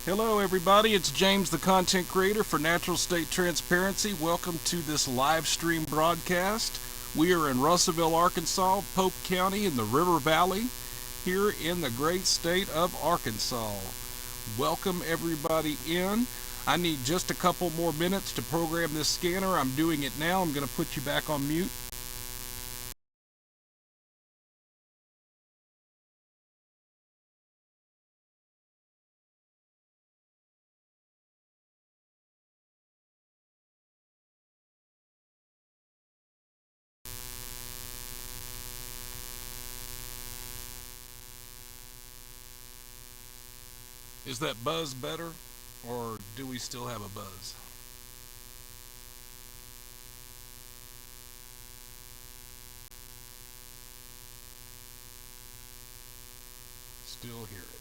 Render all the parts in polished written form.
Hello, everybody. It's James, the content creator for Natural State Transparency. Welcome to this live stream broadcast. We are in Russellville, Arkansas, Pope County in the River Valley, here in the great state of Arkansas. Welcome, everybody, in. I need just a couple more minutes to program this scanner. I'm doing it now. I'm going to put you back on mute. Is that buzz better, or do we still have a buzz? Still hear it.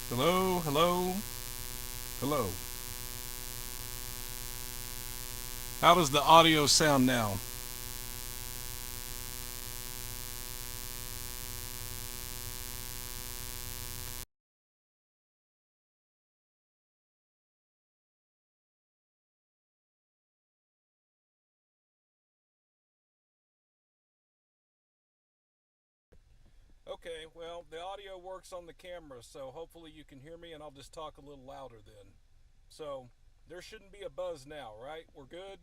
Hello, hello, hello. How does the audio sound now? Okay, well, the audio works on the camera, so hopefully you can hear me, and I'll just talk a little louder then. So, there shouldn't be a buzz now, right? We're good?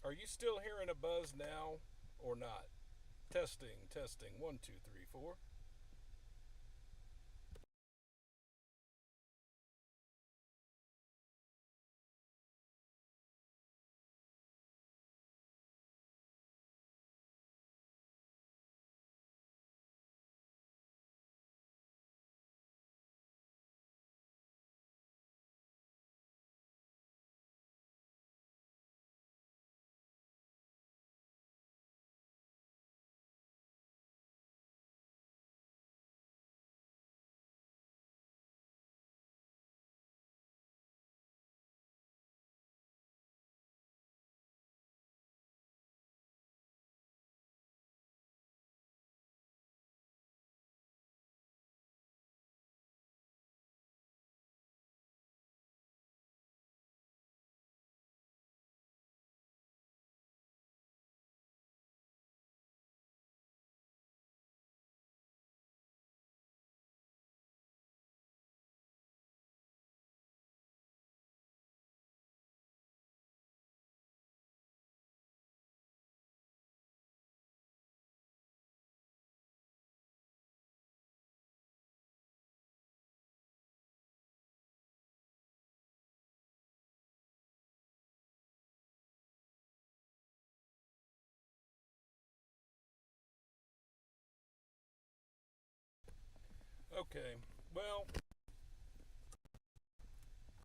Are you still hearing a buzz now or not? Testing, testing. 1, 2, 3, 4. Okay, well,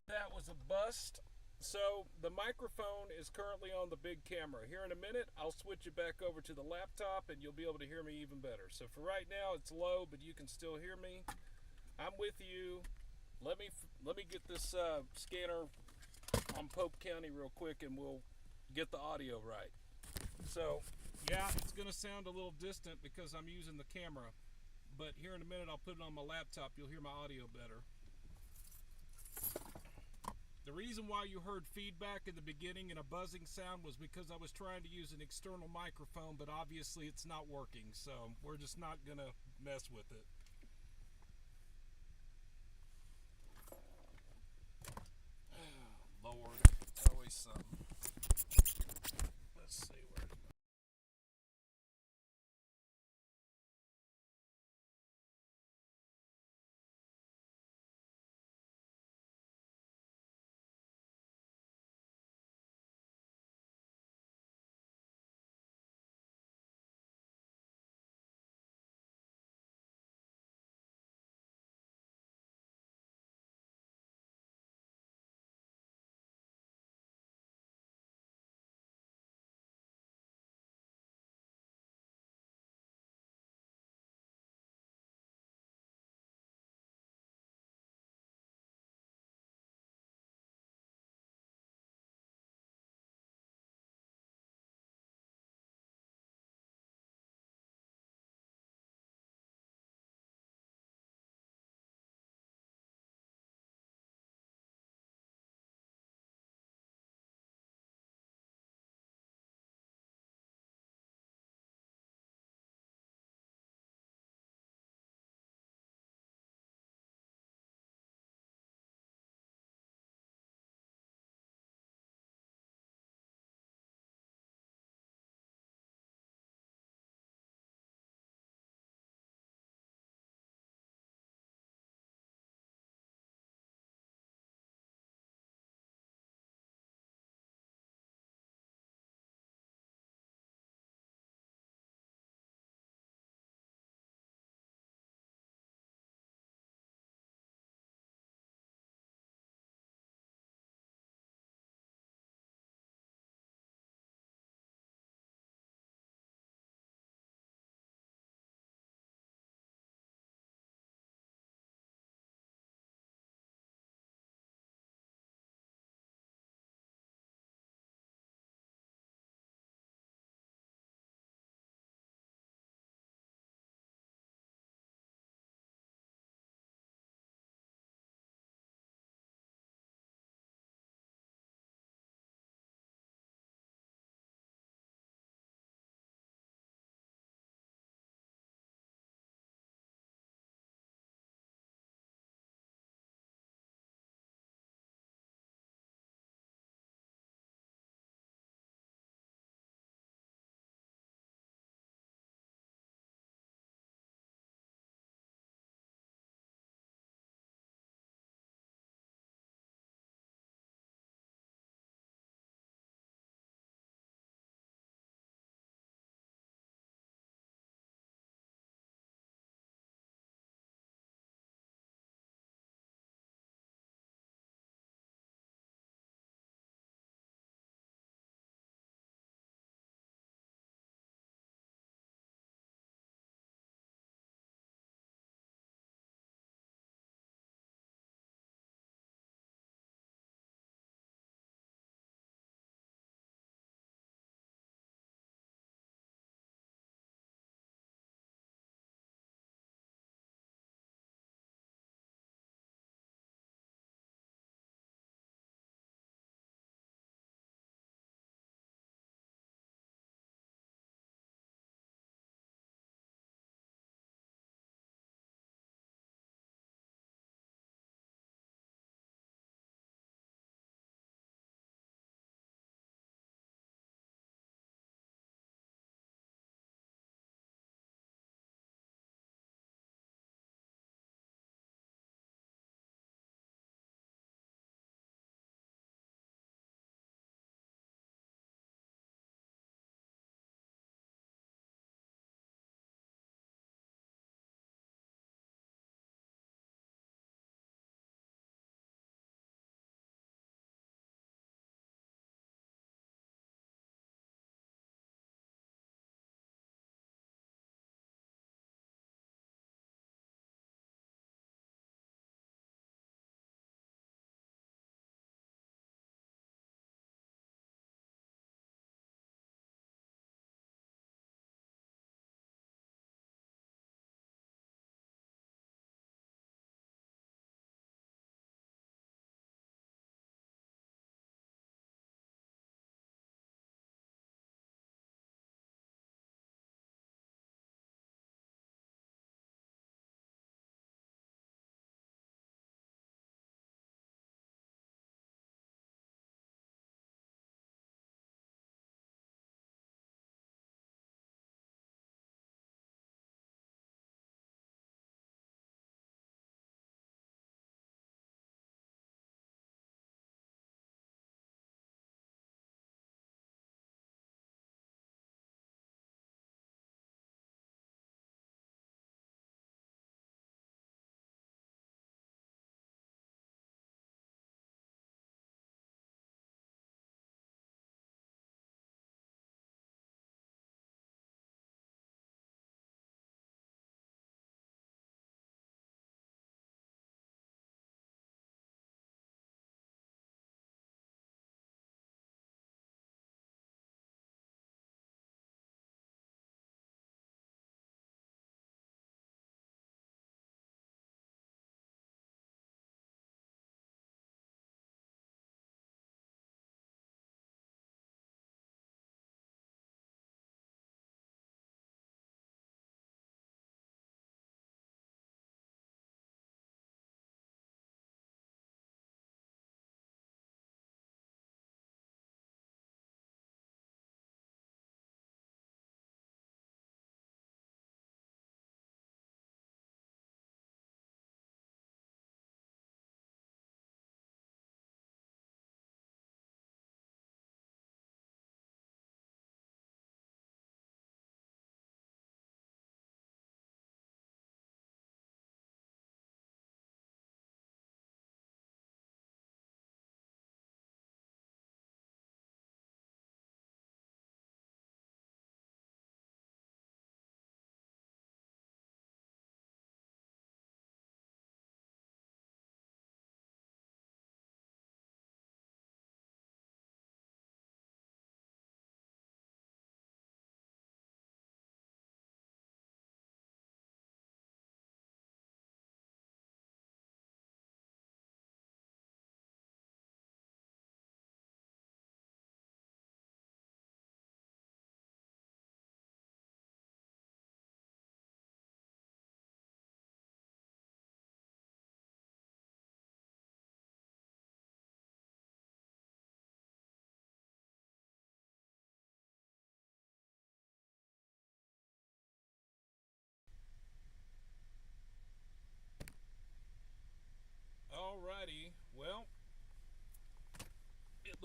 that was a bust. So the microphone is currently on the big camera. Here in a minute, I'll switch it back over to the laptop and you'll be able to hear me even better. So for right now, it's low, but you can still hear me. I'm with you. Let me get this scanner on Pope County real quick and we'll get the audio right. So, yeah, it's going to sound a little distant because I'm using the camera. But here in a minute, I'll put it on my laptop. You'll hear my audio better. The reason why you heard feedback in the beginning and a buzzing sound was because I was trying to use an external microphone, but obviously it's not working, so we're just not going to mess with it. Lord, it's always something. Let's see.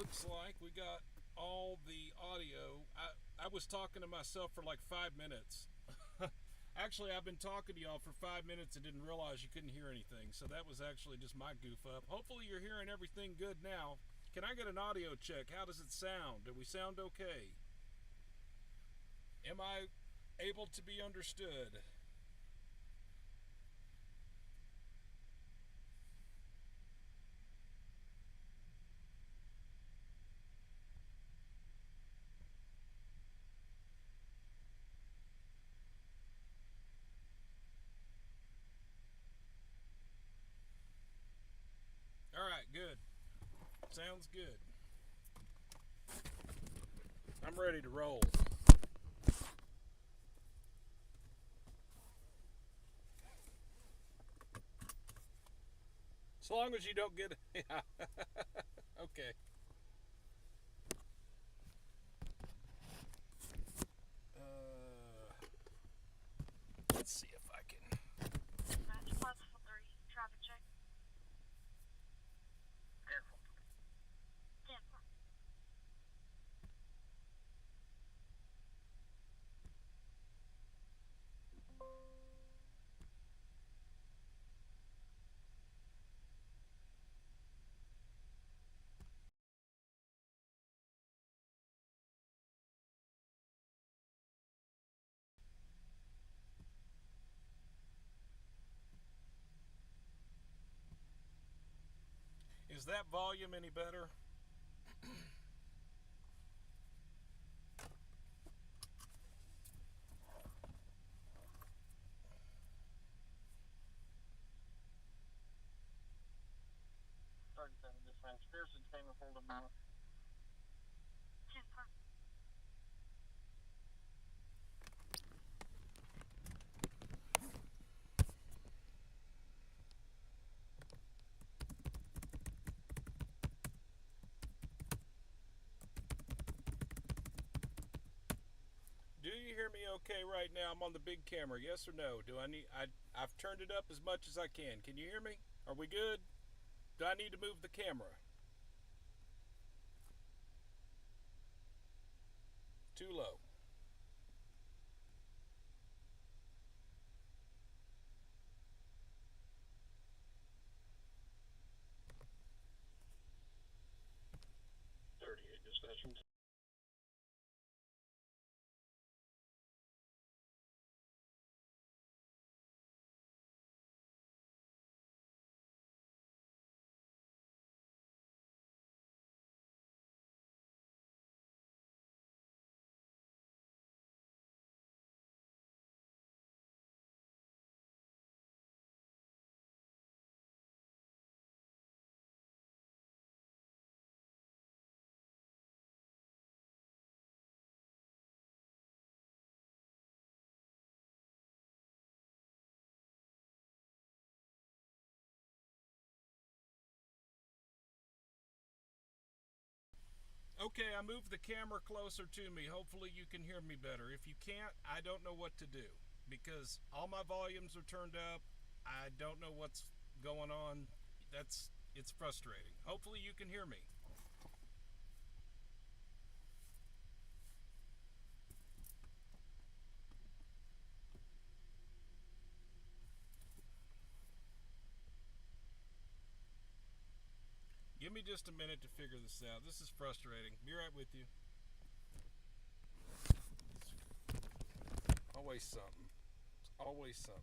looks like we got all the audio. I was talking to myself for like 5 minutes. Actually, I've been talking to y'all for 5 minutes and didn't realize you couldn't hear anything. So that was actually just my goof up. Hopefully you're hearing everything good now. Can I get an audio check? How does it sound? Do we sound okay? Am I able to be understood? All right, good. Sounds good. I'm ready to roll. As long as you don't get... Okay. Let's see if I can... Match plus 3, traffic check. Careful. 10. Is that volume any better? Dispatch. There's a container folder now. 10. Do you hear me okay right now? I'm on the big camera. Yes or no? Do I need... I've turned it up as much as I can. Can you hear me? Are we good? Do I need to move the camera? Too low. Dispatch. Okay, I moved the camera closer to me. Hopefully you can hear me better. If you can't, I don't know what to do because all my volumes are turned up. I don't know what's going on. It's frustrating. Hopefully you can hear me. Give me just a minute to figure this out. This is frustrating. Be right with you. Always something. It's always something.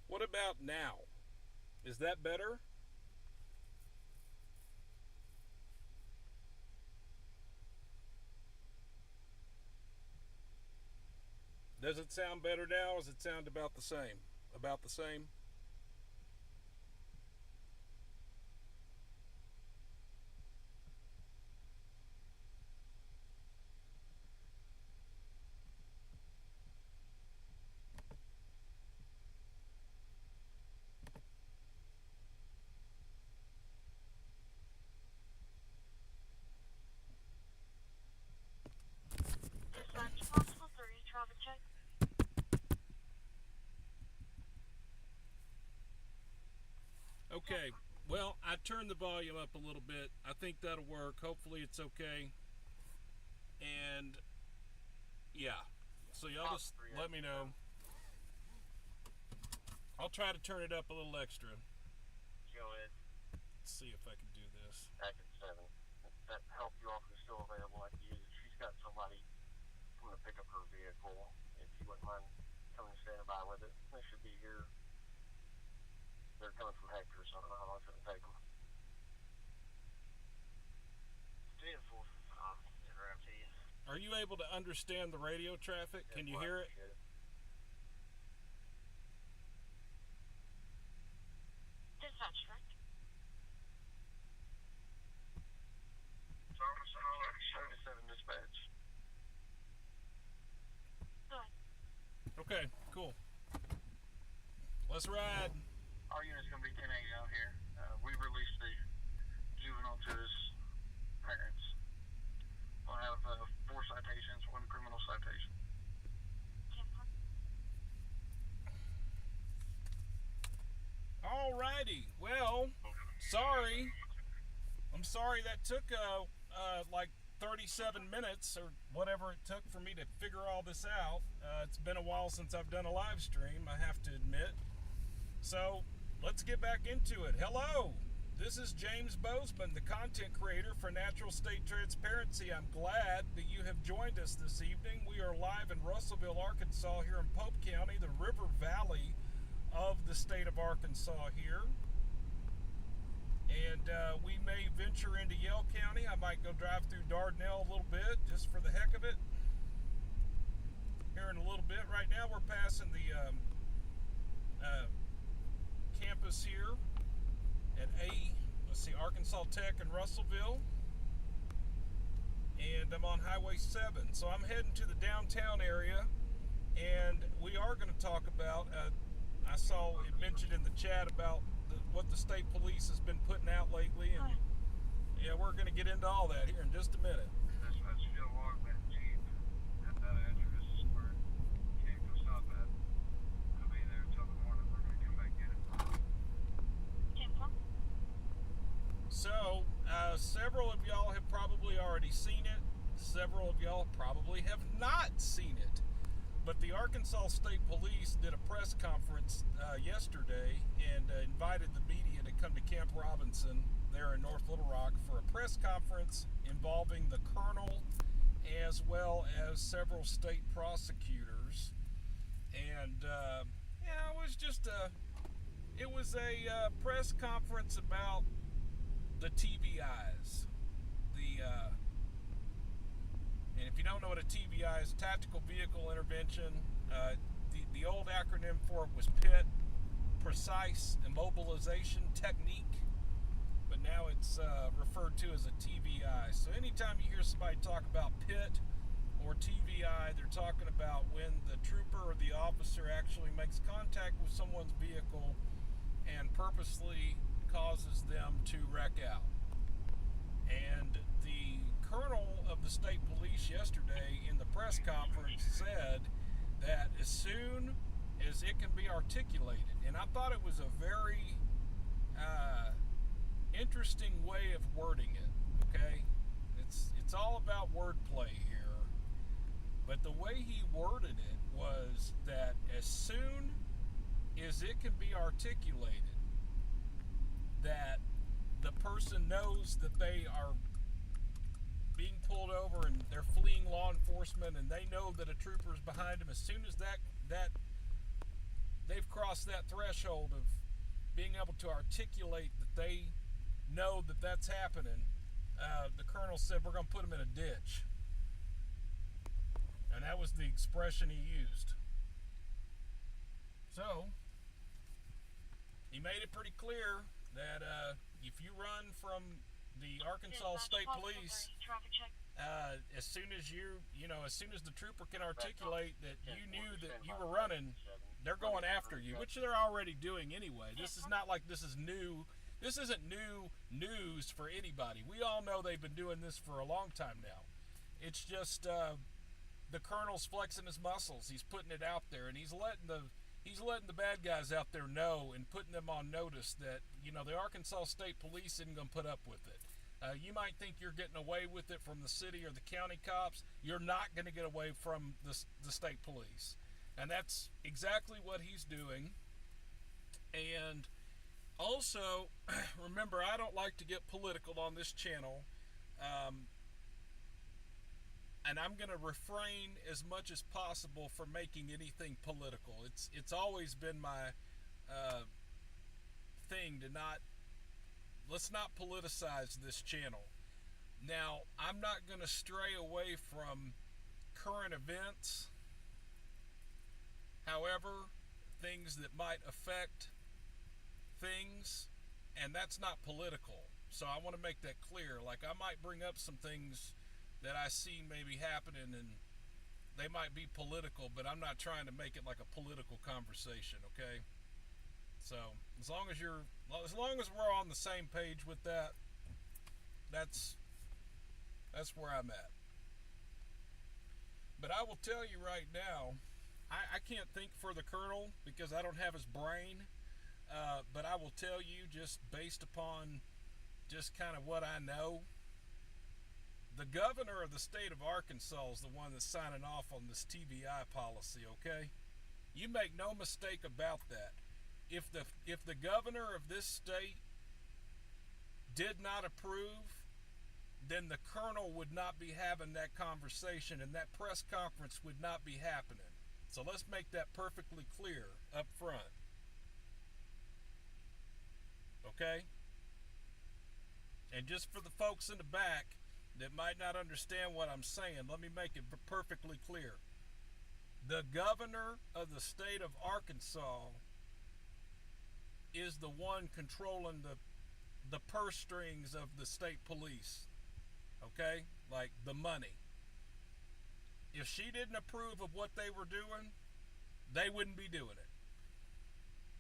What about now? Is that better? Does it sound better now? Does it sound about the same? About the same? turn the volume up a little bit. I think that'll work. Hopefully it's okay. And yeah, so y'all just let me know. I'll try to turn it up a little extra. Go ahead. Let's see if I can do this. Back at 7. That help you off is still available. I can use it. She's got somebody coming to pick up her vehicle. If you wouldn't mind coming and standing by with it, they should be here. They're coming from Hector, so I don't know how long it's going to take them. 10-4. Right to you. Are you able to understand the radio traffic? Can you hear it? Dispatch, correct? Service 7 dispatch. Go ahead. Okay, cool. Let's ride. Our unit's going to be 10-8 out here. We released the juvenile to his parents. We'll have 4 citations, 1 criminal citation. 10-4. Alrighty. Well, sorry. I'm sorry that took like 37 minutes or whatever it took for me to figure all this out. It's been a while since I've done a live stream, I have to admit. So let's get back into it. Hello, this is James Bozeman, the content creator for Natural State Transparency. I'm glad that you have joined us this evening. We are live in Russellville, Arkansas, here in Pope County, the River Valley of the state of Arkansas here. And we may venture into Yell County. I might go drive through Dardanelle a little bit just for the heck of it. Here in a little bit. Right now we're passing the campus here at Arkansas Tech in Russellville. And I'm on Highway 7. So I'm heading to the downtown area. And we are going to talk about, I saw it mentioned in the chat about what the state police has been putting out lately, and yeah, we're going to get into all that here in just a minute. That's still walk that Jeep at that address where you can't go stop at. I'll be there until the morning. We're going to come back and get it. 10-4. So, several of y'all have probably already seen it. Several of y'all probably have not seen it. But the Arkansas State Police did a press conference yesterday and invited the media to come to Camp Robinson there in North Little Rock for a press conference involving the colonel as well as several state prosecutors. And yeah, it was just a press conference about the TVIs. And if you don't know what a TVI is, Tactical Vehicle Intervention, the old acronym for it was PIT, Precise Immobilization Technique, but now it's referred to as a TVI. So anytime you hear somebody talk about PIT or TVI, they're talking about when the trooper or the officer actually makes contact with someone's vehicle and purposely causes them to wreck out. And the colonel of the state police yesterday in the press conference said that as soon as it can be articulated, and I thought it was a very interesting way of wording it, okay? It's all about wordplay here, but the way he worded it was that as soon as it can be articulated that the person knows that they are being pulled over and they're fleeing law enforcement and they know that a trooper is behind them, as soon as that they've crossed that threshold of being able to articulate that they know that that's happening, the colonel said, we're going to put them in a ditch. And that was the expression he used. So he made it pretty clear that if you run from the Arkansas State Police, as soon as as soon as the trooper can articulate that you knew that you were running, they're going after you, which they're already doing anyway. This is not like this is new. This isn't new news for anybody. We all know they've been doing this for a long time now. It's just the colonel's flexing his muscles. He's putting it out there, and he's letting he's letting the bad guys out there know and putting them on notice that, the Arkansas State Police isn't going to put up with it. You might think you're getting away with it from the city or the county cops. You're not going to get away from the state police. And that's exactly what he's doing. And also, remember, I don't like to get political on this channel. And I'm going to refrain as much as possible from making anything political. It's always been my thing to let's not politicize this channel. Now, I'm not going to stray away from current events. However, things that might affect things, and that's not political. So I want to make that clear. Like, I might bring up some things that I see maybe happening, and they might be political, but I'm not trying to make it like a political conversation, okay? So as long as we're on the same page with that, that's where I'm at. But I will tell you right now, I can't think for the colonel because I don't have his brain. But I will tell you, just based upon just kind of what I know, the governor of the state of Arkansas is the one that's signing off on this TBI policy, okay? You make no mistake about that. If the governor of this state did not approve, then the colonel would not be having that conversation, and that press conference would not be happening. So let's make that perfectly clear up front. Okay? And just for the folks in the back that might not understand what I'm saying, let me make it perfectly clear. The governor of the state of Arkansas is the one controlling the purse strings of the state police. Okay? Like the money. If she didn't approve of what they were doing, they wouldn't be doing it.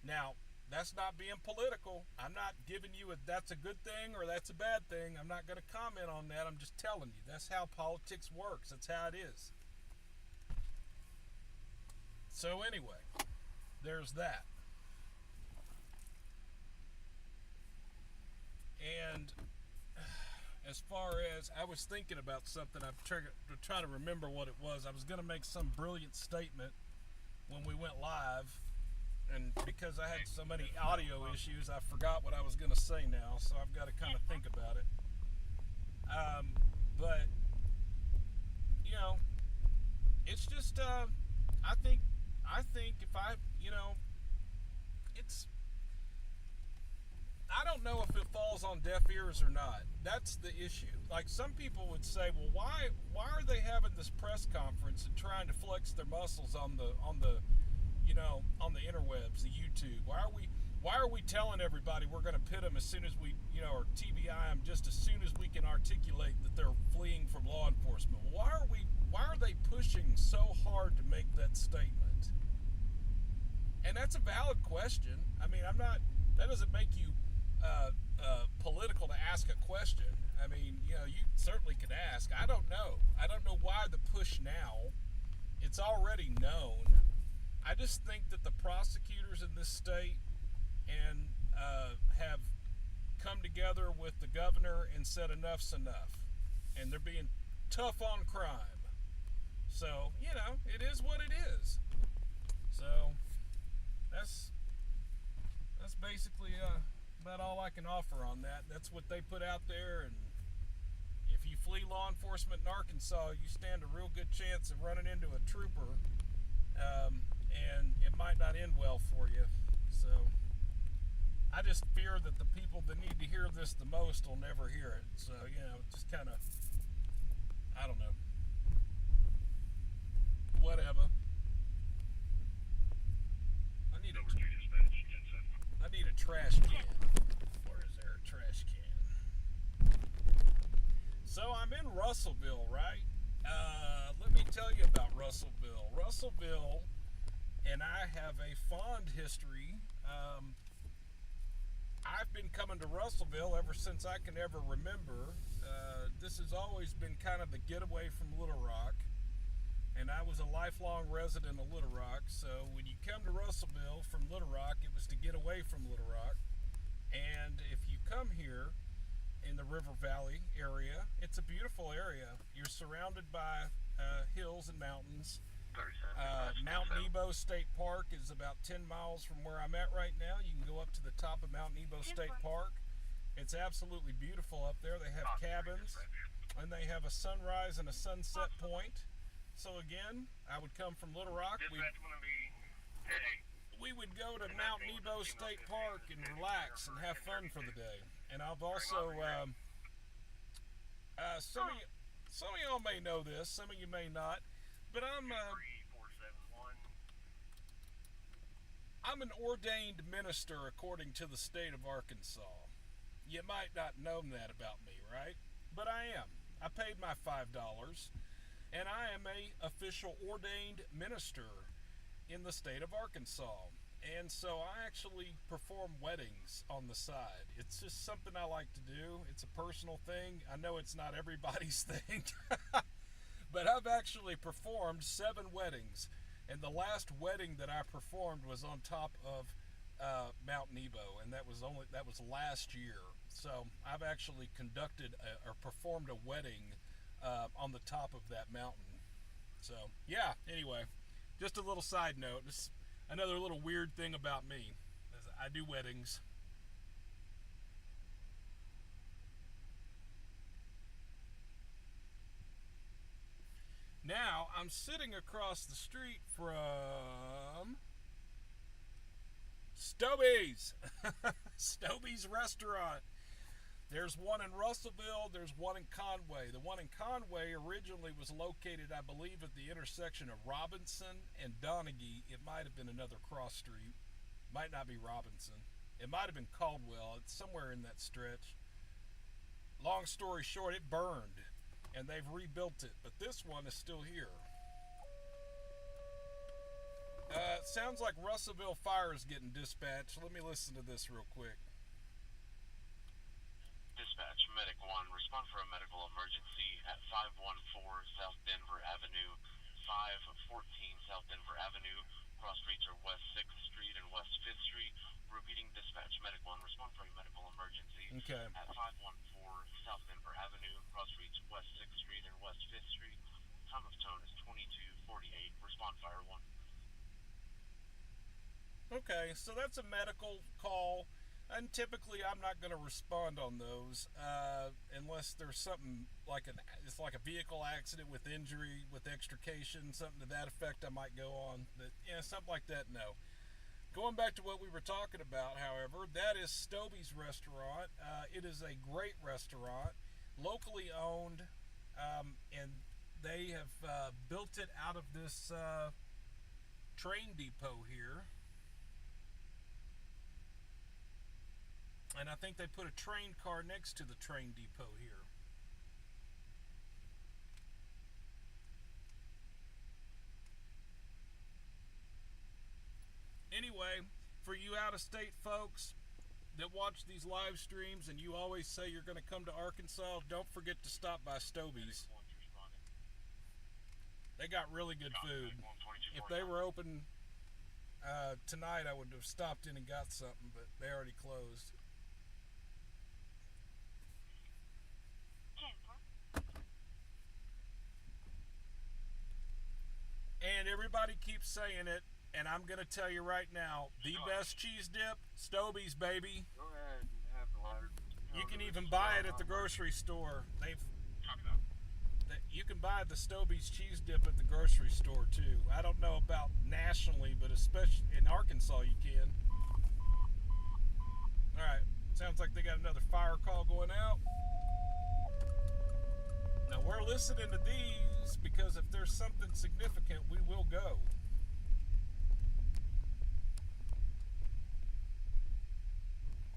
Now, that's not being political. I'm not giving you that's a good thing or that's a bad thing. I'm not going to comment on that. I'm just telling you. That's how politics works. That's how it is. So anyway, there's that. And as far as, I was thinking about something, I'm trying to remember what it was. I was going to make some brilliant statement when we went live, and because I had so many audio issues, I forgot what I was going to say now, so I've got to kind of think about it. But, it's just, I think if I don't know if it falls on deaf ears or not. That's the issue. Like, some people would say, well, why are they having this press conference and trying to flex their muscles on the interwebs, the YouTube? Why are we telling everybody we're going to pit them as soon as we, or TBI them just as soon as we can articulate that they're fleeing from law enforcement? Why are they pushing so hard to make that statement? And that's a valid question. I mean, that doesn't make you political to ask a question. I mean, you certainly could ask. I don't know why the push now. It's already known. I just think that the prosecutors in this state and have come together with the governor and said enough's enough, and they're being tough on crime. So it is what it is. So that's basically about all I can offer on that. That's what they put out there, and if you flee law enforcement in Arkansas, you stand a real good chance of running into a trooper, and it might not end well for you. So I just fear that the people that need to hear this the most will never hear it. So, just kind of, I don't know. Whatever. I need a trash can. Where is there a trash can? So I'm in Russellville, right? Let me tell you about Russellville. Russellville and I have a fond history. I've been coming to Russellville ever since I can ever remember. This has always been kind of the getaway from Little Rock. and I was a lifelong resident of Little Rock. So when you come to Russellville from Little Rock, it was to get away from Little Rock. And if you come here in the River Valley area, it's a beautiful area. You're surrounded by hills and mountains. Mount Nebo State Park is about 10 miles from where I'm at right now. You can go up to the top of Mount Nebo State Park. It's absolutely beautiful up there. They have cabins, and they have a sunrise and a sunset point. So again, I would come from Little Rock. We would go to Mount Nebo State Park and relax and have fun for the day. And I've also, some of y'all may know this, some of you may not, but I'm an ordained minister according to the state of Arkansas. You might not know that about me, right? But I am. I paid my $5, and I am a official ordained minister in the state of Arkansas. And so I actually perform weddings on the side. It's just something I like to do. It's a personal thing. I know it's not everybody's thing, but I've actually performed 7 weddings. And the last wedding that I performed was on top of Mount Nebo, and that was last year. So I've actually conducted or performed a wedding on the top of that mountain. So yeah, anyway, just a little side note. This another little weird thing about me is I do weddings. Now I'm sitting across the street from Stobie's. Stobie's restaurant. There's one in Russellville, there's one in Conway. The one in Conway originally was located, I believe, at the intersection of Robinson and Donaghy. It might have been another cross street. Might not be Robinson. It might have been Caldwell. It's somewhere in that stretch. Long story short, it burned, and they've rebuilt it. But this one is still here. It sounds like Russellville Fire is getting dispatched. Let me listen to this real quick. Dispatch, Medic 1, respond for a medical emergency at 514 South Denver Avenue, 514 South Denver Avenue. Cross streets are West 6th Street and West 5th Street. Repeating, dispatch, Medic 1, respond for a medical emergency at 514 South Denver Avenue. Cross streets West 6th Street and West 5th Street. Time of tone is 22:48. Respond, Fire 1. Okay, so that's a medical call. And typically, I'm not going to respond on those unless there's something like it's like a vehicle accident with injury, with extrication, something to that effect. I might go on, but yeah, something like that. No. Going back to what we were talking about, however, that is Stobie's restaurant. It is a great restaurant, locally owned, and they have built it out of this train depot here. And I think they put a train car next to the train depot here. Anyway, for you out-of-state folks that watch these live streams and you always say you're going to come to Arkansas, don't forget to stop by Stobie's. They got really good food. If they were open tonight, I would have stopped in and got something, but they already closed. And everybody keeps saying it, and I'm going to tell you right now, the best cheese dip, Stobie's, baby. Go ahead and have the lighter. You can even buy it at the grocery store. You can buy the Stobie's cheese dip at the grocery store, too. I don't know about nationally, but especially in Arkansas, you can. All right. Sounds like they got another fire call going out. Now, we're listening to these because if there's something significant, we will go.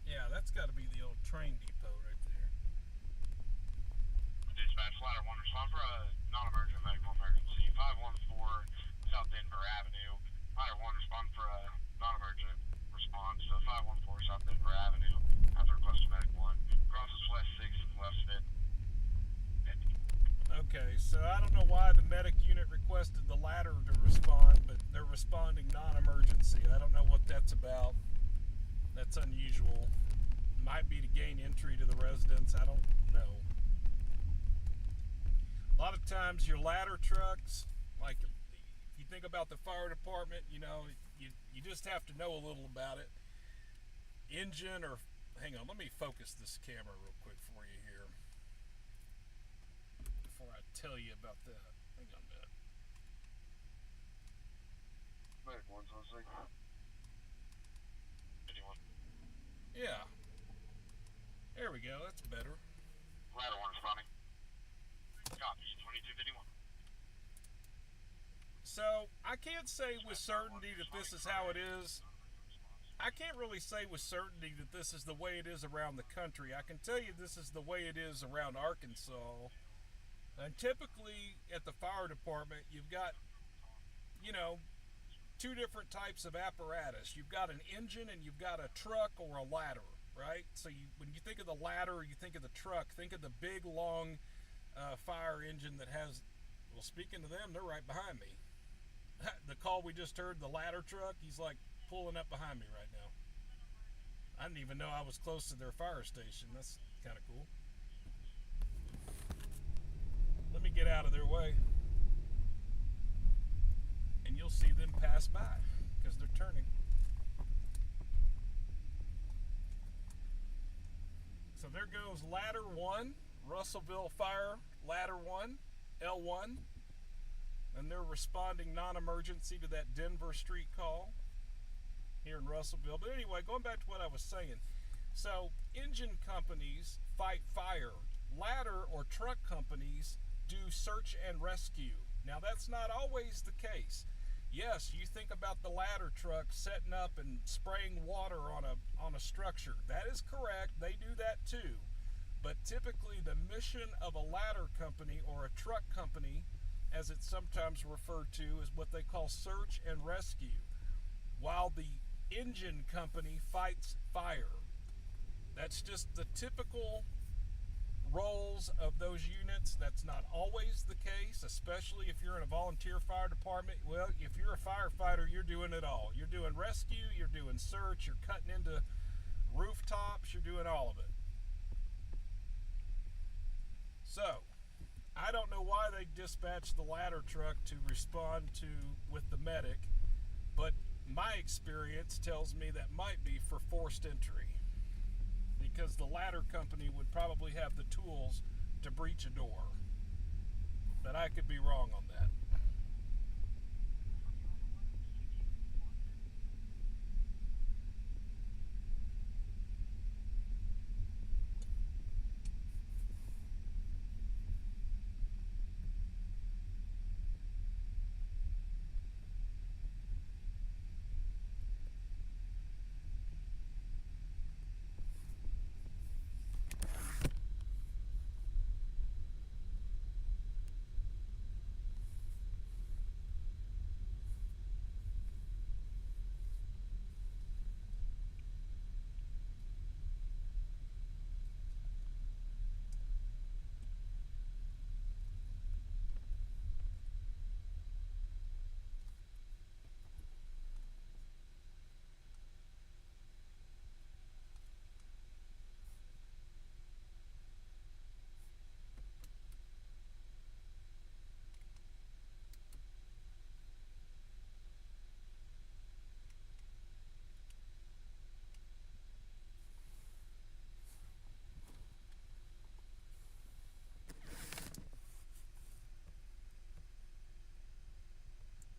Yeah, that's got to be the old train depot right there. Dispatch, Ladder 1, respond for a non-emergent medical emergency. 514 South Denver Avenue. Ladder 1, respond for a non-emergent response. 514 South Denver Avenue. After request of Medic 1. Crosses West 6th and West 5th. Okay, So I don't know why the medic unit requested the ladder to respond, but they're responding non-emergency. I don't know what that's about. That's unusual. Might be to gain entry to the residence. I don't know. A lot of times your ladder trucks, like if you think about the fire department, you know, you just have to know a little about it. Engine or, hang on, let me focus this camera real quick for you here before I tell you about that. Hang on a minute. Medic 116. 51. Yeah. There we go. That's better. Ladder 1 responding. Copy, 2251. So I can't say with certainty that this is how it is. I can't really say with certainty that this is the way it is around the country. I can tell you this is the way it is around Arkansas. And typically at the fire department, you've got, you know, two different types of apparatus. You've got an engine and you've got a truck or a ladder, right? So when you think of the ladder, you think of the truck. Think of the big, long fire engine that has, well, speaking to them, they're right behind me. The call we just heard, the ladder truck, he's like pulling up behind me right now. I didn't even know I was close to their fire station. That's kind of cool. Let me get out of their way. And you'll see them pass by because they're turning. So there goes ladder 1, Russellville Fire, ladder 1, L1. And they're responding non-emergency to that Denver Street call here in Russellville. But anyway, going back to what I was saying. So engine companies fight fire. Ladder or truck companies do search and rescue. Now that's not always the case. Yes, you think about the ladder truck setting up and spraying water on a structure. That is correct. They do that too. But typically the mission of a ladder company or a truck company, as it's sometimes referred to, is what they call search and rescue, while the engine company fights fire. That's just the typical roles of those units. That's not always the case, especially if you're in a volunteer fire department. Well, if you're a firefighter, you're doing it all. You're doing rescue, you're doing search, you're cutting into rooftops, you're doing all of it. So, I don't know why they dispatched the ladder truck to respond to with the medic, but my experience tells me that might be for forced entry, because the ladder company would probably have the tools to breach a door. But I could be wrong on that.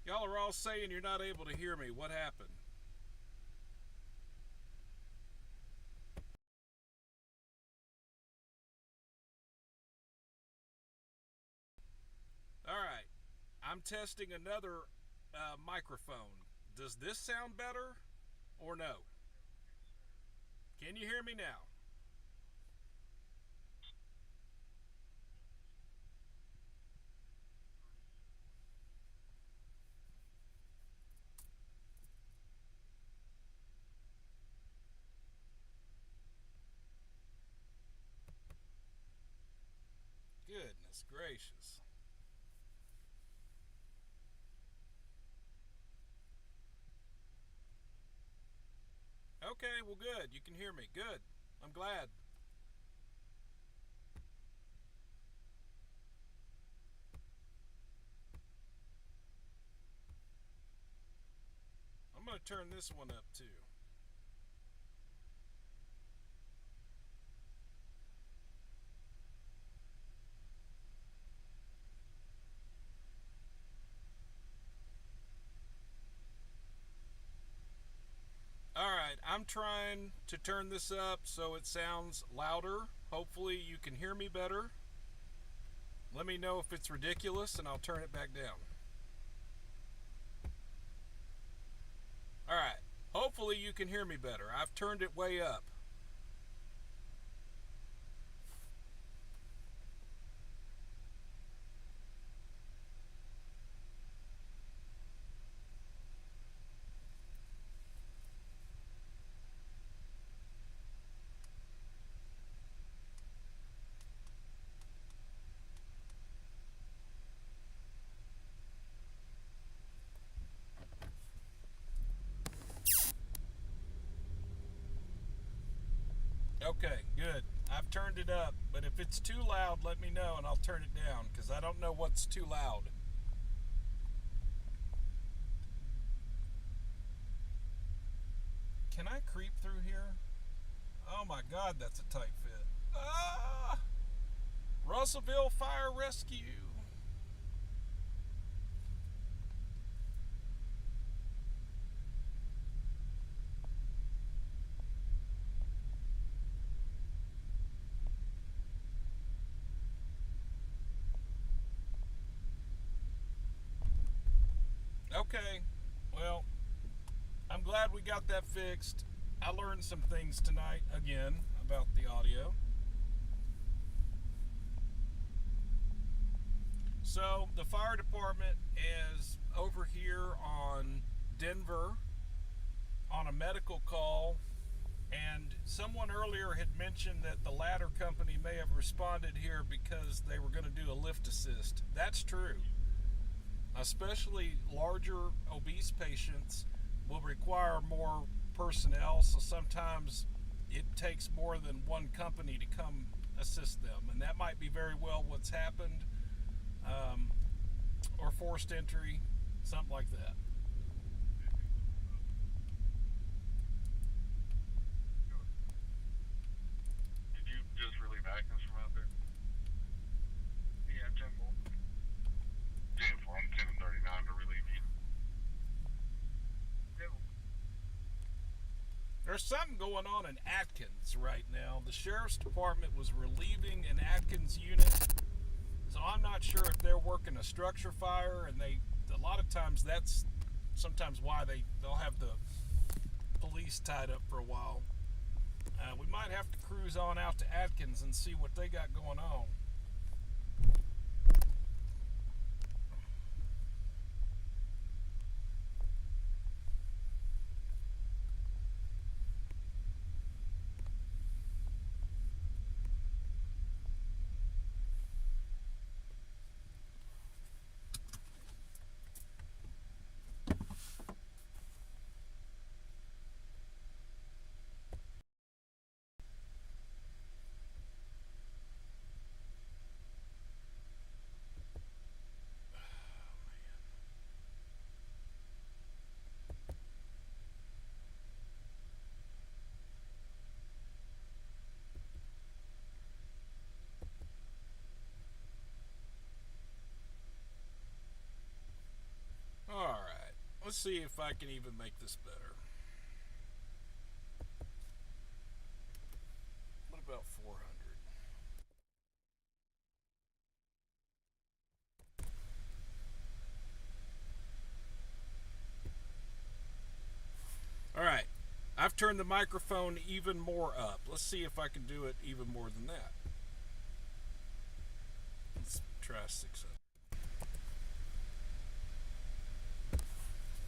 Y'all are all saying you're not able to hear me. What happened? All right. I'm testing another microphone. Does this sound better or no? Can you hear me now? Goodness gracious. Okay, well, good. You can hear me. Good. I'm glad. I'm going to turn this one up too. Alright, I'm trying to turn this up so it sounds louder. Hopefully you can hear me better. Let me know if it's ridiculous and I'll turn it back down. Alright, hopefully you can hear me better. I've turned it way up. Okay, good. I've turned it up, but if it's too loud, let me know and I'll turn it down because I don't know what's too loud. Can I creep through here? Oh my God, that's a tight fit. Ah! Russellville Fire Rescue. Okay, well, I'm glad we got that fixed. I learned some things tonight again about the audio. So the fire department is over here on Denver on a medical call, and someone earlier had mentioned that the ladder company may have responded here because they were going to do a lift assist. That's true. Especially larger obese patients will require more personnel, so sometimes it takes more than one company to come assist them, and that might be very well what's happened, or forced entry, something like that. Did you just relieve Atkins from out there? Yeah, 10-4. 10-4. I'm 10-39 to relieve you. There's something going on in Atkins right now. The sheriff's department was relieving an Atkins unit, so I'm not sure if they're working a structure fire, and a lot of times that's sometimes why they'll have the police tied up for a while. We might have to cruise on out to Atkins and see what they got going on. Alright, let's see if I can even make this better. What about 400? Alright, I've turned the microphone even more up. Let's see if I can do it even more than that. Let's try 600.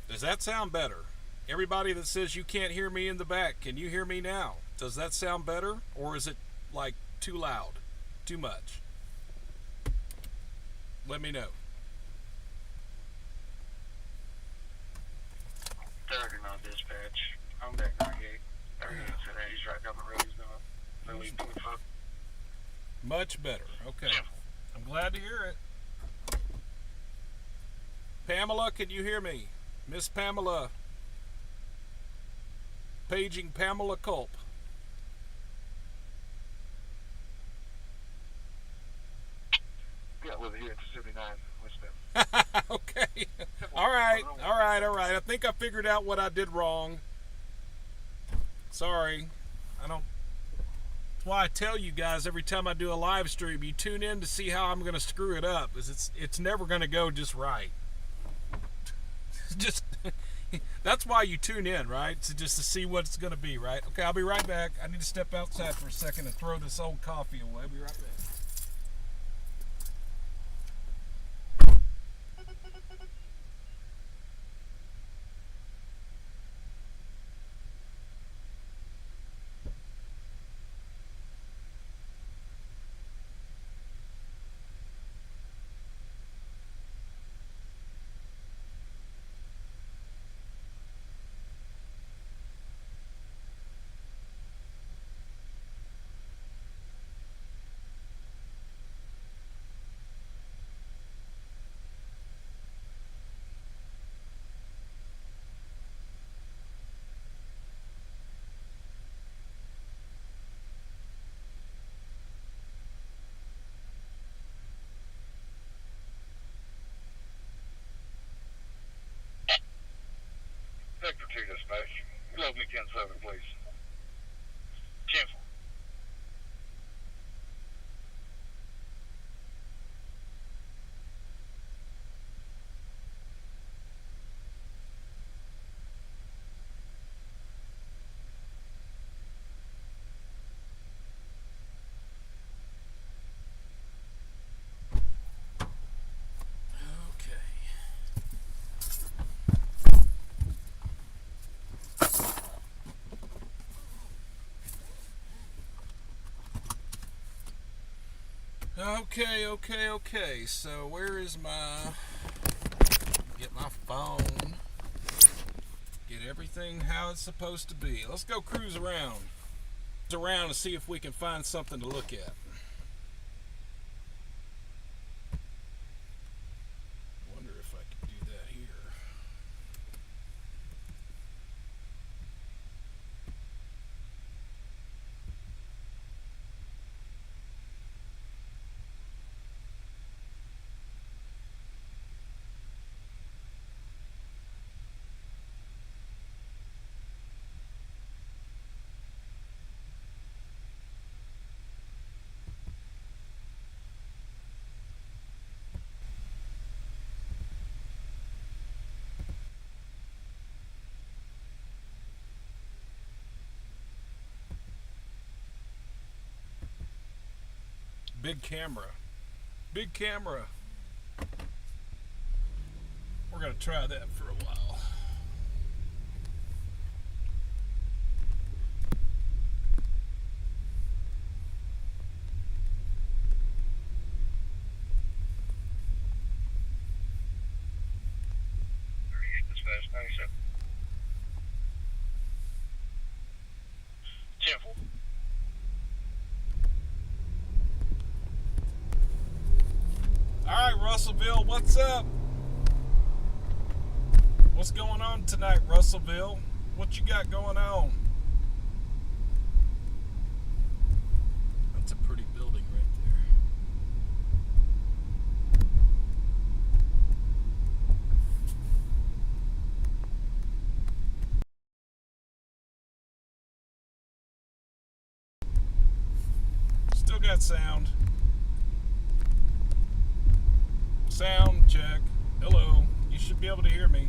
Does that sound better? Everybody that says you can't hear me in the back, can you hear me now? Does that sound better? Or is it like too loud? Too much? Let me know. 30 on dispatch. I'm back 98. 30. really do for Much better. Okay. I'm glad to hear it. Pamela, can you hear me? Miss Pamela. Paging Pamela Culp. Yeah, live here at 79 West Bend. Okay. All right. I think I figured out what I did wrong. Sorry. That's why I tell you guys every time I do a live stream, you tune in to see how I'm going to screw it up. It's never going to go just right. Just that's why you tune in, right? Just to see what it's going to be, right? Okay, I'll be right back. I need to step outside for a second and throw this old coffee away. I'll be right back. Sector 2 dispatch. 11 again, 7, please. 10. Okay. So where is get my phone, get everything how it's supposed to be. Let's go cruise around and see if we can find something to look at. Wonder if I can do that here. Big camera. We're gonna try that for a while. Dispatch 97. 10. All right, Russellville, what's up? What's going on tonight, Russellville? What you got going on? That's a pretty building right there. Still got sound. Sound check. Hello. You should be able to hear me.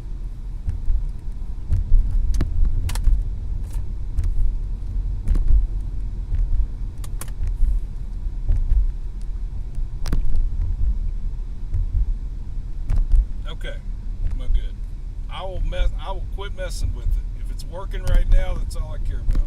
Okay. I'm good. I will quit messing with it. If it's working right now, that's all I care about.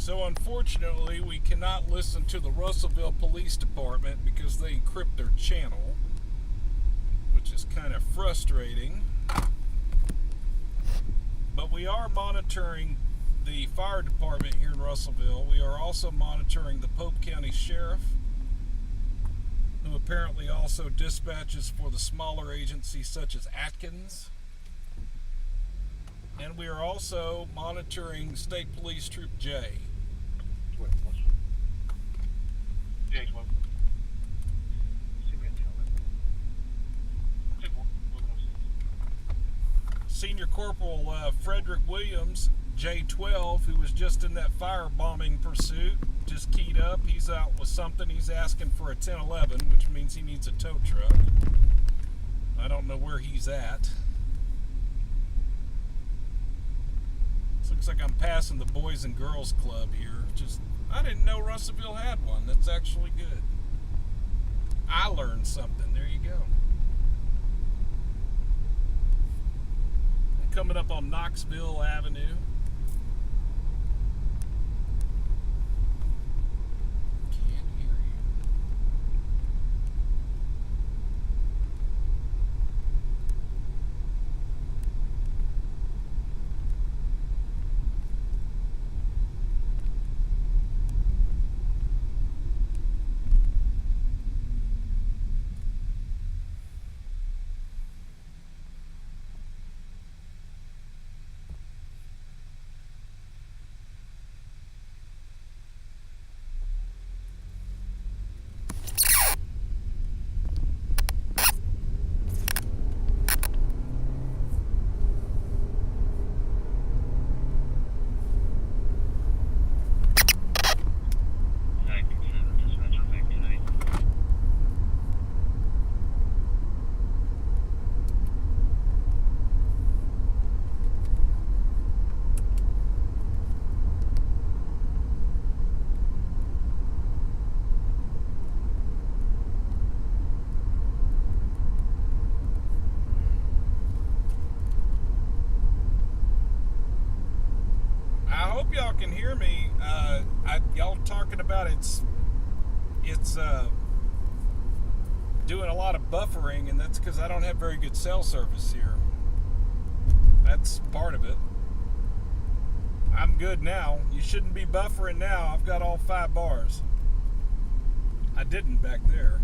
So unfortunately, we cannot listen to the Russellville Police Department because they encrypt their channel, which is kind of frustrating. But we are monitoring the fire department here in Russellville. We are also monitoring the Pope County Sheriff, who apparently also dispatches for the smaller agencies such as Atkins. And we are also monitoring State Police Troop J. Senior Corporal Frederick Williams, J12, who was just in that firebombing pursuit, just keyed up. He's out with something. He's asking for a 1011, which means he needs a tow truck. I don't know where he's at. This looks like I'm passing the Boys and Girls Club here. I didn't know Russellville had one. That's actually good. I learned something. There you go. Coming up on Knoxville Avenue. Can't hear you. Y'all can hear me. Y'all talking about it's doing a lot of buffering, and that's because I don't have very good cell service here. That's part of it. I'm good now. You shouldn't be buffering now. I've got all 5 bars. I didn't back there.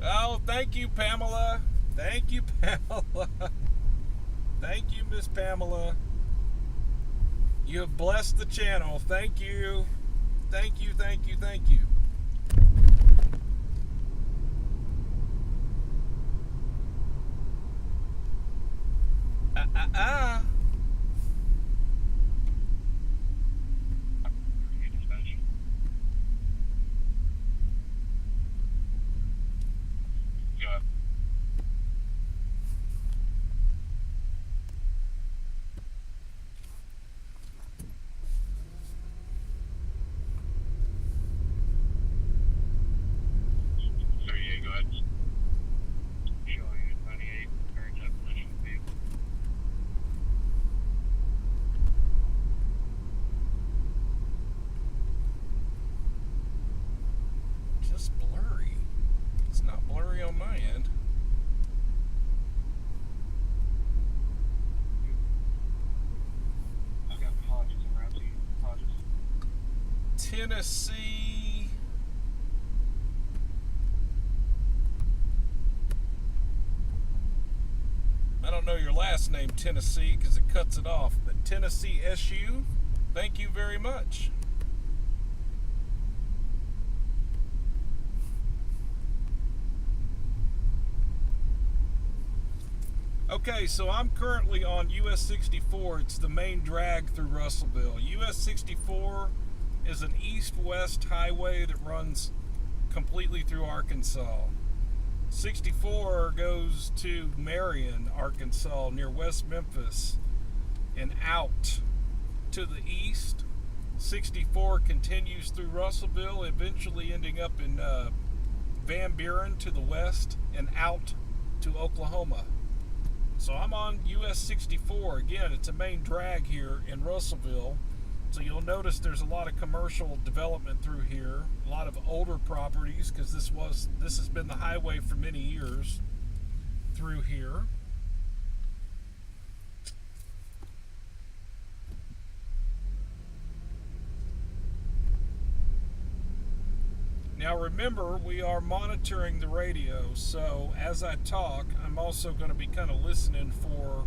Oh, thank you, Pamela. Thank you, Pamela. Thank you, Miss Pamela. You have blessed the channel. Thank you. Thank you, thank you, thank you. Blurry. It's not blurry on my end. I've got Hodges and Ramsey. Hodges. Tennessee. I don't know your last name, Tennessee, because it cuts it off, but Tennessee SU, thank you very much. Okay, so I'm currently on US 64. It's the main drag through Russellville. US 64 is an east-west highway that runs completely through Arkansas. 64 goes to Marion, Arkansas, near West Memphis, and out to the east. 64 continues through Russellville, eventually ending up in Van Buren to the west and out to Oklahoma. So I'm on US 64. Again, it's a main drag here in Russellville. So you'll notice there's a lot of commercial development through here, a lot of older properties, because this has been the highway for many years through here. Now remember, we are monitoring the radio, so as I talk, I'm also going to be kind of listening for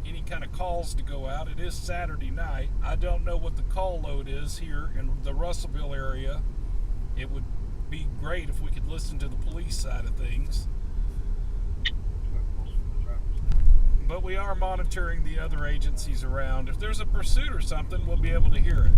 any kind of calls to go out. It is Saturday night. I don't know what the call load is here in the Russellville area. It would be great if we could listen to the police side of things. But we are monitoring the other agencies around. If there's a pursuit or something, we'll be able to hear it.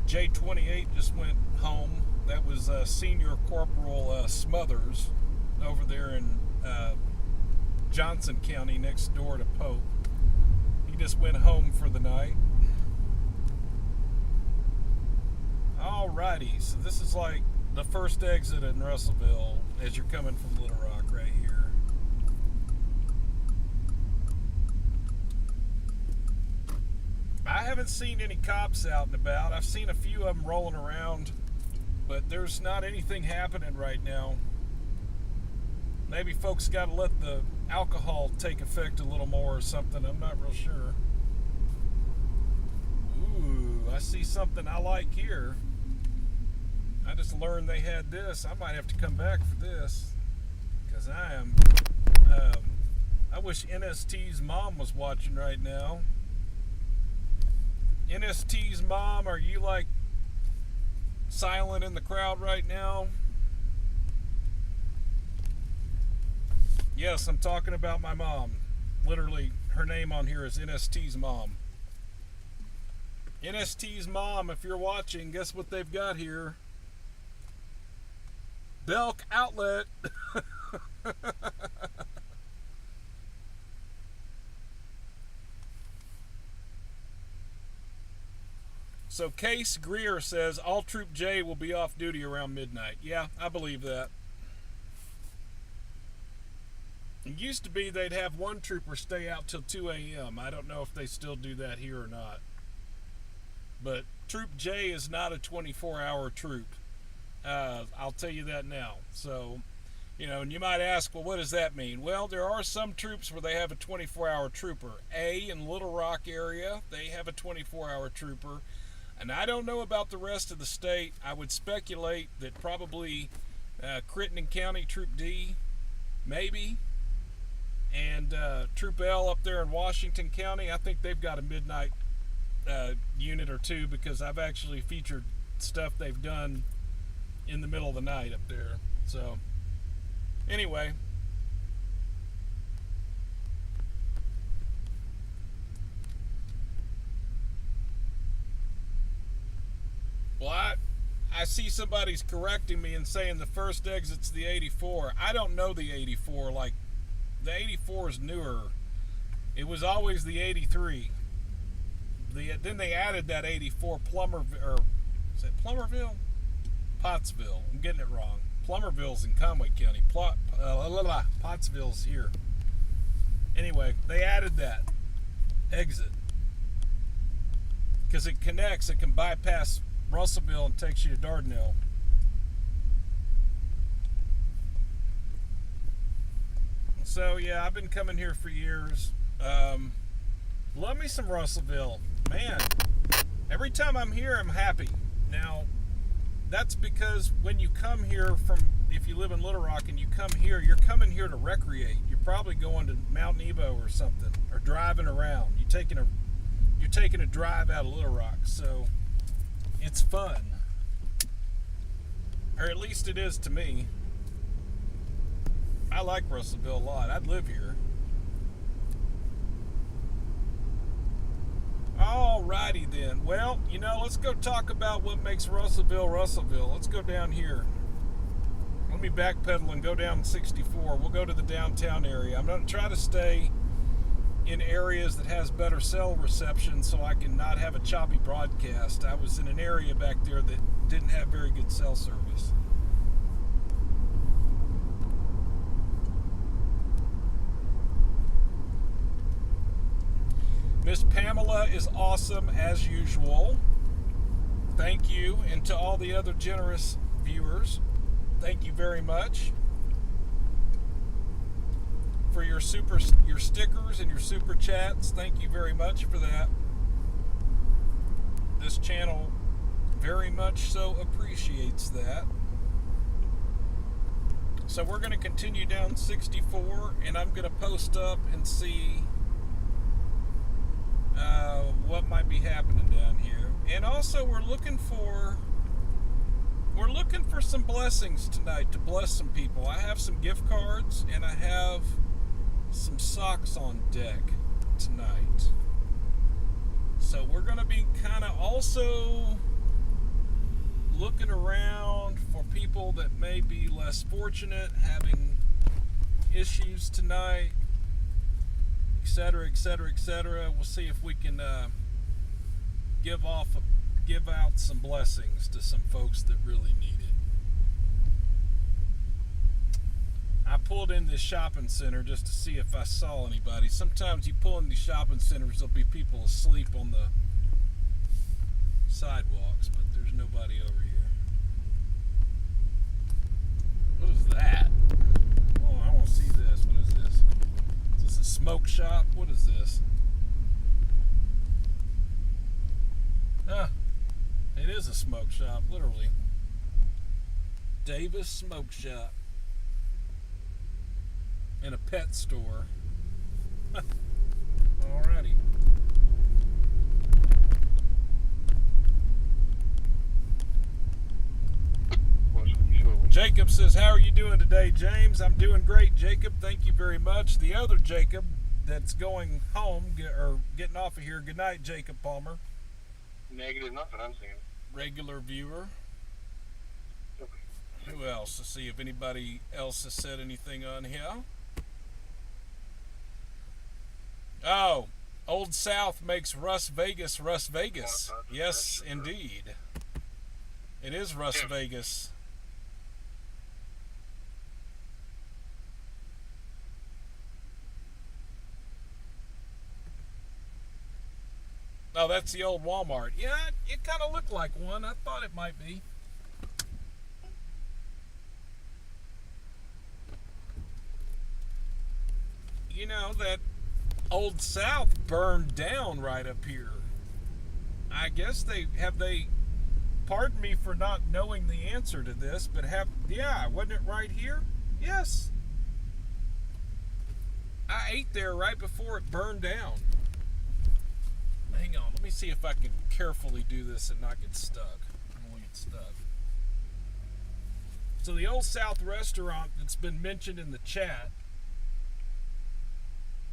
J28 just went home. That was Senior Corporal Smothers over there in Johnson County next door to Pope. He just went home for the night. Alrighty, so this is like the first exit in Russellville as you're coming from Little Rock right here. I haven't seen any cops out and about. I've seen a few of them rolling around, but there's not anything happening right now. Maybe folks got to let the alcohol take effect a little more or something. I'm not real sure. Ooh, I see something I like here. I just learned they had this. I might have to come back for this, because I wish NST's mom was watching right now. NST's mom, are you like silent in the crowd right now? Yes, I'm talking about my mom. Literally, her name on here is NST's mom. NST's mom, if you're watching, guess what they've got here? Belk Outlet. So Case Greer says all Troop J will be off duty around midnight. Yeah, I believe that. It used to be they'd have one trooper stay out till 2 a.m. I don't know if they still do that here or not. But Troop J is not a 24-hour troop. I'll tell you that now. So, and you might ask, well, what does that mean? Well, there are some troops where they have a 24-hour trooper. In Little Rock area, they have a 24-hour trooper. And I don't know about the rest of the state. I would speculate that probably Crittenden County, Troop D, maybe. And Troop L up there in Washington County, I think they've got a midnight unit or two, because I've actually featured stuff they've done in the middle of the night up there. So, anyway. Well, I see somebody's correcting me and saying the first exit's the 84. I don't know the 84. Like, the 84 is newer. It was always the 83. Then they added that 84 is it Plummerville? Pottsville. I'm getting it wrong. Plummerville's in Conway County. Pottsville's here. Anyway, they added that exit because it connects. It can bypass Russellville and takes you to Dardanelle. So yeah, I've been coming here for years. Love me some Russellville. Man, every time I'm here, I'm happy. Now, that's because when you come here if you live in Little Rock and you come here, you're coming here to recreate. You're probably going to Mount Nebo or something, or driving around. You're taking a drive out of Little Rock, so it's fun. Or at least it is to me. I like Russellville a lot. I'd live here. Alrighty then. Well, let's go talk about what makes Russellville Russellville. Let's go down here. Let me backpedal and go down 64. We'll go to the downtown area. I'm going to try to stay in areas that has better cell reception so I can not have a choppy broadcast. I was in an area back there that didn't have very good cell service. Miss Pamela is awesome as usual. Thank you. And to all the other generous viewers, thank you very much for your stickers and your super chats. Thank you very much for that. This channel very much so appreciates that. So we're going to continue down 64, and I'm going to post up and see what might be happening down here. And also we're looking for some blessings tonight to bless some people. I have some gift cards and I have some socks on deck tonight. So we're going to be kind of also looking around for people that may be less fortunate, having issues tonight, etc., etc., etc. We'll see if we can give out some blessings to some folks that really need it. I pulled in this shopping center just to see if I saw anybody. Sometimes you pull in these shopping centers, there'll be people asleep on the sidewalks, but there's nobody over here. What is that? Oh, I want to see this. What is this? Is this a smoke shop? What is this? It is a smoke shop, literally. Davis Smoke Shop. And a pet store. Alrighty. Jacob says, how are you doing today, James? I'm doing great, Jacob. Thank you very much. The other Jacob that's going home, or getting off of here, good night, Jacob Palmer. Negative, nothing I'm seeing. Regular viewer. Who else? Let's see if anybody else has said anything on here. Oh, Old South makes Russ Vegas Russ Vegas. Yes, indeed. It is Russ Vegas. Oh, that's the old Walmart. Yeah, it kind of looked like one. I thought it might be. You know, that Old South burned down right up here. I guess they, pardon me for not knowing the answer to this, but wasn't it right here? Yes. I ate there right before it burned down. Hang on, let me see if I can carefully do this and not get stuck. I don't want to get stuck. So the Old South restaurant that's been mentioned in the chat,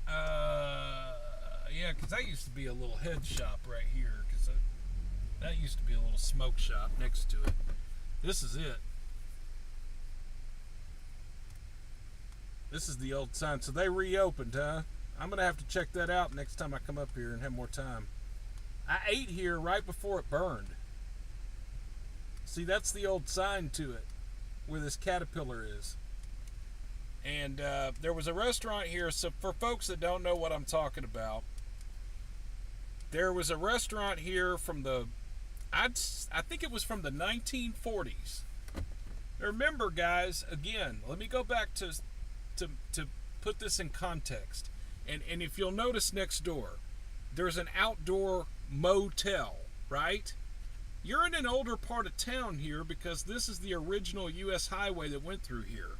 yeah, because that used to be a little head shop right here, because that used to be a little smoke shop next to it. This is it. This is the old sign. So they reopened, huh? I'm going to have to check that out next time I come up here and have more time. I ate here right before it burned. See, that's the old sign to it, where this caterpillar is. And there was a restaurant here. So for folks that don't know what I'm talking about, there was a restaurant here from the, I think it was from the 1940s. Remember, guys, again, let me go back to put this in context. And if you'll notice next door, there's an outdoor motel, right? You're in an older part of town here because this is the original U.S. highway that went through here.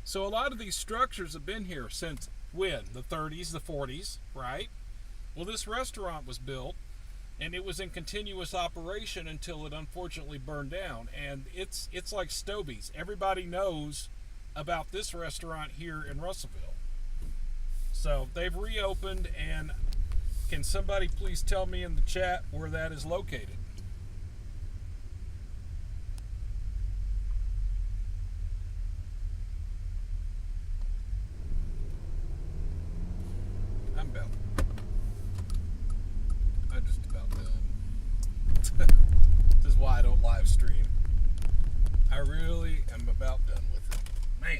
So a lot of these structures have been here since when? The 30s, the 40s, right? Well, this restaurant was built, and it was in continuous operation until it unfortunately burned down. And it's like Stobies. Everybody knows about this restaurant here in Russellville. So they've reopened, and can somebody please tell me in the chat where that is located? I'm just about done. This is why I don't live stream. I really am about done with it. Man.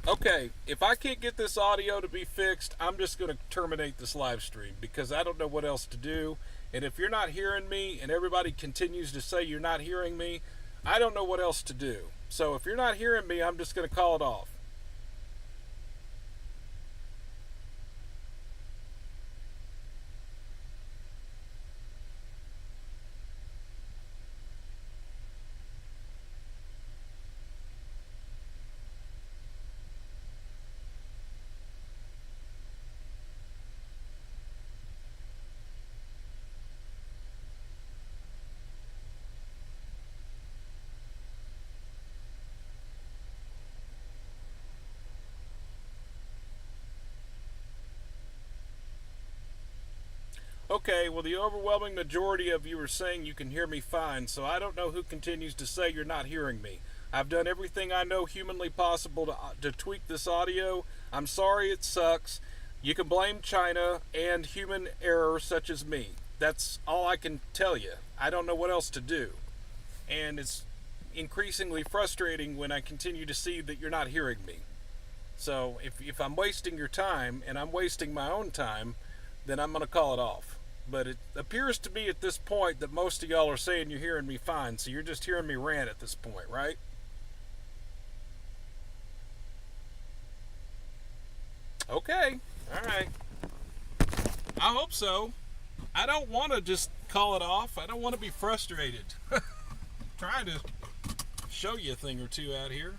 Okay, if I can't get this audio to be fixed, I'm just going to terminate this live stream because I don't know what else to do. And if you're not hearing me and everybody continues to say you're not hearing me, I don't know what else to do. So if you're not hearing me, I'm just going to call it off. Okay, well, the overwhelming majority of you are saying you can hear me fine, so I don't know who continues to say you're not hearing me. I've done everything I know humanly possible to tweak this audio. I'm sorry it sucks. You can blame China and human error such as me. That's all I can tell you. I don't know what else to do. And it's increasingly frustrating when I continue to see that you're not hearing me. So if I'm wasting your time, and I'm wasting my own time, then I'm going to call it off. But it appears to me at this point that most of y'all are saying you're hearing me fine, so you're just hearing me rant at this point, right? Okay, alright. I hope so. I don't want to just call it off. I don't want to be frustrated. Trying to show you a thing or two out here.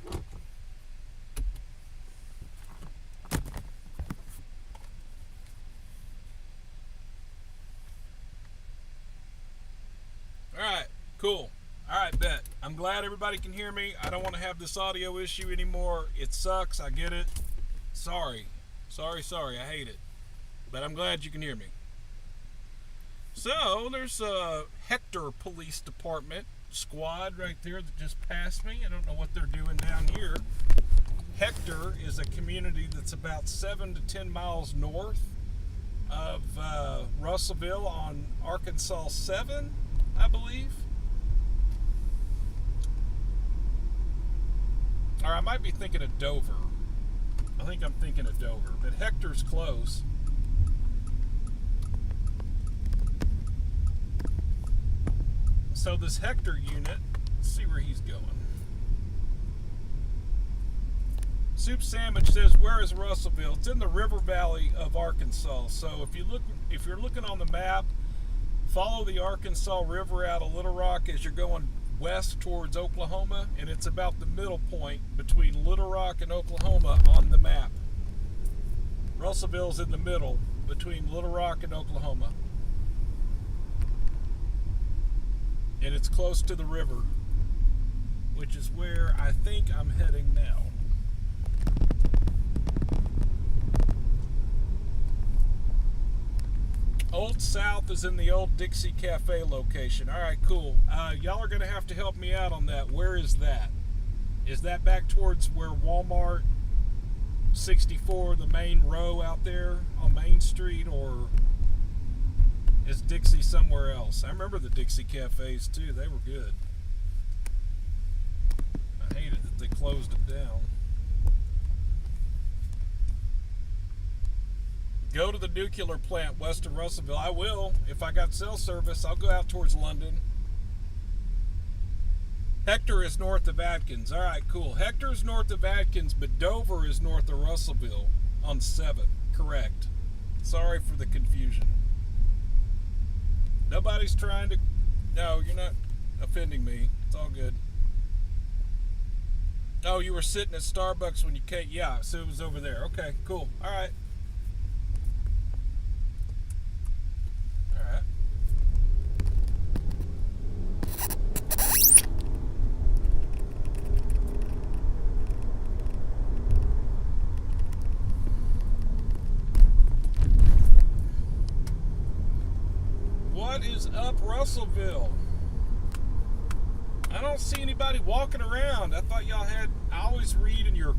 Alright, cool. Alright, bet. I'm glad everybody can hear me. I don't want to have this audio issue anymore. It sucks. I get it. Sorry. Sorry. I hate it. But I'm glad you can hear me. So, there's a Hector Police Department squad right there that just passed me. I don't know what they're doing down here. Hector is a community that's about 7 to 10 miles north of Russellville on Arkansas 7. I believe. Or I might be thinking of Dover. I think I'm thinking of Dover, but Hector's close. So this Hector unit, let's see where he's going. Soup Sandwich says, "Where is Russellville?" It's in the river valley of Arkansas. So if you're looking on the map, follow the Arkansas River out of Little Rock as you're going west towards Oklahoma, and it's about the middle point between Little Rock and Oklahoma on the map. Russellville's in the middle between Little Rock and Oklahoma. And it's close to the river, which is where I think I'm heading now. Old South is in the old Dixie Cafe location. Alright, cool. Y'all are going to have to help me out on that. Where is that? Is that back towards where Walmart 64, the main row out there on Main Street, or is Dixie somewhere else? I remember the Dixie Cafes too. They were good. I hated that they closed them down. Go to the nuclear plant west of Russellville. I will. If I got cell service, I'll go out towards London. Hector is north of Atkins. All right, cool. Hector's north of Atkins, but Dover is north of Russellville on 7. Correct. Sorry for the confusion. Nobody's trying to... No, you're not offending me. It's all good. Oh, you were sitting at Starbucks when you came... Yeah, so it was over there. Okay, cool. All right. What is up, Russellville? I don't see anybody walking around. I thought y'all had. I always read in your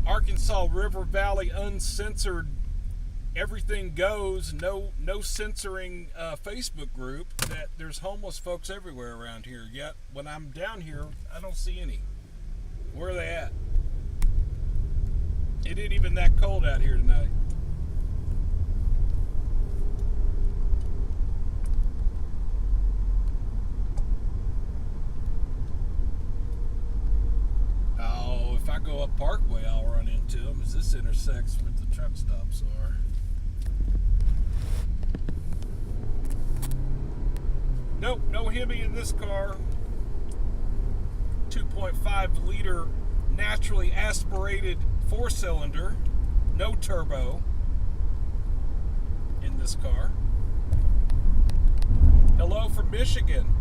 Arkansas River Valley uncensored, everything goes, no censoring Facebook group that there's homeless folks everywhere around here. Yet when I'm down here, I don't see any. Where are they at? It ain't even that cold out here tonight. Oh, if I go up Parkway, I'll run into them, as this intersects where the truck stops are. Nope, no Hemi in this car. 2.5 liter naturally aspirated 4-cylinder, no turbo in this car. Hello from Michigan,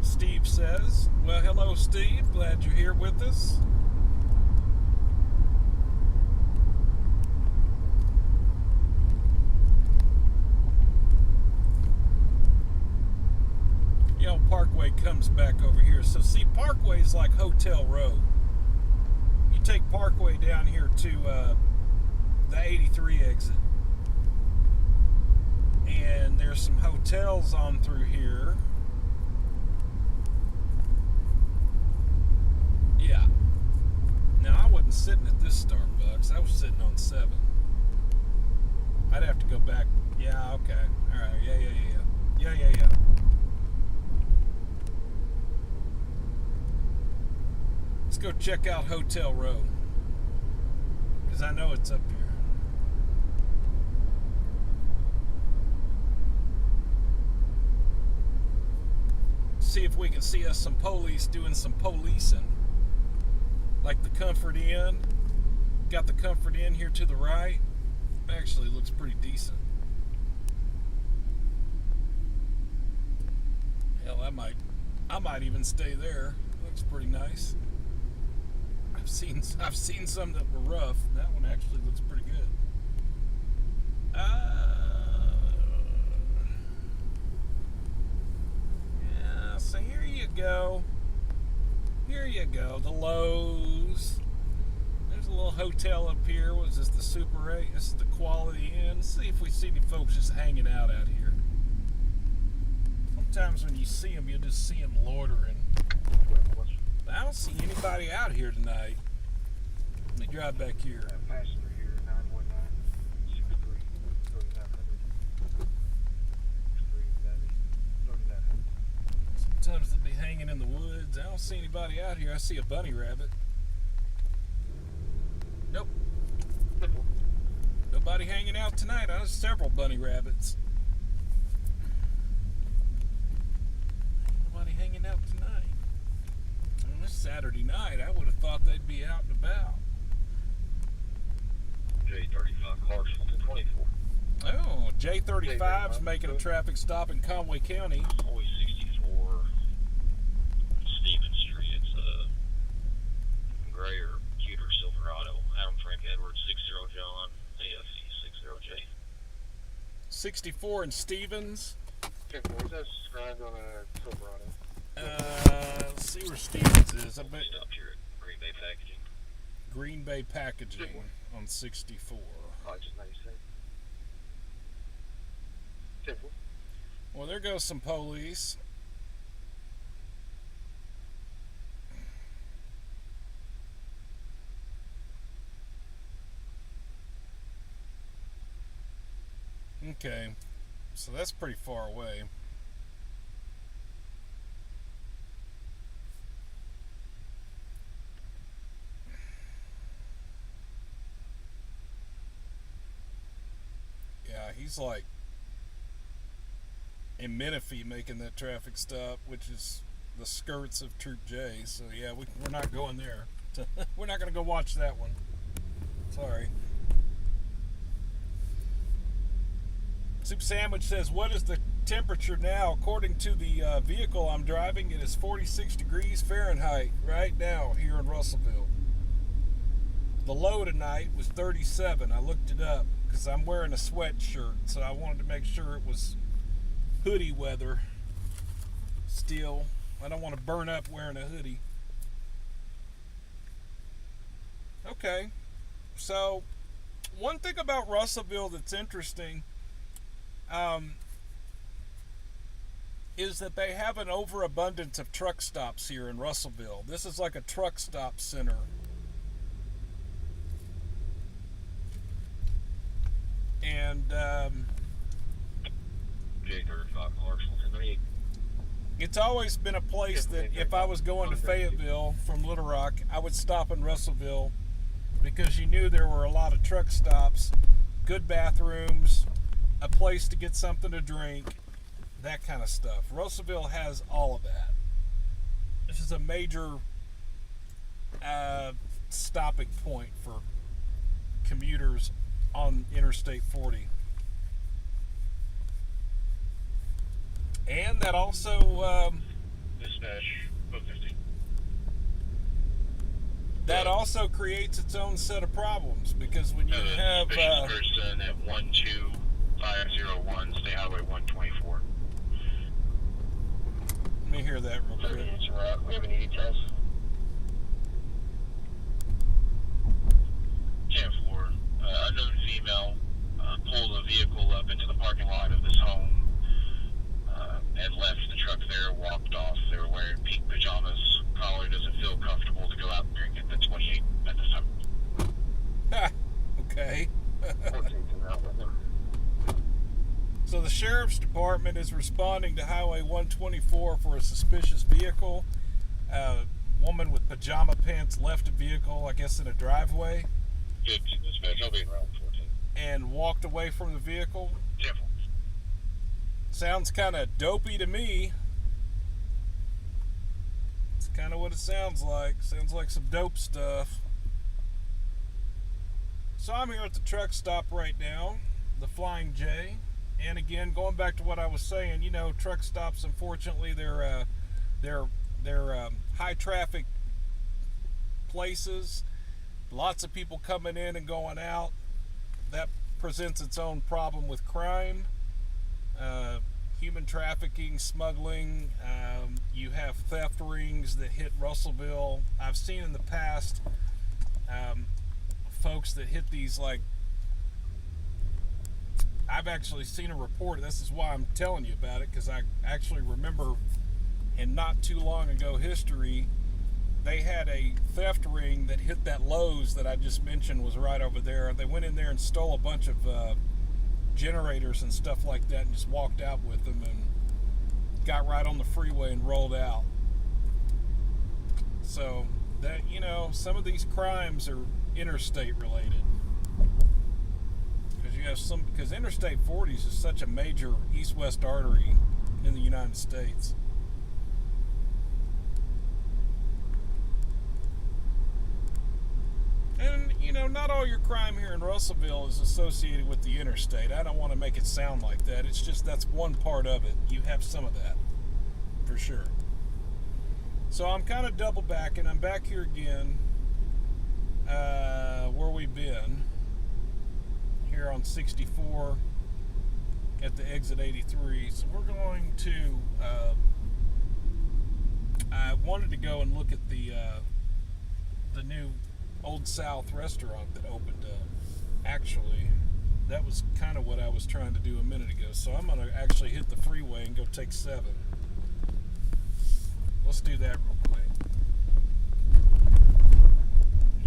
Steve says. Well, hello, Steve. Glad you're here with us. You know, Parkway comes back over here. So, see, Parkway is like Hotel Road. You take Parkway down here to the 83 exit. And there's some hotels on through here. Yeah. Now, I wasn't sitting at this Starbucks. I was sitting on 7. I'd have to go back. Yeah, okay. All right. Yeah. Let's go check out Hotel Road, because I know it's up here. See if we can see us some police doing some policing. Like the Comfort Inn. Got the Comfort Inn here to the right. Actually looks pretty decent. Hell, I might even stay there. Looks pretty nice. I've seen some that were rough. That one actually looks pretty good. Yeah, so here you go. Here you go. The Lowe's. There's a little hotel up here. What is this? The Super 8? This is the Quality Inn. Let's see if we see any folks just hanging out here. Sometimes when you see them, you just see them loitering. I don't see anybody out here tonight. Let me drive back here. Passenger here, 919-63-3900. Sometimes they'll be hanging in the woods. I don't see anybody out here. I see a bunny rabbit. Nope. Nobody hanging out tonight. I see several bunny rabbits. Nobody hanging out tonight. On this Saturday night, I would have thought they'd be out and about. J35 Marshall to 24. Oh, J35's making a traffic stop in Conway County. Always 64 Stevens Street. It's a gray or pewter Silverado. Adam Frank Edwards, 60 John, AFE 60J. 64 in Stevens. That's described on a Silverado. Let's see where Stevens is. I bet Stop here at Green Bay Packaging. Green Bay Packaging on 64. Oh, just 96. Simple. Well, there goes some police. Okay, so that's pretty far away. Yeah, he's like in Menifee making that traffic stop, which is the skirts of Troop J. So yeah, we're not going there. We're not going to go watch that one. Sorry. Soup Sandwich says, what is the temperature now? According to the vehicle I'm driving, it is 46 degrees Fahrenheit right now here in Russellville. The low tonight was 37. I looked it up because I'm wearing a sweatshirt, so I wanted to make sure it was hoodie weather. Still, I don't want to burn up wearing a hoodie. Okay, so one thing about Russellville that's interesting is that they have an overabundance of truck stops here in Russellville. This is like a truck stop center. And it's always been a place that if I was going to Fayetteville from Little Rock, I would stop in Russellville because you knew there were a lot of truck stops, good bathrooms, a place to get something to drink, that kind of stuff. Russellville has all of that. This is a major stopping point for commuters on Interstate 40. And that also Dispatch, 50. that also creates its own set of problems because when you have person at 12501 State Highway 124. let me hear that real quick. We have any details? 10th floor. Unknown female pulled a vehicle up into the parking lot of this home and left the truck there, walked off. They were wearing pink pajamas. Caller doesn't feel comfortable to go out and drink at the 28 at this time. Okay. 14th out with them. So the sheriff's department is responding to Highway 124 for a suspicious vehicle. A woman with pajama pants left a vehicle, I guess, in a driveway. Good dispatch. I'll be in route 14. And walked away from the vehicle. Careful. Sounds kind of dopey to me. It's kind of what it sounds like. Sounds like some dope stuff. So I'm here at the truck stop right now, the Flying J. And again, going back to what I was saying, you know, truck stops, unfortunately, they're high traffic places. Lots of people coming in and going out. That presents its own problem with crime, human trafficking, smuggling. You have theft rings that hit Russellville. I've seen in the past folks that hit these, like, I've actually seen a report. This is why I'm telling you about it, because I actually remember in not too long ago history, they had a theft ring that hit that Lowe's that I just mentioned was right over there. They went in there and stole a bunch of generators and stuff like that and just walked out with them and got right on the freeway and rolled out. So that, you know, some of these crimes are interstate related. Because you have some, because Interstate 40 is such a major east-west artery in the United States. And, you know, not all your crime here in Russellville is associated with the interstate. I don't want to make it sound like that. It's just that's one part of it. You have some of that, for sure. So I'm kind of double backing. I'm back here again, where we've been, here on 64 at the exit 83. So we're going to, I wanted to go and look at the new Old South restaurant that opened up. Actually, that was kind of what I was trying to do a minute ago. So I'm going to actually hit the freeway and go take 7. Let's do that real quick.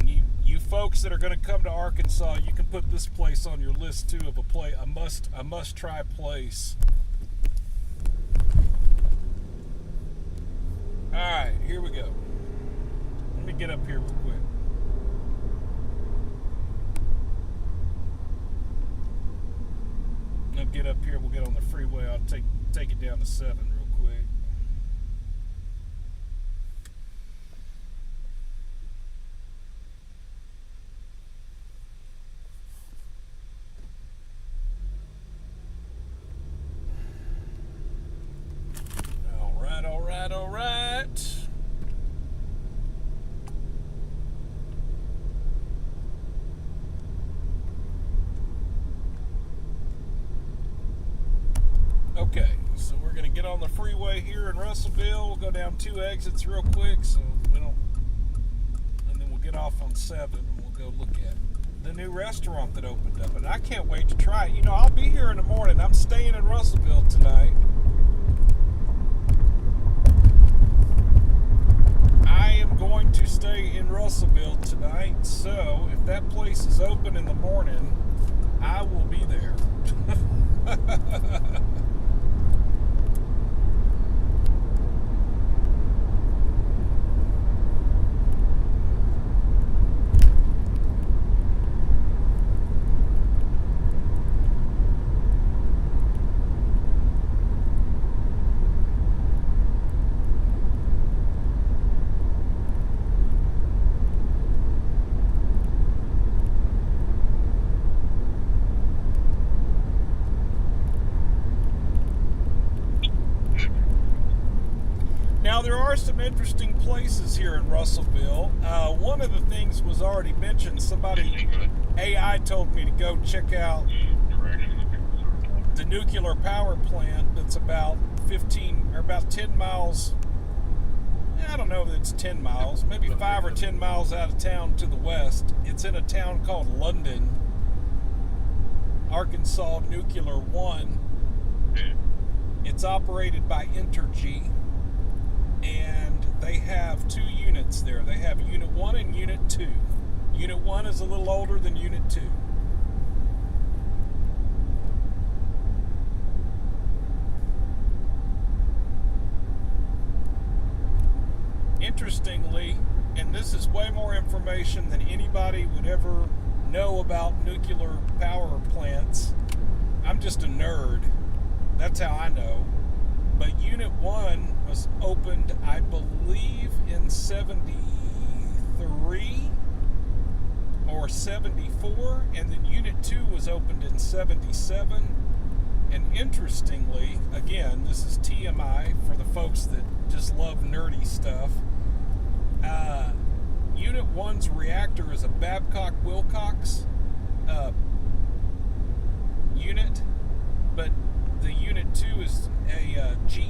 And you folks that are going to come to Arkansas, you can put this place on your list too of a must try place. All right, here we go. Let me get up here real quick. I'll get up here, we'll get on the freeway. I'll take it down to 7 real quick. All right. Okay, so get on the freeway here in Russellville. We'll go down 2 exits real quick, so we don't, and then we'll get off on 7 and we'll go look at the new restaurant that opened up. And I can't wait to try it. You know, I'll be here in the morning. I'm staying in Russellville tonight. I am going to stay in Russellville tonight, so if that place is open in the morning, I will be there. Now, there are some interesting places here in Russellville. One of the things was already mentioned. Somebody, AI told me to go check out the nuclear power plant that's about 15 or about 10 miles. I don't know if it's 10 miles, maybe 5 or 10 miles out of town to the west. It's in a town called London, Arkansas Nuclear 1. It's operated by Entergy. And they have 2 units there. They have Unit 1 and Unit 2. Unit 1 is a little older than Unit 2. Interestingly, and this is way more information than anybody would ever know about nuclear power plants. I'm just a nerd. That's how I know. But Unit 1 was opened, I believe, in 73 or 74, and then Unit 2 was opened in 77. And interestingly, again, this is TMI for the folks that just love nerdy stuff. Unit 1's reactor is a Babcock-Wilcox unit, but the Unit 2 is a GE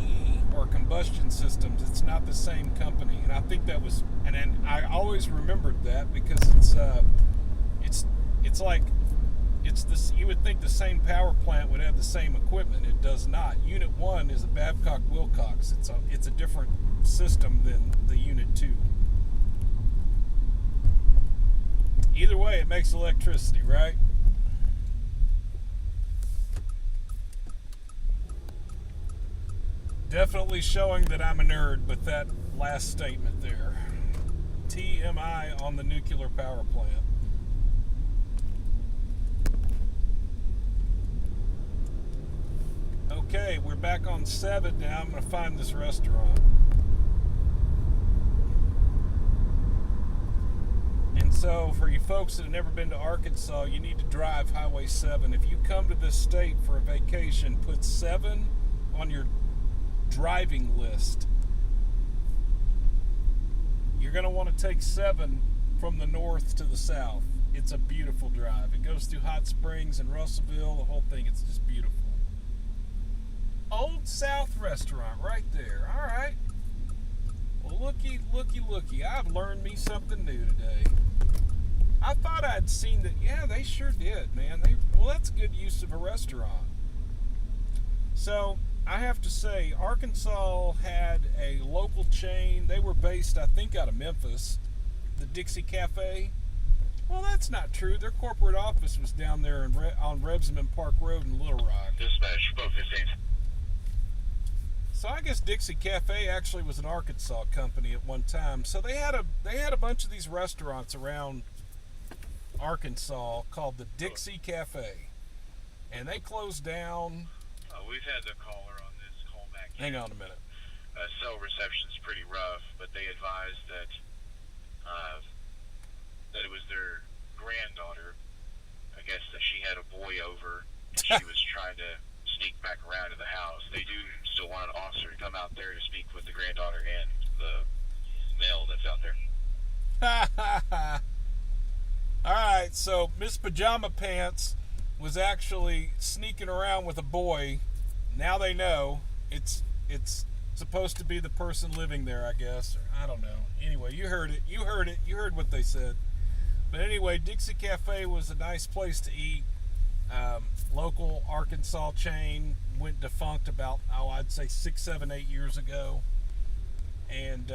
or Combustion Systems. It's not the same company, and I think that was, and I always remembered that because it's like it's this. You would think the same power plant would have the same equipment. It does not. Unit 1 is a Babcock-Wilcox. It's a different system than the Unit 2. Either way, it makes electricity, right? Definitely showing that I'm a nerd with that last statement there. TMI on the nuclear power plant. Okay, we're back on 7 now. I'm going to find this restaurant. And so, for you folks that have never been to Arkansas, you need to drive Highway 7. If you come to this state for a vacation, put 7 on your driving list. You're going to want to take 7 from the north to the south. It's a beautiful drive. It goes through Hot Springs and Russellville, the whole thing. It's just beautiful. Old South Restaurant right there. All right. Well, looky. I've learned me something new today. I thought I'd seen that. Yeah, they sure did, man. Well, that's good use of a restaurant. So, I have to say, Arkansas had a local chain. They were based, I think, out of Memphis, the Dixie Cafe. Well, that's not true. Their corporate office was down there on Rebsamen Park Road in Little Rock. Dispatch, both 15. So I guess Dixie Cafe actually was an Arkansas company at one time. So they had a bunch of these restaurants around Arkansas called the Dixie Cafe, and they closed down. We've had the caller on this call back. Hang on a minute. Cell reception's pretty rough, but they advised that it was their granddaughter. I guess that she had a boy over. She was trying to sneak back around to the house. They do still want an officer to come out there to speak with the granddaughter and the male that's out there. All right, so Miss Pajama Pants was actually sneaking around with a boy. Now they know. it's supposed to be the person living there, I guess. Or I don't know. Anyway, you heard it. You heard it. You heard what they said. But anyway, Dixie Cafe was a nice place to eat. Local Arkansas chain, went defunct about, I'd say 6, 7, 8 years ago. And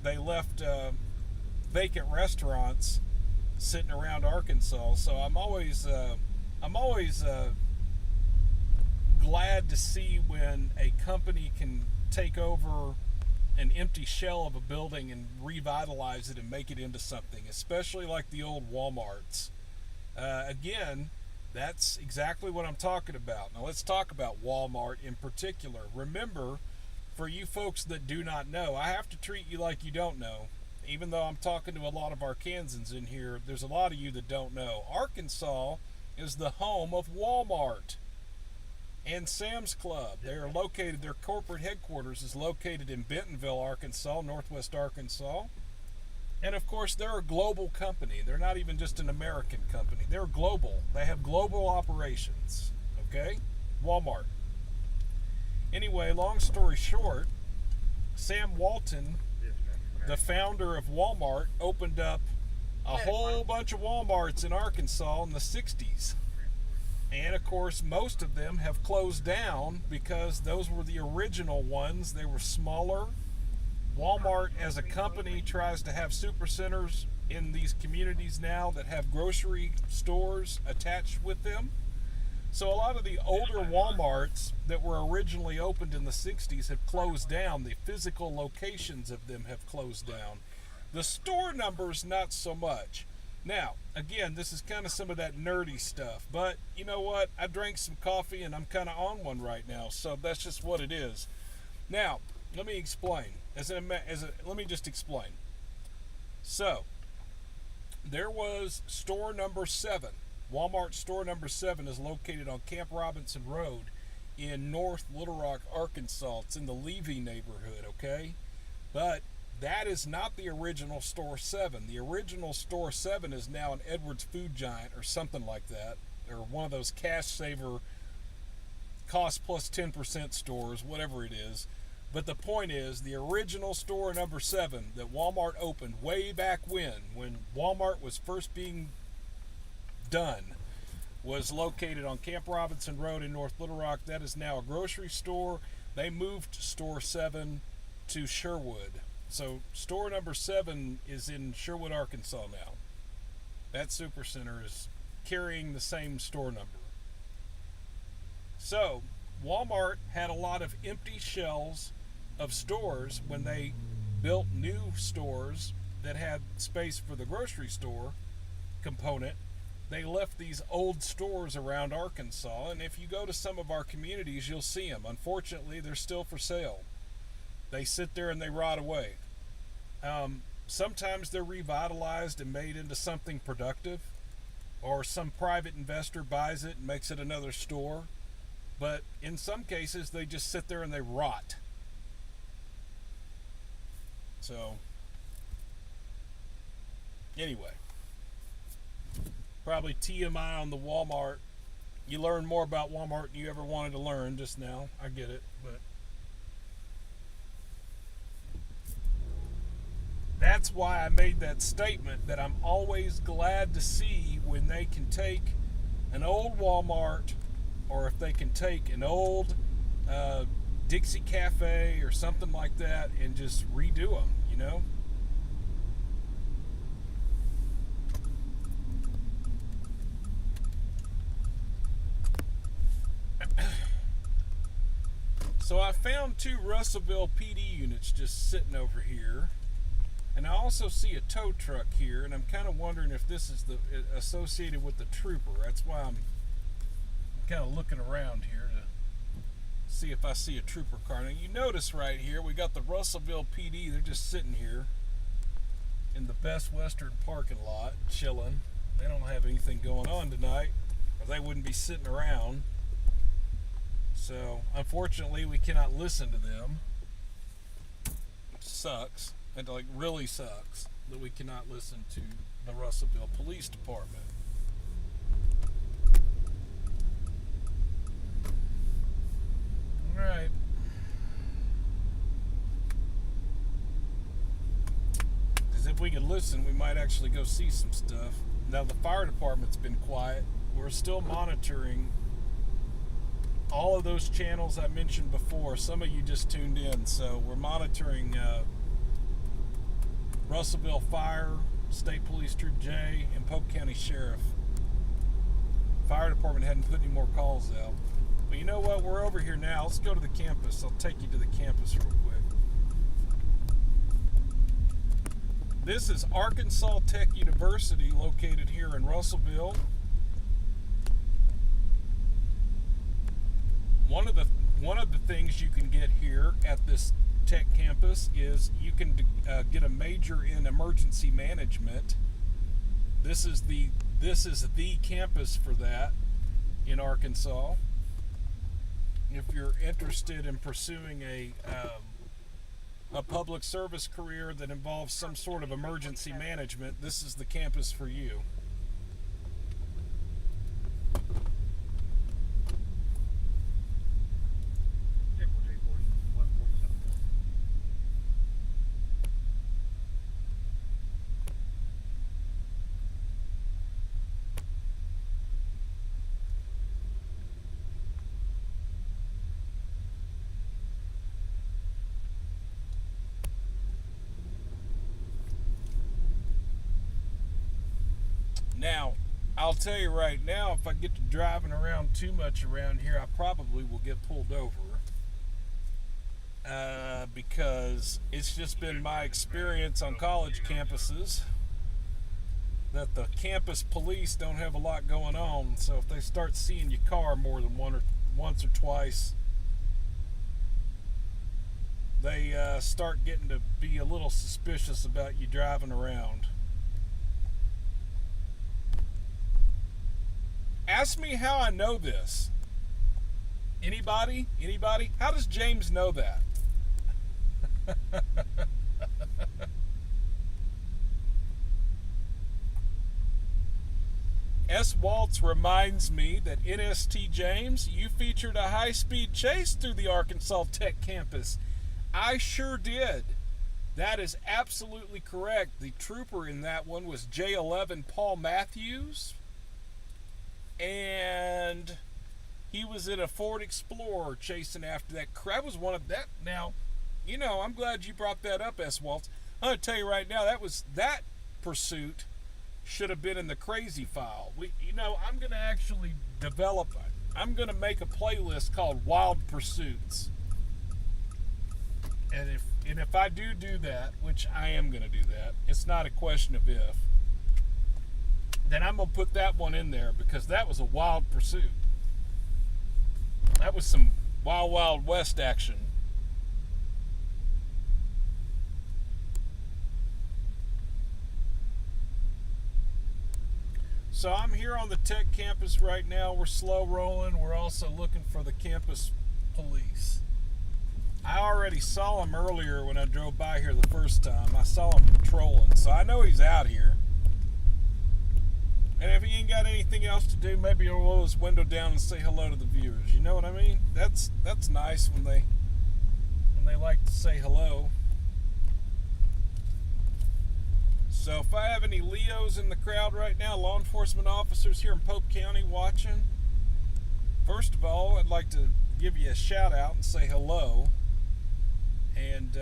they left vacant restaurants sitting around Arkansas. So I'm always glad to see when a company can take over an empty shell of a building and revitalize it and make it into something, especially like the old Walmarts. Again, that's exactly what I'm talking about. Now let's talk about Walmart in particular. Remember, for you folks that do not know, I have to treat you like you don't know. Even though I'm talking to a lot of Arkansans in here, there's a lot of you that don't know. Arkansas is the home of Walmart and Sam's Club. They are located, their corporate headquarters is located in Bentonville, Arkansas, northwest Arkansas. And of course, they're a global company. They're not even just an American company. They're global. They have global operations. Okay? Walmart. Anyway, long story short, Sam Walton, the founder of Walmart, opened up a whole bunch of Walmarts in Arkansas in the 60s. And of course, most of them have closed down because those were the original ones. They were smaller. Walmart as a company tries to have supercenters in these communities now that have grocery stores attached with them. So a lot of the older Walmarts that were originally opened in the 60s have closed down. The physical locations of them have closed down. The store numbers, not so much. Now, again, this is kind of some of that nerdy stuff, but you know what? I drank some coffee and I'm kind of on one right now, so that's just what it is. Now, let me explain. Let me just explain. So, there was store number 7. Walmart store number 7 is located on Camp Robinson Road in North Little Rock, Arkansas. It's in the Levy neighborhood, okay? But that is not the original store 7. The original store 7 is now an Edwards Food Giant or something like that, or one of those cash saver cost plus 10% stores, whatever it is. But the point is, the original store number 7 that Walmart opened way back when Walmart was first being done, was located on Camp Robinson Road in North Little Rock. That is now a grocery store. They moved store 7 to Sherwood. So store number 7 is in Sherwood, Arkansas now. That supercenter is carrying the same store number. So Walmart had a lot of empty shells of stores when they built new stores that had space for the grocery store component. They left these old stores around Arkansas, and if you go to some of our communities, you'll see them. Unfortunately, they're still for sale. They sit there and they rot away. Sometimes they're revitalized and made into something productive, or some private investor buys it and makes it another store. But in some cases, they just sit there and they rot. So, anyway, probably TMI on the Walmart. You learn more about Walmart than you ever wanted to learn just now. I get it, but that's why I made that statement that I'm always glad to see when they can take an old Walmart, or if they can take an old Dixie Cafe or something like that and just redo them, you know? So I found 2 Russellville PD units just sitting over here. And I also see a tow truck here, and I'm kind of wondering if this is associated with the trooper. That's why I'm kind of looking around here to see if I see a trooper car. Now you notice right here, we got the Russellville PD. They're just sitting here in the Best Western parking lot, chilling. They don't have anything going on tonight, or they wouldn't be sitting around. So, unfortunately, we cannot listen to them. Which sucks. It really sucks that we cannot listen to the Russellville Police Department. Alright. if we could listen, we might actually go see some stuff. Now, the fire department's been quiet. We're still monitoring all of those channels I mentioned before. Some of you just tuned in, so we're monitoring Russellville Fire, State Police Troop J, and Polk County Sheriff. Fire department hadn't put any more calls out. But you know what? We're over here now. Let's go to the campus. I'll take you to the campus real quick. This is Arkansas Tech University, located here in Russellville. One of the things you can get here at this tech campus is you can get a major in emergency management. This is the campus for that in Arkansas. If you're interested in pursuing a public service career that involves some sort of emergency management, this is the campus for you. Now, I'll tell you right now, if I get to driving around too much around here, I probably will get pulled over. Because it's just been my experience on college campuses that the campus police don't have a lot going on. So if they start seeing your car more than once or twice, they start getting to be a little suspicious about you driving around. Ask me how I know this. Anybody? Anybody? How does James know that? S. Waltz reminds me that NST James, you featured a high-speed chase through the Arkansas Tech campus. I sure did. That is absolutely correct. The trooper in that one was J11 Paul Matthews. And he was in a Ford Explorer chasing after that. That was one of that. Now, you know, I'm glad you brought that up, S. Waltz. I'm going to tell you right now, that pursuit should have been in the crazy file. I'm going to actually I'm going to make a playlist called Wild Pursuits. And if I do that, which I am going to do that, it's not a question of if, then I'm going to put that one in there, because that was a wild pursuit. That was some Wild Wild West action. So I'm here on the tech campus right now. We're slow rolling. We're also looking for the campus police. I already saw him earlier when I drove by here the first time. I saw him patrolling, so I know he's out here. And if he ain't got anything else to do, maybe he'll roll his window down and say hello to the viewers. You know what I mean? That's nice when they like to say hello. So if I have any Leos in the crowd right now, law enforcement officers here in Polk County watching, first of all, I'd like to give you a shout out and say hello. And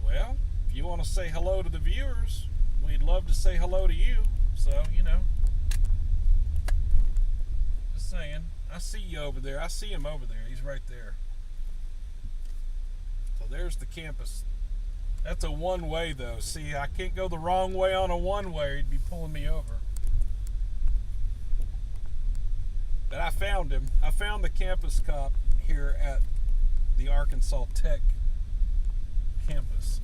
well, if you want to say hello to the viewers, we'd love to say hello to you. So, just saying. I see you over there. I see him over there. He's right there. So there's the campus. That's a one-way, though. See, I can't go the wrong way on a one-way. He'd be pulling me over. But I found him. I found the campus cop here at the Arkansas Tech campus.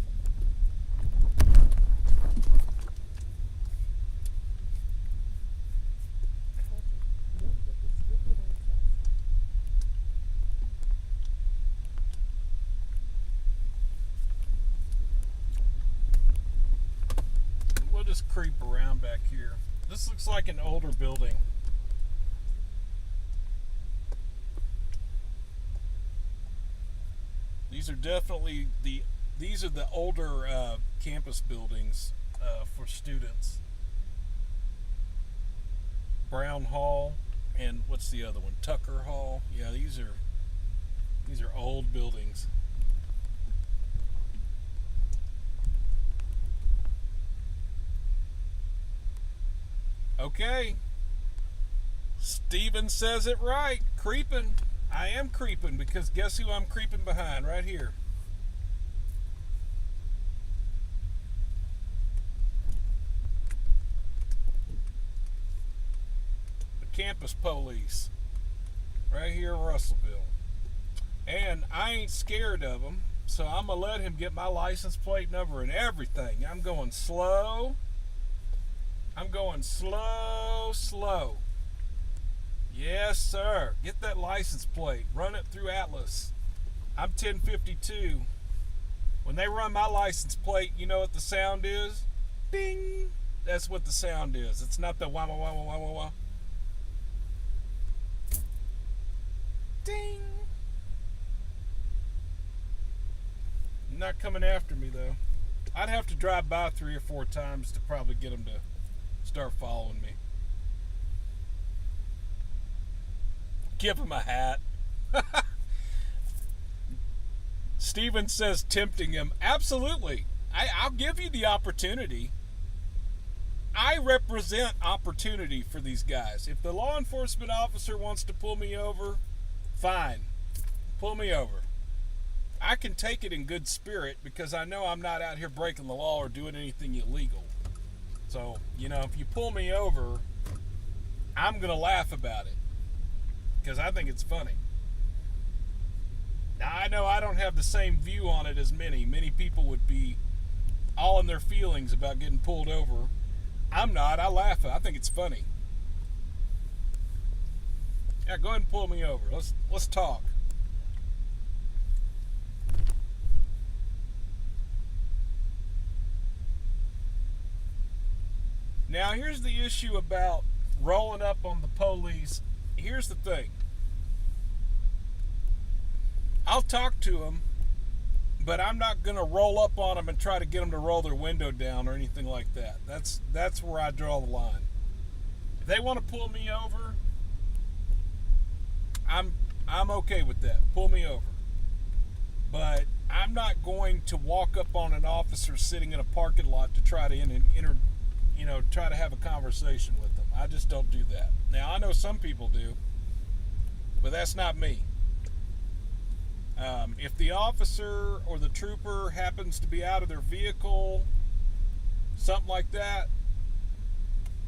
We'll just creep around back here. This looks like an older building. These are definitely the These are the older campus buildings for students. Brown Hall and what's the other one? Tucker Hall. Yeah, these are old buildings. Okay. Steven says it right. Creeping. I am creeping because guess who I'm creeping behind right here? The campus police. Right here in Russellville. And I ain't scared of him, so I'm going to let him get my license plate number and everything. I'm going slow. I'm going slow, slow. Yes, sir. Get that license plate. Run it through Atlas. I'm 1052. When they run my license plate, you know what the sound is? Ding! That's what the sound is. It's not the wah wah wah wah wah wah. Ding! Not coming after me, though. I'd have to drive by 3 or 4 times to probably get them to start following me. Give him a hat. Steven says tempting him. Absolutely. I'll give you the opportunity. I represent opportunity for these guys. If the law enforcement officer wants to pull me over, fine. Pull me over. I can take it in good spirit because I know I'm not out here breaking the law or doing anything illegal. So, if you pull me over, I'm going to laugh about it because I think it's funny. Now, I know I don't have the same view on it as many. Many people would be all in their feelings about getting pulled over. I'm not. I laugh. I think it's funny. Yeah, go ahead and pull me over. Let's talk. Now, here's the issue about rolling up on the police. Here's the thing. I'll talk to them, but I'm not going to roll up on them and try to get them to roll their window down or anything like that. That's where I draw the line. If they want to pull me over, I'm okay with that. Pull me over. But I'm not going to walk up on an officer sitting in a parking lot to try to try to have a conversation with them. I just don't do that. Now, I know some people do, but that's not me. If the officer or the trooper happens to be out of their vehicle, something like that,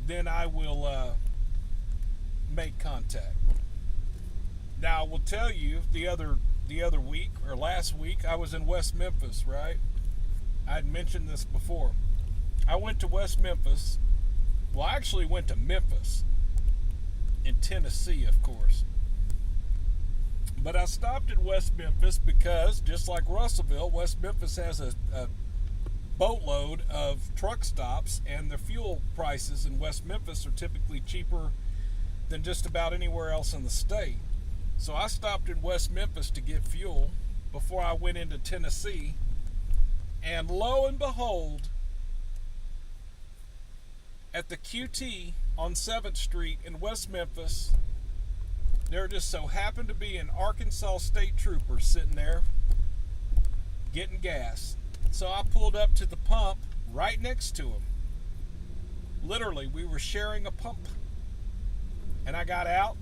then I will make contact. Now, I will tell you, the other week or last week, I was in West Memphis, right? I'd mentioned this before. I went to West Memphis. Well, I actually went to Memphis in Tennessee, of course. But I stopped at West Memphis because, just like Russellville, West Memphis has a boatload of truck stops, and the fuel prices in West Memphis are typically cheaper than just about anywhere else in the state. So I stopped in West Memphis to get fuel before I went into Tennessee, and lo and behold, at the QT on 7th Street in West Memphis, there just so happened to be an Arkansas State Trooper sitting there getting gas. So I pulled up to the pump right next to him. Literally, we were sharing a pump. And I got out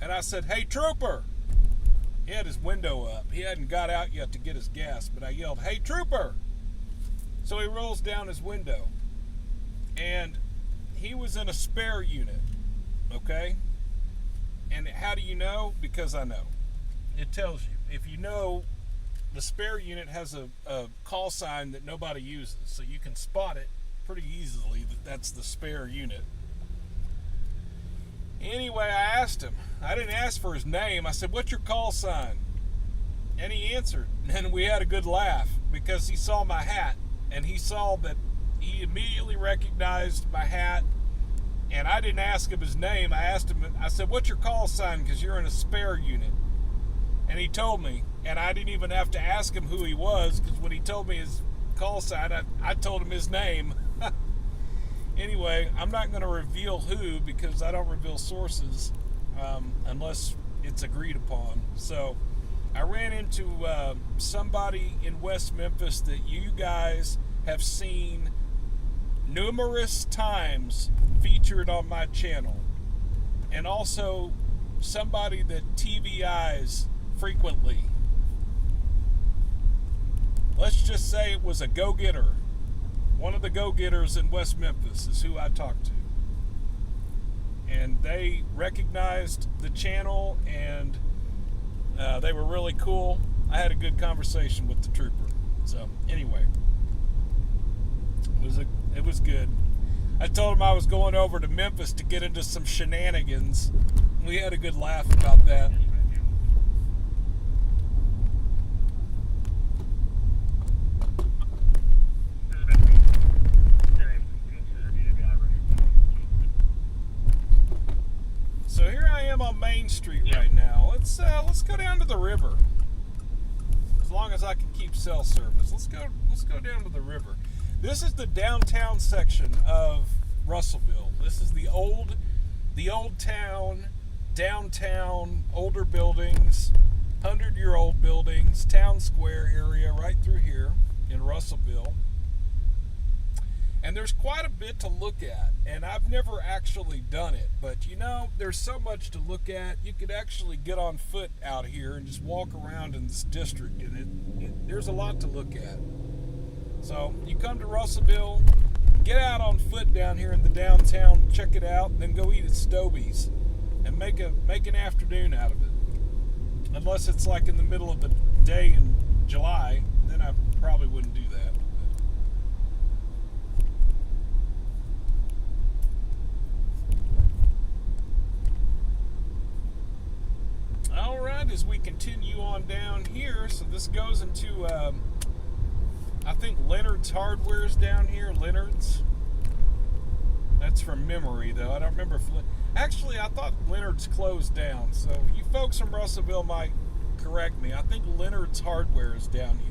and I said, "Hey, Trooper!" He had his window up. He hadn't got out yet to get his gas, but I yelled, "Hey, Trooper!" So he rolls down his window. And he was in a spare unit, okay? And how do you know? Because I know. It tells you. If you know, the spare unit has a call sign that nobody uses, so you can spot it pretty easily that that's the spare unit. Anyway, I asked him. I didn't ask for his name. I said, "What's your call sign?" And he answered. And we had a good laugh because he saw my hat, and he saw that he immediately recognized my hat, and I didn't ask him his name. I asked him, I said, "What's your call sign? Because you're in a spare unit." And he told me, and I didn't even have to ask him who he was, because when he told me his call sign, I told him his name. Anyway, I'm not going to reveal who, because I don't reveal sources unless it's agreed upon. So I ran into somebody in West Memphis that you guys have seen numerous times featured on my channel, and also somebody that TVIs frequently. Let's just say it was a go-getter. One of the go-getters in West Memphis is who I talked to. And they recognized the channel, and they were really cool. I had a good conversation with the trooper. So anyway, it was good. I told him I was going over to Memphis to get into some shenanigans. We had a good laugh about that. So here I am on Main Street right now. Let's go down to the river. As long as I can keep cell service, let's go down to the river. This is the downtown section of Russellville. This is the old town, downtown, older buildings, 100-year-old buildings, town square area right through here in Russellville. And there's quite a bit to look at, and I've never actually done it, but you know, there's so much to look at. You could actually get on foot out here and just walk around in this district, and there's a lot to look at. So you come to Russellville, get out on foot down here in the downtown, check it out, and then go eat at Stobie's and make an afternoon out of it. Unless it's like in the middle of the day in July, then I probably wouldn't do that. Alright, as we continue on down here, so this goes into, I think Leonard's Hardware is down here, Leonard's. That's from memory, though. I don't remember if... Actually, I thought Leonard's closed down, so you folks from Russellville might correct me. I think Leonard's Hardware is down here.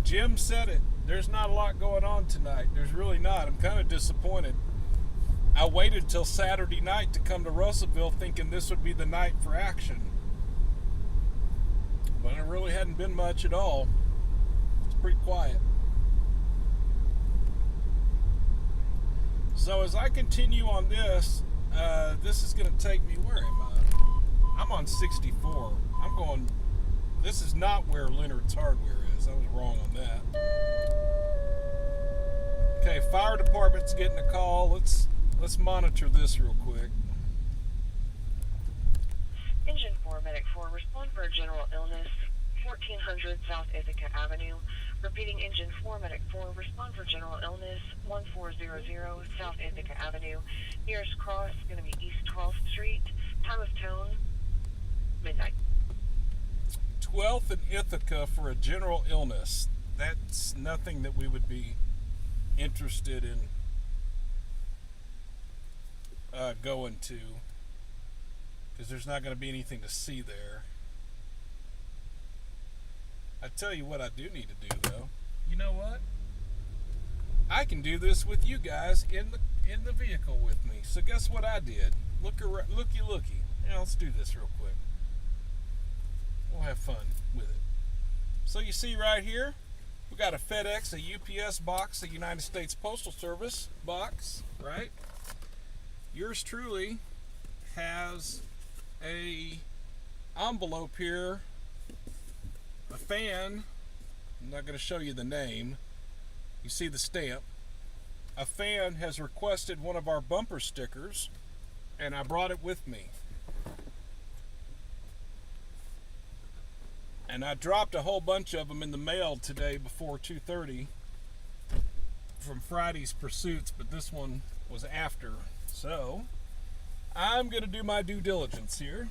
Jim said it. There's not a lot going on tonight. There's really not. I'm kind of disappointed. I waited till Saturday night to come to Russellville thinking this would be the night for action. But it really hadn't been much at all. It's pretty quiet. So as I continue on this, this is going to take me, where am I? I'm on 64. I'm going, this is not where Leonard's Hardware is. I was wrong on that. Okay, fire department's getting a call. Let's monitor this real quick. Engine 4, Medic 4, respond for a general illness, 1400 South Ithaca Avenue. Repeating, Engine 4, Medic 4, respond for general illness, 1400 South Ithaca Avenue. Nearest cross is going to be East 12th Street. Time of tone, midnight. 12th and Ithaca for a general illness. That's nothing that we would be interested in going to, because there's not going to be anything to see there. I tell you what I do need to do, though. You know what? I can do this with you guys in the vehicle with me. So guess what I did? Looky. Yeah, let's do this real quick. We'll have fun with it. So you see right here, we got a FedEx, a UPS box, a United States Postal Service box, right? Yours truly has a envelope here, a fan. I'm not going to show you the name. You see the stamp. A fan has requested one of our bumper stickers, and I brought it with me. And I dropped a whole bunch of them in the mail today before 2:30 from Friday's pursuits, but this one was after. So I'm going to do my due diligence here.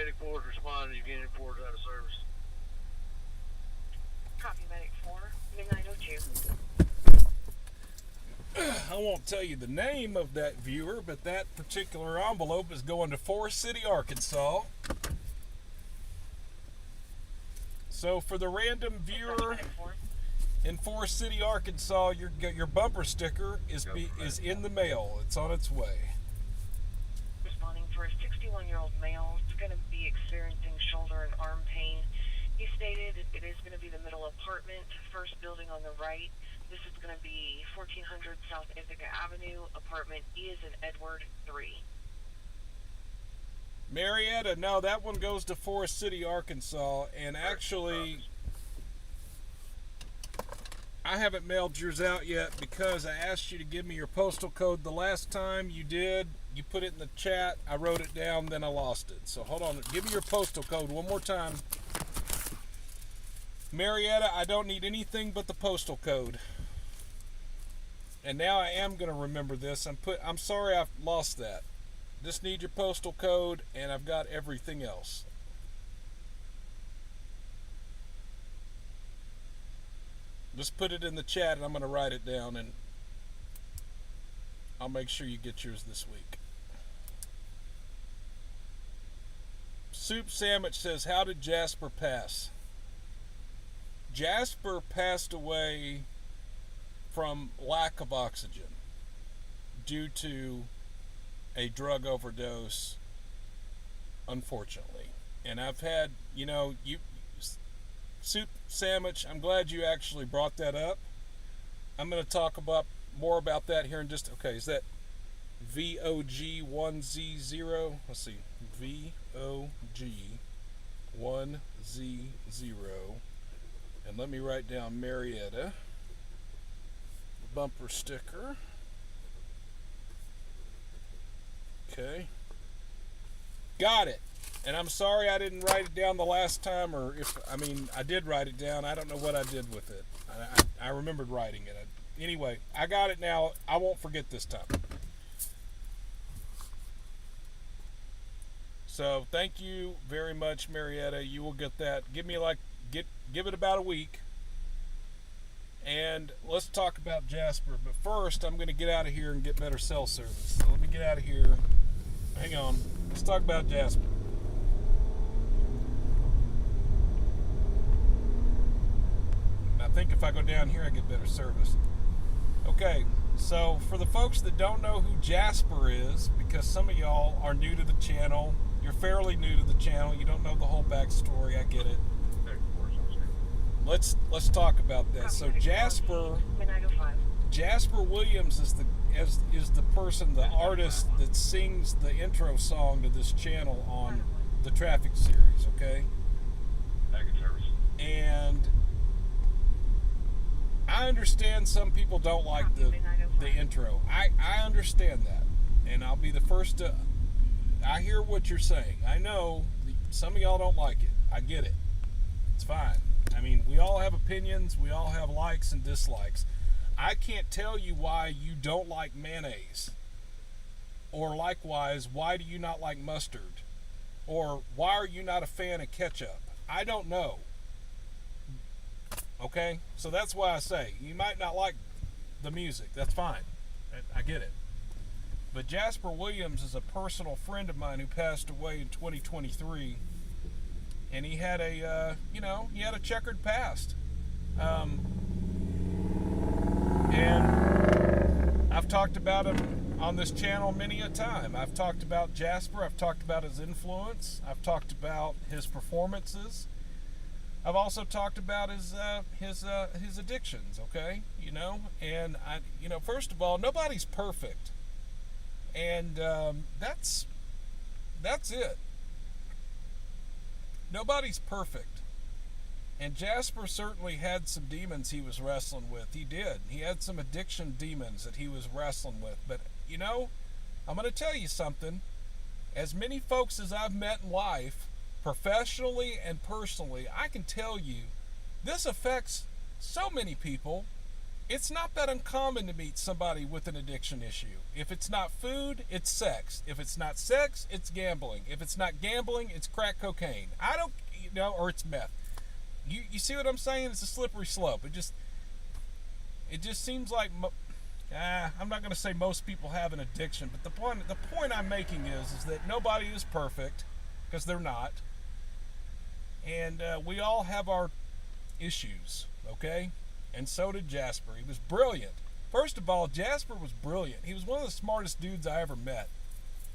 Medic 4 is responding. Unit 4 is out of service. Copy, Medic 4, midnight 02. I won't tell you the name of that viewer, but that particular envelope is going to Forest City, Arkansas. So for the random viewer in Forest City, Arkansas, your bumper sticker is in the mail. It's on its way. Responding for a 61-year-old male. It's going to be experiencing shoulder and arm pain. He stated it is going to be the middle apartment, first building on the right. This is going to be 1400 South Ithaca Avenue, apartment E as in Edward 3. Marietta, no, that one goes to Forest City, Arkansas, and actually, I haven't mailed yours out yet because I asked you to give me your postal code the last time you did. You put it in the chat, I wrote it down, then I lost it. So hold on, give me your postal code one more time. Marietta, I don't need anything but the postal code. And now I am going to remember this. I'm sorry I've lost that. Just need your postal code, and I've got everything else. Just put it in the chat, and I'm going to write it down, and I'll make sure you get yours this week. Soup Sandwich says, how did Jasper pass? Jasper passed away from lack of oxygen due to a drug overdose, unfortunately. And I've had, Soup Sandwich, I'm glad you actually brought that up. I'm going to talk more about that here in just, okay, is that VOG1Z0? Let's see, VOG1Z0. And let me write down Marietta, bumper sticker. Okay. Got it. And I'm sorry I didn't write it down the last time, I did write it down. I don't know what I did with it. I remembered writing it. Anyway, I got it now. I won't forget this time. So thank you very much, Marietta. You will get that. Give it about a week. And let's talk about Jasper. But first, I'm going to get out of here and get better cell service. So let me get out of here. Hang on. Let's talk about Jasper. I think if I go down here, I get better service. Okay, so for the folks that don't know who Jasper is, because some of y'all are new to the channel, you're fairly new to the channel, you don't know the whole backstory, I get it. Let's talk about that. So Jasper Williams is the person, the artist that sings the intro song to this channel on the Traffic series, okay? And I understand some people don't like the intro. I understand that. And I'll be the first to... I hear what you're saying. I know some of y'all don't like it. I get it. It's fine. I mean, we all have opinions. We all have likes and dislikes. I can't tell you why you don't like mayonnaise. Or likewise, why do you not like mustard? Or why are you not a fan of ketchup? I don't know. Okay? So that's why I say, you might not like the music. That's fine. I get it. But Jasper Williams is a personal friend of mine who passed away in 2023. And he had a checkered past. And I've talked about him on this channel many a time. I've talked about Jasper. I've talked about his influence. I've talked about his performances. I've also talked about his addictions. Okay, and first of all, nobody's perfect, and that's it. Nobody's perfect. And Jasper certainly had some demons he was wrestling with. He did. He had some addiction demons that he was wrestling with. But, I'm going to tell you something. As many folks as I've met in life, professionally and personally, I can tell you this affects so many people It's not that uncommon to meet somebody with an addiction issue. If it's not food, it's sex. If it's not sex, it's gambling. If it's not gambling, it's crack cocaine. I don't, or it's meth. You see what I'm saying? It's a slippery slope. It just seems like I'm not going to say most people have an addiction, but the point I'm making is that nobody is perfect, because they're not, and we all have our issues, okay? And so did Jasper. He was brilliant. First of all, Jasper was brilliant. He was one of the smartest dudes I ever met.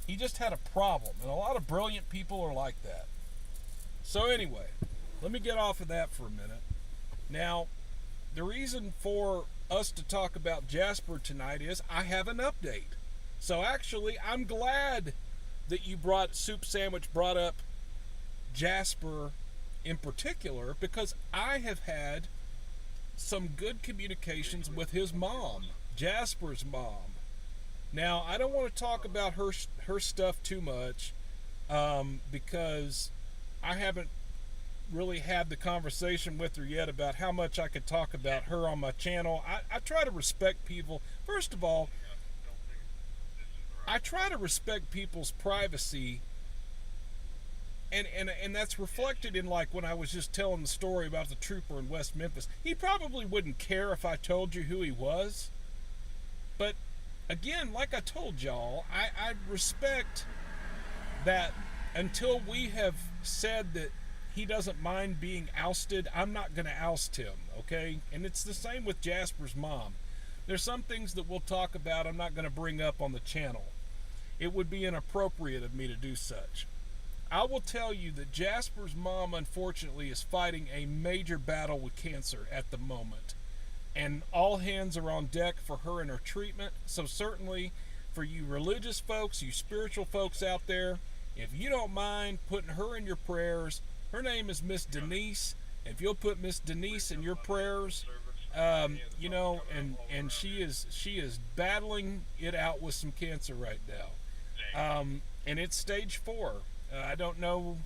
He just had a problem, and a lot of brilliant people are like that. So anyway, let me get off of that for a minute. Now, the reason for us to talk about Jasper tonight is I have an update. So actually, I'm glad that Soup Sandwich brought up Jasper in particular, because I have had some good communications with his mom, Jasper's mom. Now, I don't want to talk about her stuff too much, because I haven't really had the conversation with her yet about how much I could talk about her on my channel. I try to respect people. First of all, I try to respect people's privacy, and that's reflected in, like, when I was just telling the story about the trooper in West Memphis. He probably wouldn't care if I told you who he was, but again, like I told y'all, I respect that until we have said that he doesn't mind being ousted, I'm not going to oust him, okay? And it's the same with Jasper's mom. There's some things that we'll talk about I'm not going to bring up on the channel. It would be inappropriate of me to do such. I will tell you that Jasper's mom, unfortunately, is fighting a major battle with cancer at the moment. And all hands are on deck for her and her treatment. So certainly, for you religious folks, you spiritual folks out there, if you don't mind putting her in your prayers, her name is Miss Denise. If you'll put Miss Denise in your prayers, and she is battling it out with some cancer right now, and it's stage 4. I don't know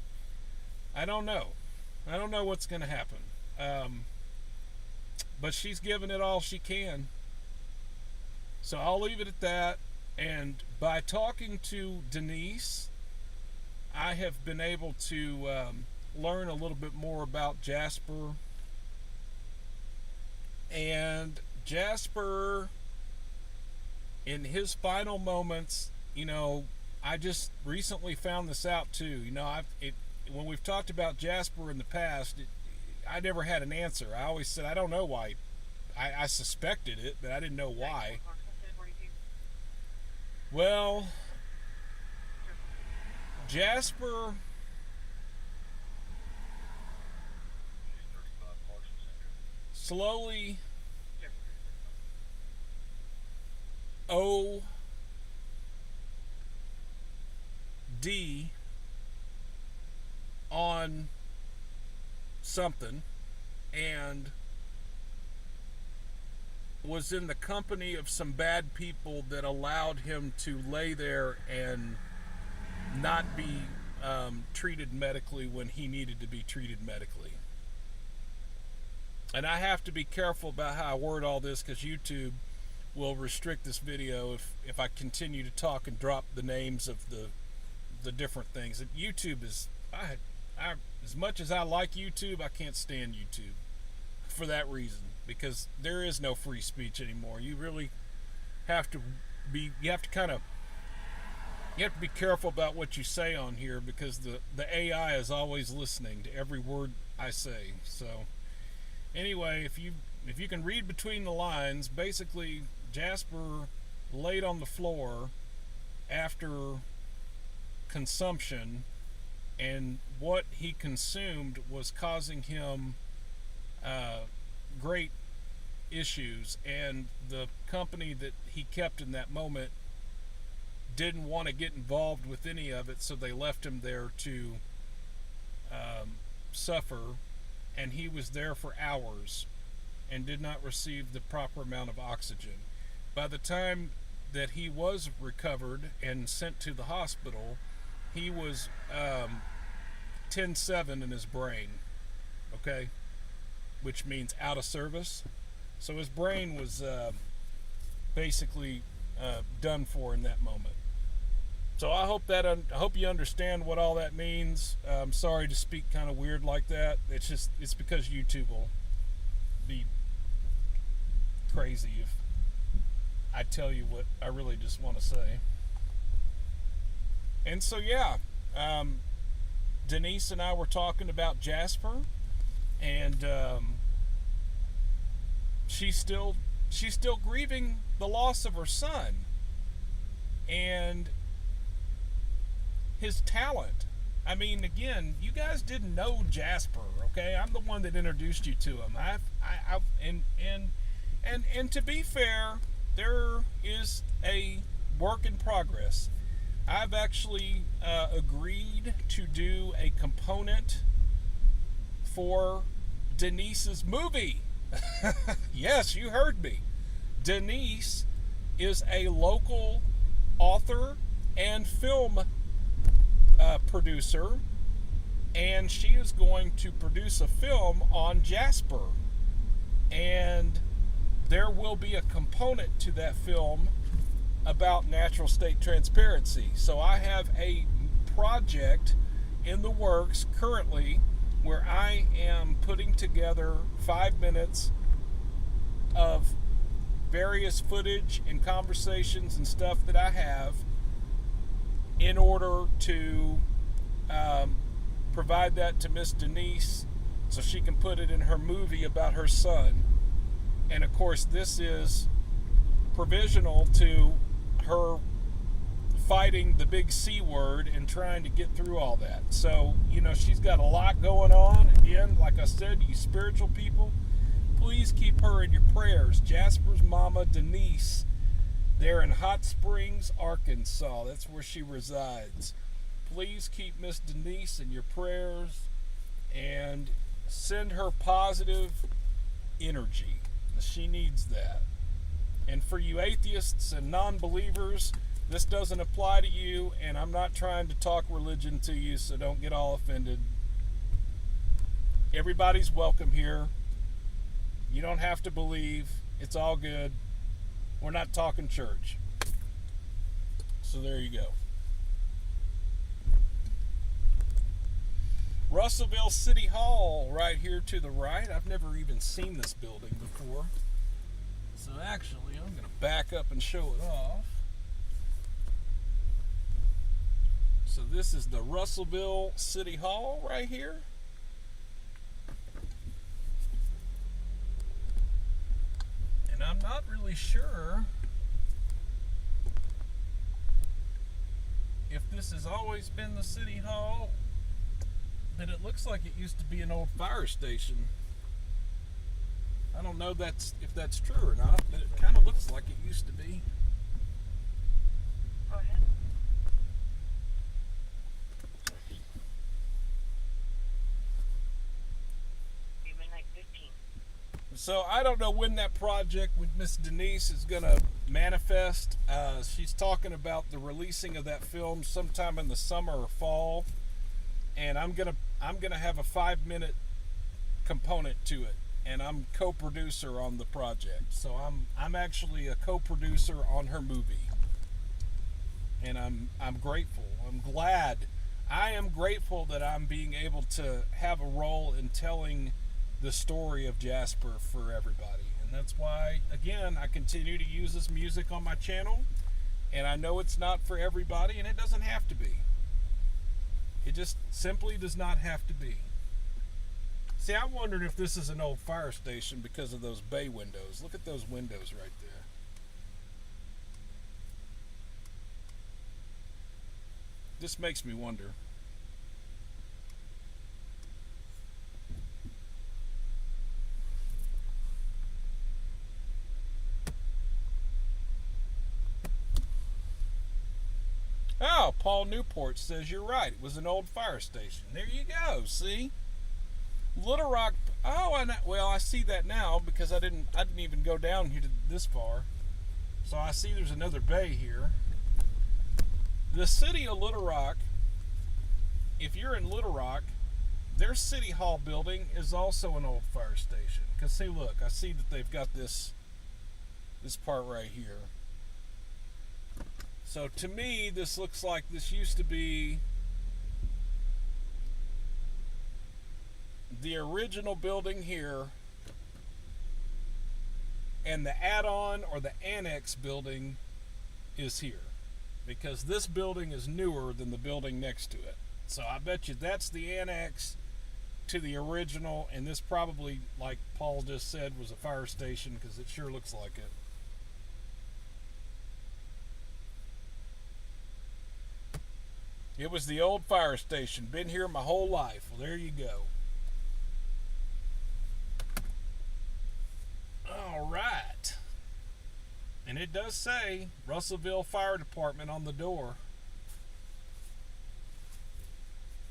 what's going to happen, but she's giving it all she can. So I'll leave it at that. And by talking to Denise, I have been able to learn a little bit more about Jasper. And Jasper, in his final moments, I just recently found this out too. When we've talked about Jasper in the past, I never had an answer. I always said, I don't know why. I suspected it, but I didn't know why. Well, Jasper slowly OD on something, and was in the company of some bad people that allowed him to lay there and not be treated medically when he needed to be treated medically. And I have to be careful about how I word all this, because YouTube will restrict this video if I continue to talk and drop the names of the different things. And YouTube is, I as much as I like YouTube, I can't stand YouTube for that reason, because there is no free speech anymore. You really have to be, you have to be careful about what you say on here, because the AI is always listening to every word I say. So anyway, if you can read between the lines, basically Jasper laid on the floor after consumption, and what he consumed was causing him great issues, and the company that he kept in that moment didn't want to get involved with any of it, so they left him there to suffer, and he was there for hours and did not receive the proper amount of oxygen. By the time that he was recovered and sent to the hospital, he was 10-7 in his brain, okay, which means out of service. So his brain was basically done for in that moment. So I hope you understand what all that means. I'm sorry to speak kind of weird like that. It's because YouTube will be crazy if I tell you what I really just want to say. And so yeah, Denise and I were talking about Jasper, and she's still grieving the loss of her son and his talent. I mean, again, you guys didn't know Jasper, okay? I'm the one that introduced you to him. And to be fair, there is a work in progress. I've actually agreed to do a component for Denise's movie. Yes, you heard me. Denise is a local author and film producer, and she is going to produce a film on Jasper, and there will be a component to that film about natural state transparency. So I have a project in the works currently where I am putting together 5 minutes of various footage and conversations and stuff that I have in order to provide that to Miss Denise so she can put it in her movie about her son. And of course, this is provisional to her fighting the big C word and trying to get through all that. So, she's got a lot going on. Again, like I said, you spiritual people, please keep her in your prayers. Jasper's mama, Denise, they're in Hot Springs, Arkansas. That's where she resides. Please keep Miss Denise in your prayers and send her positive energy. She needs that. And for you atheists and non-believers, this doesn't apply to you, and I'm not trying to talk religion to you, so don't get all offended. Everybody's welcome here. You don't have to believe. It's all good. We're not talking church. So there you go. Russellville City Hall right here to the right. I've never even seen this building before. So actually, I'm going to back up and show it off. So this is the Russellville City Hall right here. And I'm not really sure if this has always been the City Hall, but it looks like it used to be an old fire station. I don't know if that's true or not, but it kind of looks like it used to be. Go ahead. Midnight 15. So I don't know when that project with Miss Denise is going to manifest. She's talking about the releasing of that film sometime in the summer or fall, and I'm gonna have a 5-minute component to it, and I'm co-producer on the project. So I'm actually a co-producer on her movie, and I'm grateful. I am grateful that I'm being able to have a role in telling the story of Jasper for everybody. And that's why, again, I continue to use this music on my channel. And I know it's not for everybody, and it doesn't have to be. It just simply does not have to be. See, I'm wondering if this is an old fire station because of those bay windows. Look at those windows right there. This makes me wonder. Oh, Paul Newport says you're right. It was an old fire station. There you go. See, Little Rock. Oh, I see that now because I didn't even go down here this far. So I see there's another bay here. The city of Little Rock. If you're in Little Rock, their city hall building is also an old fire station. Because see, look, I see that they've got this part right here. So to me, this looks like this used to be the original building here, and the add-on or the annex building is here, because this building is newer than the building next to it. So I bet you that's the annex to the original, and this probably, like Paul just said, was a fire station, because it sure looks like it. It was the old fire station. Been here my whole life. Well, there you go. All right. And it does say Russellville Fire Department on the door.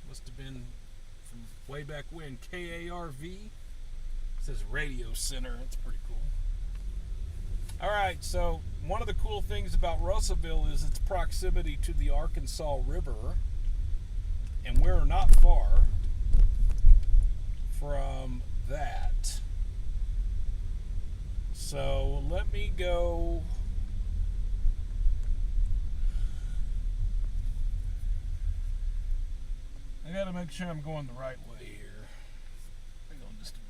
Must have been from way back when. KARV. It says Radio Center. It's pretty cool. All right, so one of the cool things about Russellville is its proximity to the Arkansas River, and we're not far from that. So let me go. I gotta make sure I'm going the right way here. Hang on just a minute.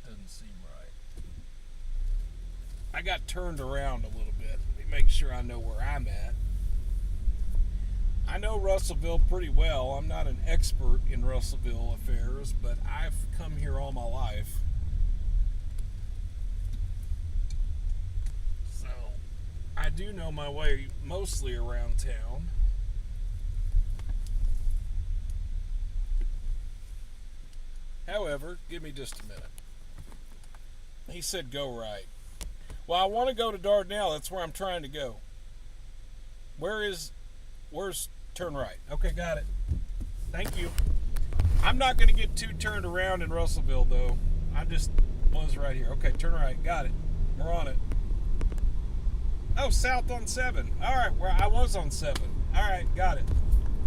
Doesn't seem right. I got turned around a little bit. Let me make sure I know where I'm at. I know Russellville pretty well. I'm not an expert in Russellville affairs, but I've come here all my life. So I do know my way mostly around town. However, give me just a minute. He said go right. Well, I want to go to Dardanelle. That's where I'm trying to go. Where's turn right? Okay, got it. Thank you. I'm not going to get too turned around in Russellville, though. I just was right here. Okay, turn right. Got it. We're on it. Oh, south on 7. All right, where I was on 7. All right, got it.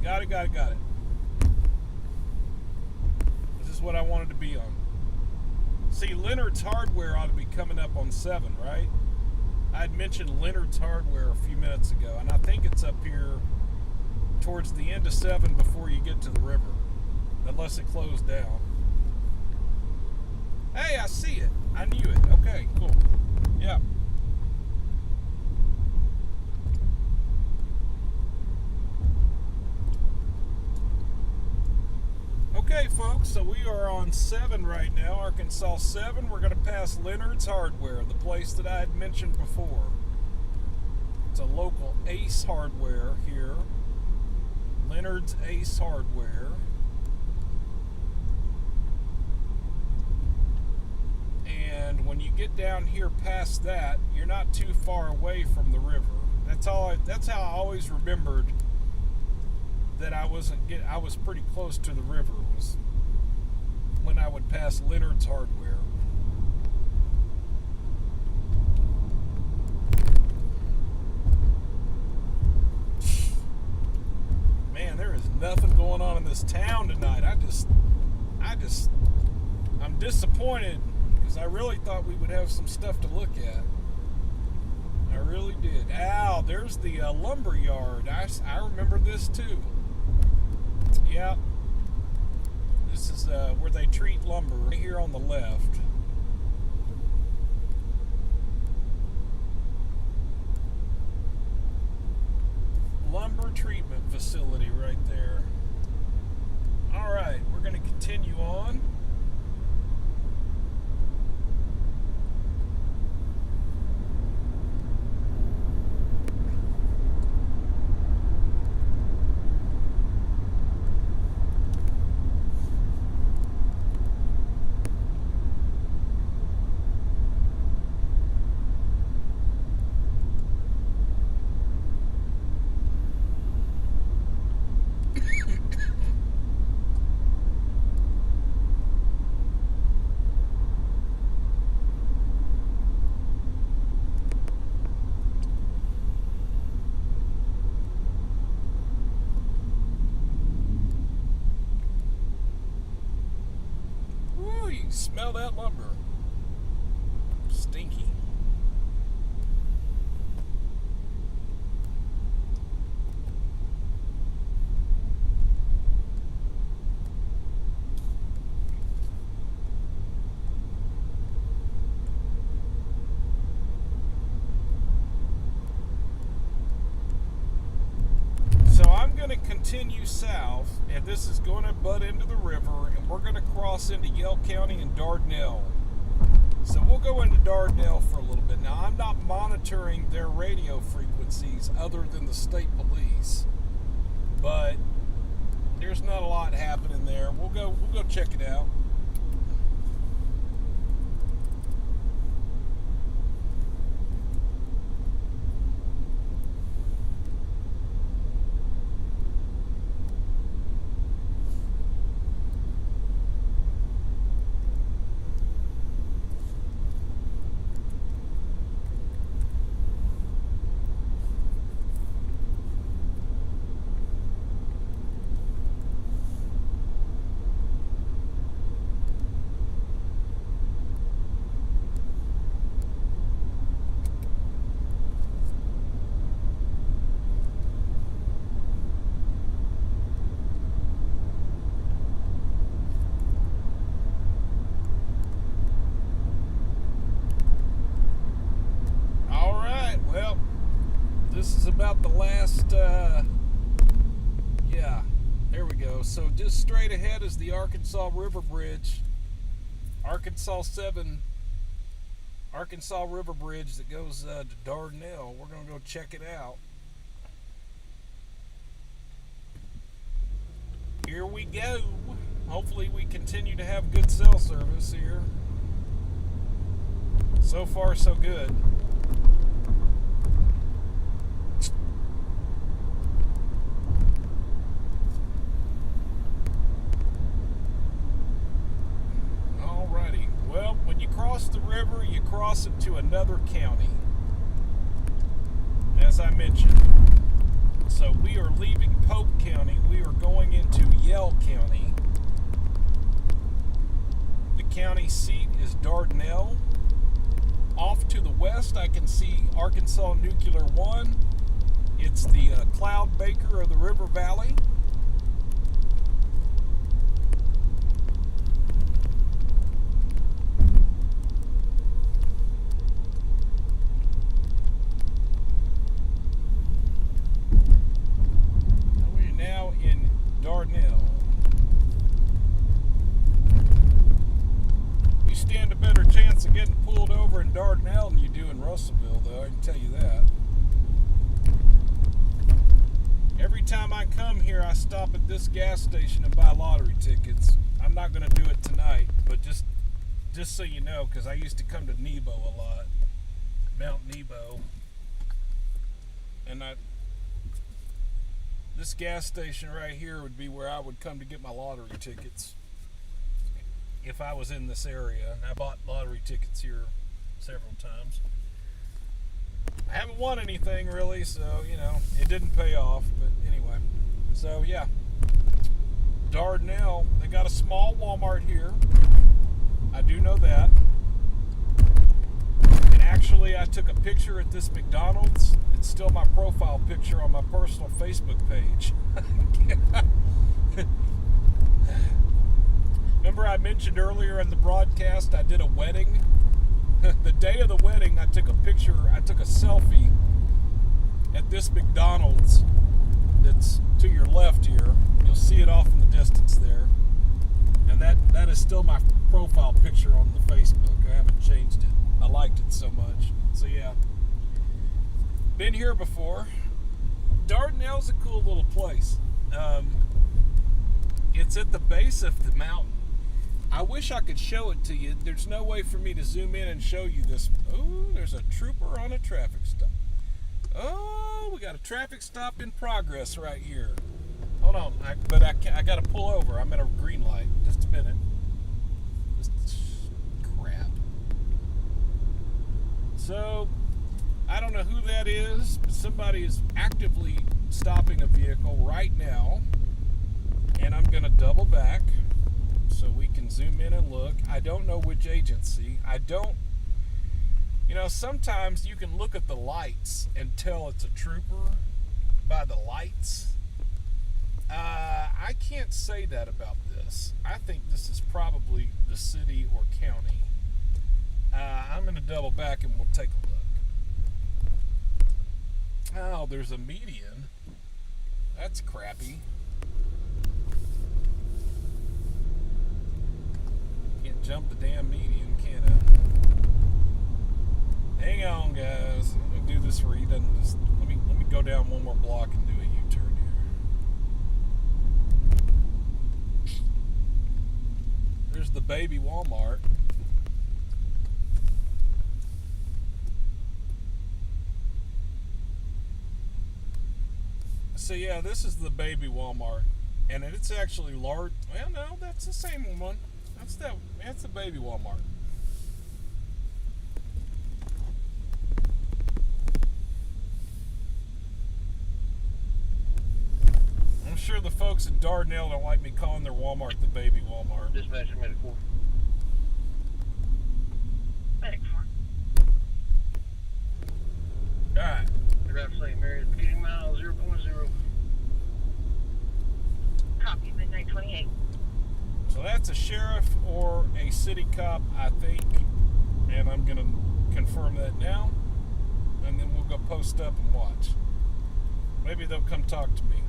Got it. This is what I wanted to be on. See, Leonard's Hardware ought to be coming up on 7, right? I had mentioned Leonard's Hardware a few minutes ago, and I think it's up here towards the end of 7 before you get to the river, unless it closed down. Hey, I see it. I knew it. Okay, cool. Yeah. Okay, folks, so we are on 7 right now, Arkansas 7. We're going to pass Leonard's Hardware, the place that I had mentioned before. It's a local Ace Hardware here. Leonard's Ace Hardware. And when you get down here past that, you're not too far away from the river. That's how I always remembered that I was pretty close to the river, was when I would pass Leonard's Hardware. Man, there is nothing going on in this town tonight. I'm disappointed, because I really thought we would have some stuff to look at. I really did. Ow, there's the lumber yard. I remember this too. Yeah. This is where they treat lumber, right here on the left. Lumber treatment facility right there. All right, we're going to continue on. Smell that lumber. Stinky. So I'm going to continue south, and this is going to butt into the river, and we're going to cross into Yell County and Dardanelle. So we'll go into Dardanelle for a little bit. Now, I'm not monitoring their radio frequencies other than the state police, but there's not a lot happening there. We'll go check it out. This is about the last, yeah, there we go. So just straight ahead is the Arkansas River Bridge, Arkansas River Bridge that goes to Dardanelle. We're going to go check it out. Here we go. Hopefully we continue to have good cell service here. So far, so good. Well, when you cross the river, you cross into another county, as I mentioned. So we are leaving Pope County. We are going into Yell County. The county seat is Dardanelle. Off to the west, I can see Arkansas Nuclear 1. It's the Cloud Baker of the River Valley. Dardanelle. You stand a better chance of getting pulled over in Dardanelle than you do in Russellville, though, I can tell you that. Every time I come here, I stop at this gas station and buy lottery tickets. I'm not going to do it tonight, but just so you know, because I used to come to Nebo a lot, Mount Nebo, and this gas station right here would be where I would come to get my lottery tickets if I was in this area. And I bought lottery tickets here several times. I haven't won anything really, so, you know, it didn't pay off. But anyway, so yeah, Dardanelle, they got a small Walmart here. I do know that. And actually, I took a picture at this McDonald's. It's still my profile picture on my personal Facebook page. Remember I mentioned earlier in the broadcast I did a wedding? The day of the wedding, I took a selfie at this McDonald's that's to your left here. You'll see it off in the distance there. And that is still my profile picture on the Facebook. I haven't changed it. I liked it so much. So yeah. Been here before. Dardanelle's a cool little place. It's at the base of the mountain. I wish I could show it to you. There's no way for me to zoom in and show you this. Oh, there's a trooper on a traffic stop. Oh, we got a traffic stop in progress right here. Hold on, I got to pull over. I'm at a green light. Just a minute. Crap. So, I don't know who that is, but somebody is actively stopping a vehicle right now. And I'm going to double back. so we can zoom in and look. I don't know which agency. Sometimes you can look at the lights and tell it's a trooper by the lights. I can't say that about this. I think this is probably the city or county. I'm going to double back and we'll take a look. Oh, there's a median. That's crappy. Can't jump the damn median, can I? Hang on, guys. Let me do this where he doesn't just. Let me go down one more block and do a U-turn here. There's the baby Walmart. So yeah, this is the baby Walmart, and it's actually large. Well, no, that's the same one. That's the baby Walmart. I'm sure the folks at Dardanelle don't like me calling their Walmart the baby Walmart. Dispatcher, Medic 4. Medic 4. Alright. Drive St. Mary's, beginning mile 0.0. Copy, midnight 28. So that's a sheriff or a city cop, I think. And I'm going to confirm that now. And then we'll go post up and watch. Maybe they'll come talk to me.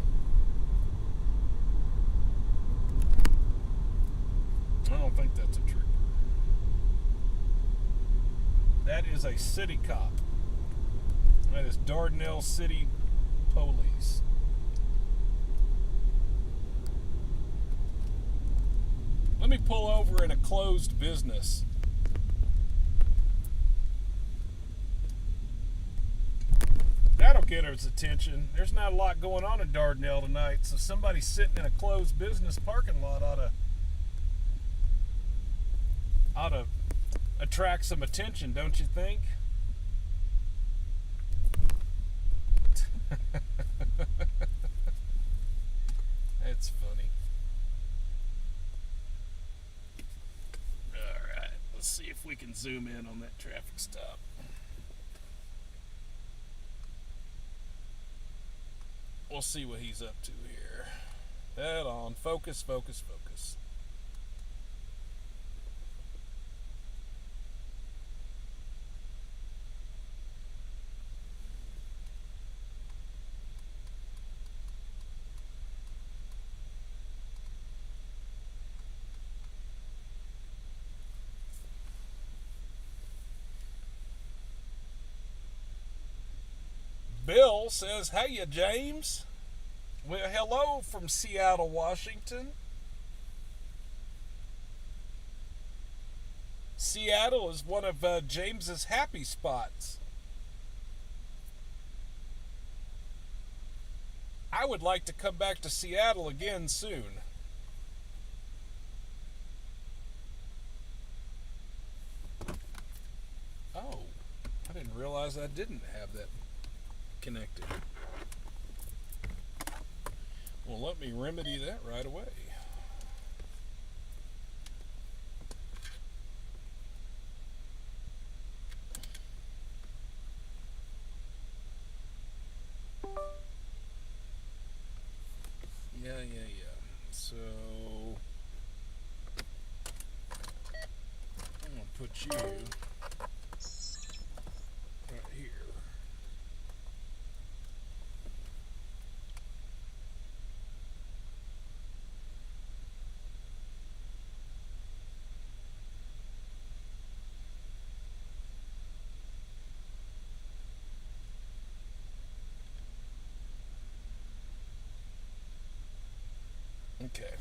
I don't think that's a trooper. That is a city cop. That is Dardanelle City Police. Let me pull over in a closed business. That'll get his attention. There's not a lot going on in Dardanelle tonight, so somebody sitting in a closed business parking lot ought to attract some attention, don't you think? That's funny. Alright, let's see if we can zoom in on that traffic stop. We'll see what he's up to here. Head on. Focus, focus, focus. Bill says, "Hey, James." Well, hello from Seattle, Washington. Seattle is one of James's happy spots. I would like to come back to Seattle again soon. Oh, I didn't realize I didn't have that connected. Well, let me remedy that right away. Yeah. So I'm gonna put you right here. Okay.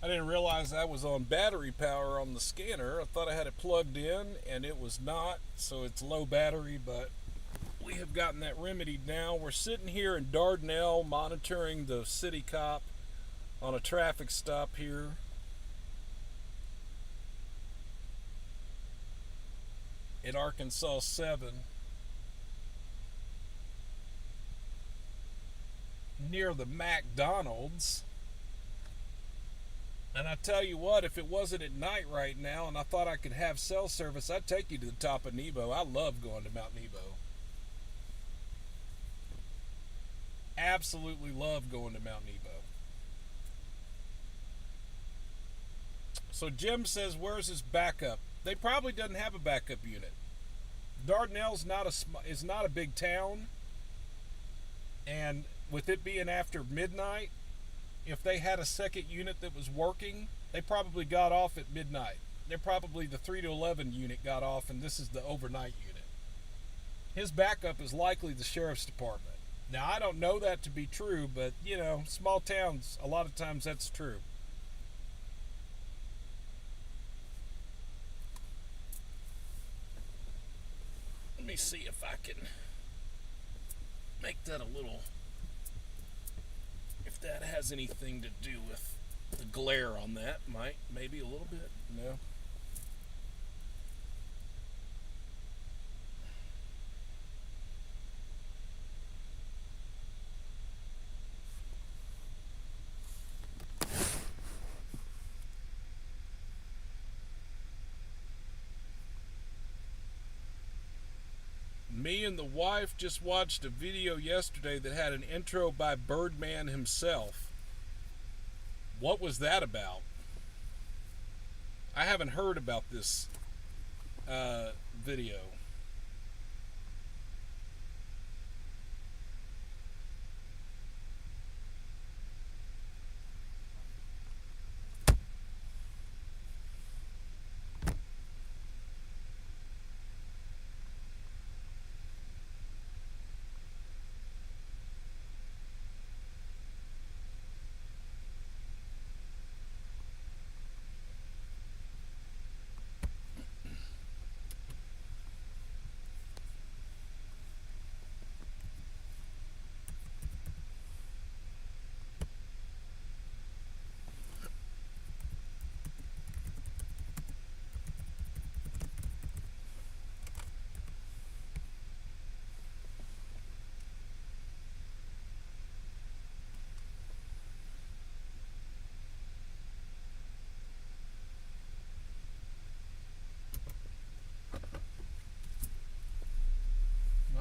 I didn't realize I was on battery power on the scanner. I thought I had it plugged in, and it was not, so it's low battery, but we have gotten that remedied now. We're sitting here in Dardanelle monitoring the city cop on a traffic stop here. At Arkansas 7. Near the McDonald's. And I tell you what, if it wasn't at night right now and I thought I could have cell service, I'd take you to the top of Nebo. I love going to Mount Nebo. Absolutely love going to Mount Nebo. So Jim says, where's his backup? They probably doesn't have a backup unit. Dardanelle's is not a big town. And with it being after midnight, if they had a second unit that was working, they probably got off at midnight. They're probably the 3 to 11 unit got off, and this is the overnight unit. His backup is likely the sheriff's department. Now, I don't know that to be true, but, you know, small towns, a lot of times that's true. Let me see if I can make that a little... If that has anything to do with the glare on that, maybe a little bit. No. Me and the wife just watched a video yesterday that had an intro by Birdman himself. What was that about? I haven't heard about this video.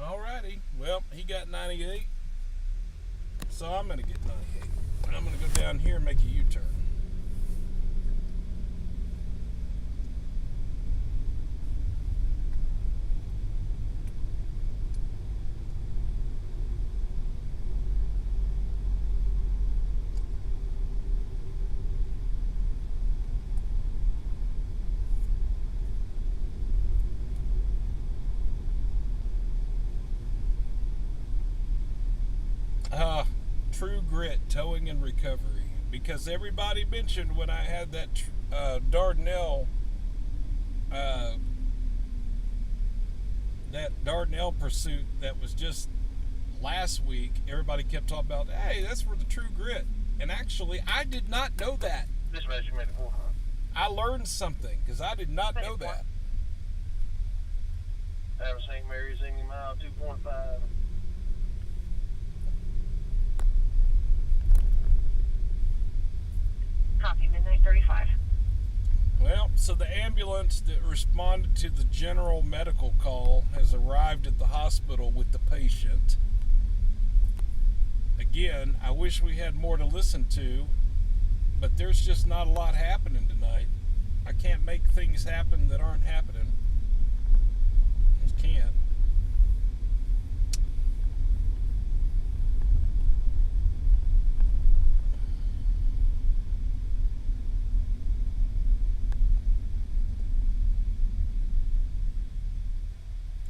Alrighty, well, he got 98, so I'm going to get 98. I'm going to go down here and make a U-turn. True Grit Towing and Recovery, because everybody mentioned when I had that Dardanelle pursuit that was just last week, everybody kept talking about, hey, that's for the True Grit, and actually I did not know that. This measurement 400. I learned something because I did not know that. Average St. Mary's 80 mile 2.5. Copy, midnight 35. Well, so the ambulance that responded to the general medical call has arrived at the hospital with the patient. Again, I wish we had more to listen to, but there's just not a lot happening tonight. I can't make things happen that aren't happening. Just can't.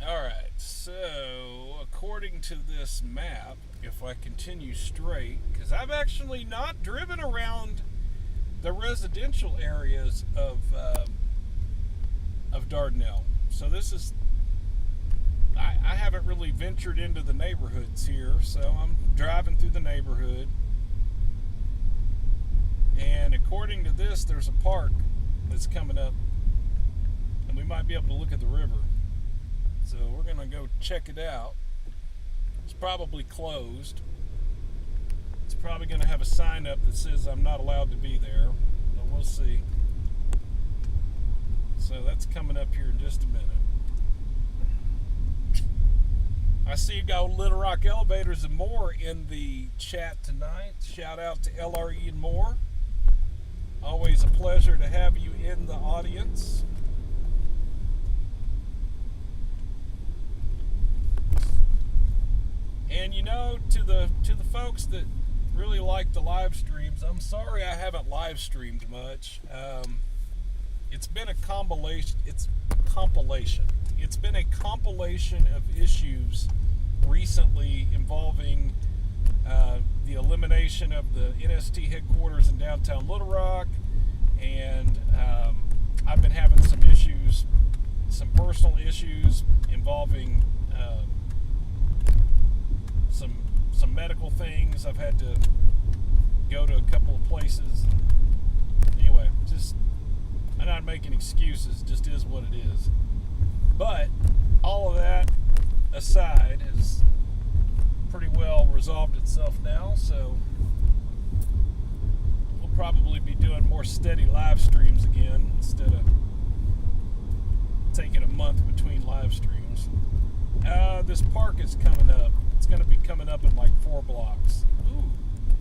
Alright, so according to this map, if I continue straight, because I've actually not driven around the residential areas of Dardanelle. So this is, I haven't really ventured into the neighborhoods here, so I'm driving through the neighborhood. And according to this, there's a park that's coming up, and we might be able to look at the river. So we're going to go check it out. It's probably closed. It's probably going to have a sign up that says I'm not allowed to be there. But We'll see. So that's coming up here in just a minute. I see you got Little Rock Elevators and More in the chat tonight. Shout out to LRE and More. Always a pleasure to have you in the audience. And you know, to the folks that really like the live streams, I'm sorry I haven't live streamed much. It's been a compilation. It's been a compilation of issues recently involving the elimination of the NST headquarters in downtown Little Rock, and I've been having some issues, some personal issues involving some medical things. I've had to go to a couple of places. Anyway, just, I'm not making excuses, just is what it is. But all of that aside, has pretty well resolved itself now, so we'll probably be doing more steady live streams again instead of taking a month between live streams. This park is coming up. It's going to be coming up in like 4 blocks. Ooh.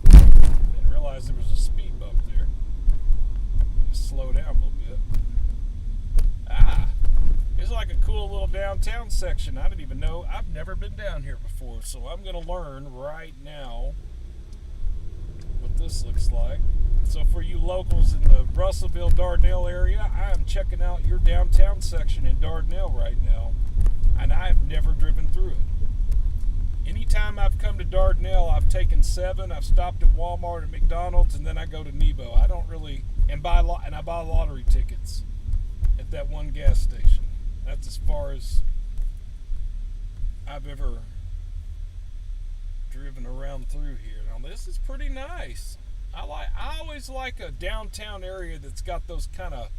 Didn't realize there was a speed bump there. Just slow down a little bit. It's like a cool little downtown section. I didn't even know. I've never been down here before, so I'm going to learn right now what this looks like. So for you locals in the Russellville, Dardanelle area, I am checking out your downtown section in Dardanelle right now, and I have never driven through it. Anytime I've come to Dardanelle, I've taken 7. I've stopped at Walmart and McDonald's, and then I go to Nebo. I don't really, and I buy lottery tickets at that one gas station. That's as far as I've ever driven around through here. Now this is pretty nice. I always like a downtown area that's got those kind of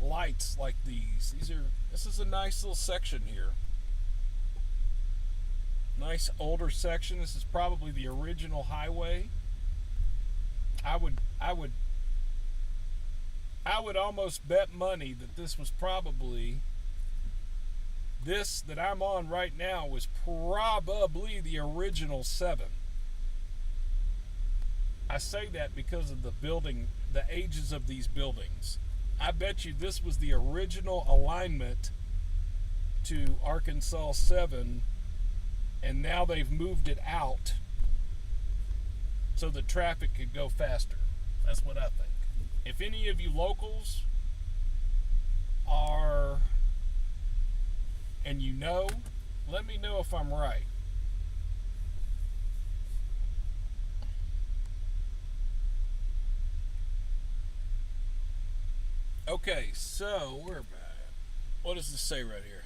lights like these. This is a nice little section here. Nice older section. This is probably the original highway. I would almost bet money that this was probably, this that I'm on right now was probably the original 7. I say that because of the building, the ages of these buildings. I bet you this was the original alignment to Arkansas 7, and now they've moved it out so the traffic could go faster. That's what I think. If any of you locals are, and you know, let me know if I'm right. Okay, so what does this say right here?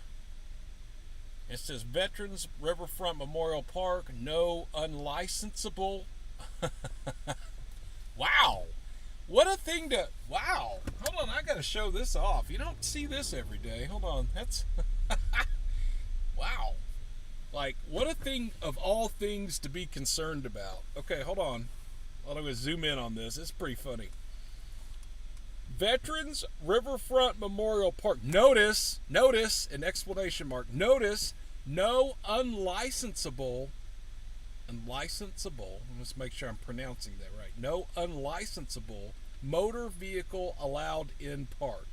It says Veterans Riverfront Memorial Park, no unlicensable. Wow. What a thing to, wow. Hold on, I gotta show this off. You don't see this every day. Hold on, that's, wow. Like, what a thing of all things to be concerned about. Okay, hold on. I'm gonna zoom in on this. It's pretty funny. Veterans Riverfront Memorial Park. Notice, an exclamation mark. Notice, no unlicensable. Let's make sure I'm pronouncing that right. No unlicensable motor vehicle allowed in park.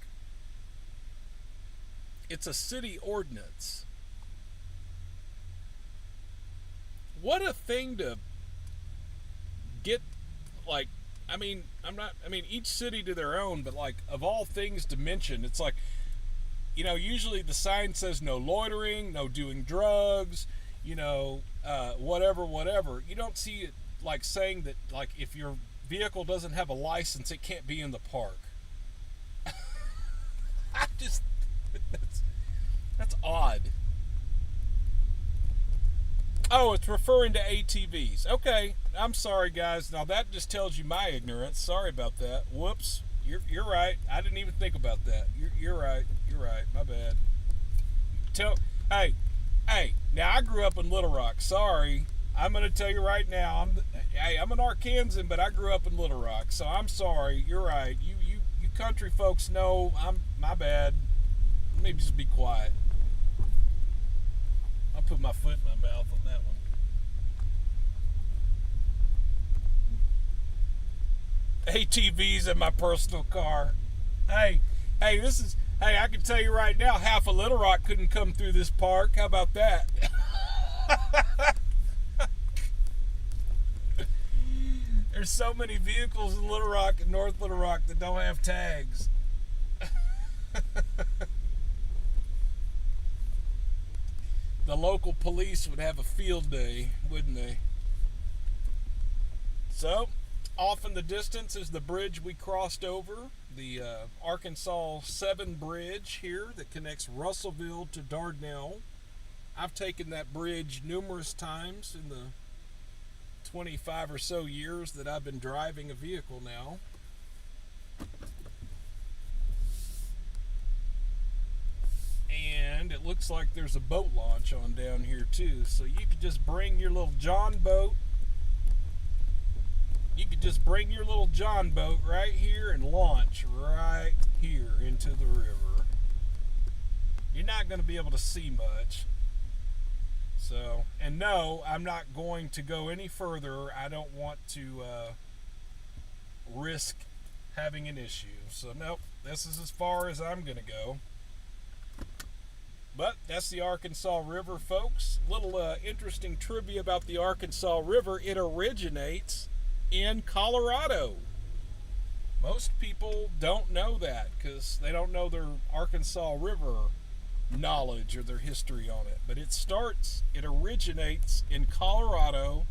It's a city ordinance. What a thing to get, like, each city to their own, but like, of all things to mention, it's like, you know, usually the sign says no loitering, no doing drugs, you know, whatever. You don't see it like saying that, like, if your vehicle doesn't have a license, it can't be in the park. That's odd. Oh, it's referring to ATVs. Okay, I'm sorry, guys. Now that just tells you my ignorance. Sorry about that. Whoops. You're right. I didn't even think about that. You're right. My bad. Hey. Now I grew up in Little Rock. Sorry. I'm gonna tell you right now. I'm an Arkansan, but I grew up in Little Rock. So I'm sorry. You're right. You country folks know my bad. Maybe just be quiet. I'll put my foot in my mouth on that one. ATVs in my personal car. Hey, I can tell you right now, half of Little Rock couldn't come through this park. How about that? There's so many vehicles in Little Rock and North Little Rock that don't have tags. The local police would have a field day, wouldn't they? So, off in the distance is the bridge we crossed over, the Arkansas 7 bridge here that connects Russellville to Dardanelle. I've taken that bridge numerous times in the 25 or so years that I've been driving a vehicle now. And it looks like there's a boat launch on down here too, so you could just bring your little John boat. You could just bring your little John boat right here and launch right here into the river. You're not going to be able to see much. So, and no, I'm not going to go any further. I don't want to risk having an issue. So, nope, this is as far as I'm going to go. But that's the Arkansas River, folks. Little interesting trivia about the Arkansas River. It originates in Colorado. Most people don't know that because they don't know their Arkansas River knowledge or their history on it. But it originates in Colorado.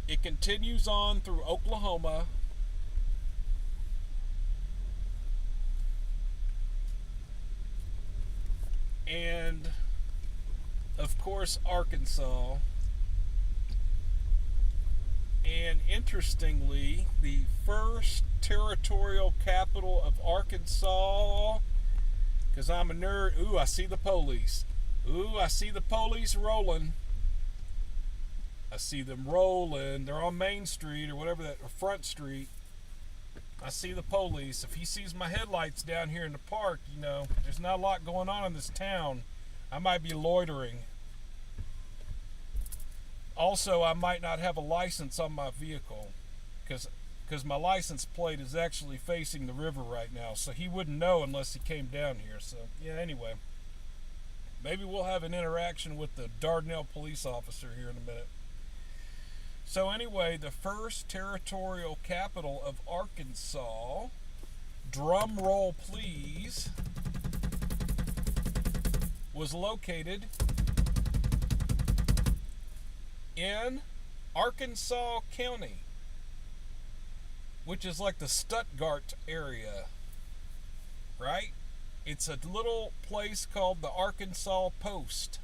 It continues on through Oklahoma. And, of course, Arkansas. And interestingly, the first territorial capital of Arkansas, because I'm a nerd. Ooh, I see the police. Ooh, I see the police rolling. I see them rolling. They're on Main Street or whatever that, or Front Street. I see the police. If he sees my headlights down here in the park, you know, there's not a lot going on in this town. I might be loitering. Also, I might not have a license on my vehicle because my license plate is actually facing the river right now, so he wouldn't know unless he came down here. So, yeah, anyway. Maybe we'll have an interaction with the Dardanelle police officer here in a minute. So anyway, the first territorial capital of Arkansas, drum roll please, was located in Arkansas County, which is like the Stuttgart area, right? It's a little place called the Arkansas Post,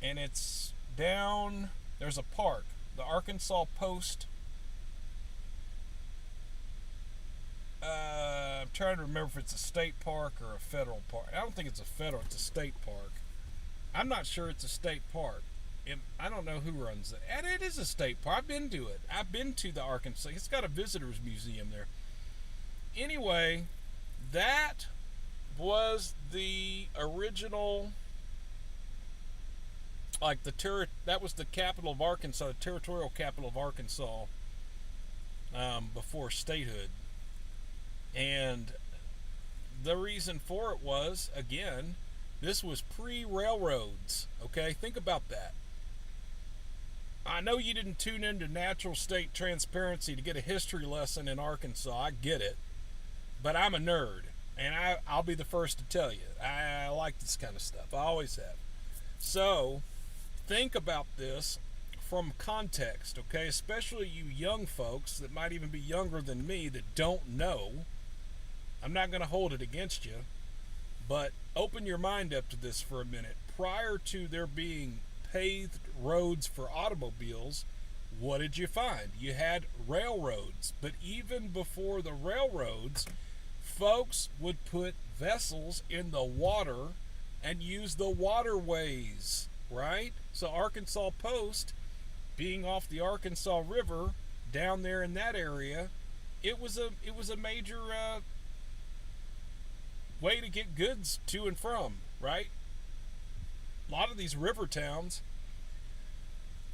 and it's down, there's a park, the Arkansas Post. I'm trying to remember if it's a state park or a federal park. I don't think it's a federal, it's a state park. I'm not sure it's a state park. I don't know who runs it. And it is a state park. I've been to it. I've been to the Arkansas. It's got a visitor's museum there. Anyway, that was the original, like that was the capital of Arkansas, the territorial capital of Arkansas, before statehood. And the reason for it was, again, this was pre-railroads. Okay, think about that. I know you didn't tune into Natural State Transparency to get a history lesson in Arkansas. I get it. But I'm a nerd. And I'll be the first to tell you. I like this kind of stuff. I always have. So, think about this from context, okay? Especially you young folks that might even be younger than me that don't know. I'm not going to hold it against you. But open your mind up to this for a minute. Prior to there being paved roads for automobiles, what did you find? You had railroads. But even before the railroads, folks would put vessels in the water and use the waterways, right? So Arkansas Post, being off the Arkansas River, down there in that area, it was a major way to get goods to and from, right? A lot of these river towns,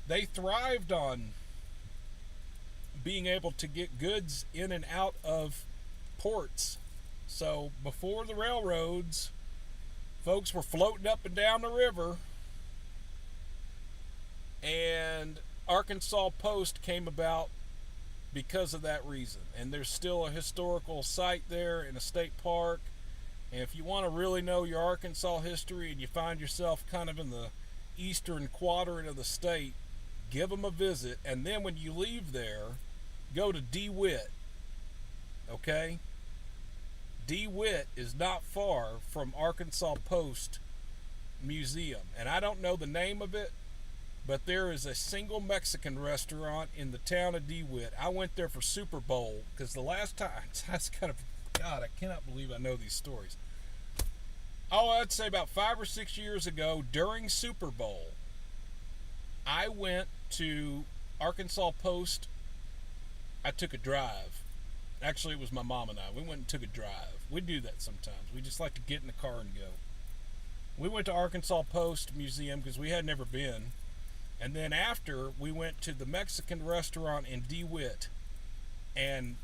they thrived on being able to get goods in and out of ports. So before the railroads, folks were floating up and down the river, and Arkansas Post came about because of that reason. And there's still a historical site there in a state park. And if you want to really know your Arkansas history and you find yourself kind of in the eastern quadrant of the state, give them a visit. And then when you leave there, go to DeWitt. Okay? DeWitt is not far from Arkansas Post Museum. And I don't know the name of it, but there is a single Mexican restaurant in the town of DeWitt. I went there for Super Bowl because the last time, that's kind of, God, I cannot believe I know these stories. Oh, I'd say about 5 or 6 years ago during Super Bowl, I went to Arkansas Post. I took a drive. Actually, it was my mom and I. We went and took a drive. We do that sometimes. We just like to get in the car and go. We went to Arkansas Post Museum because we had never been. And then after, we went to the Mexican restaurant in DeWitt. And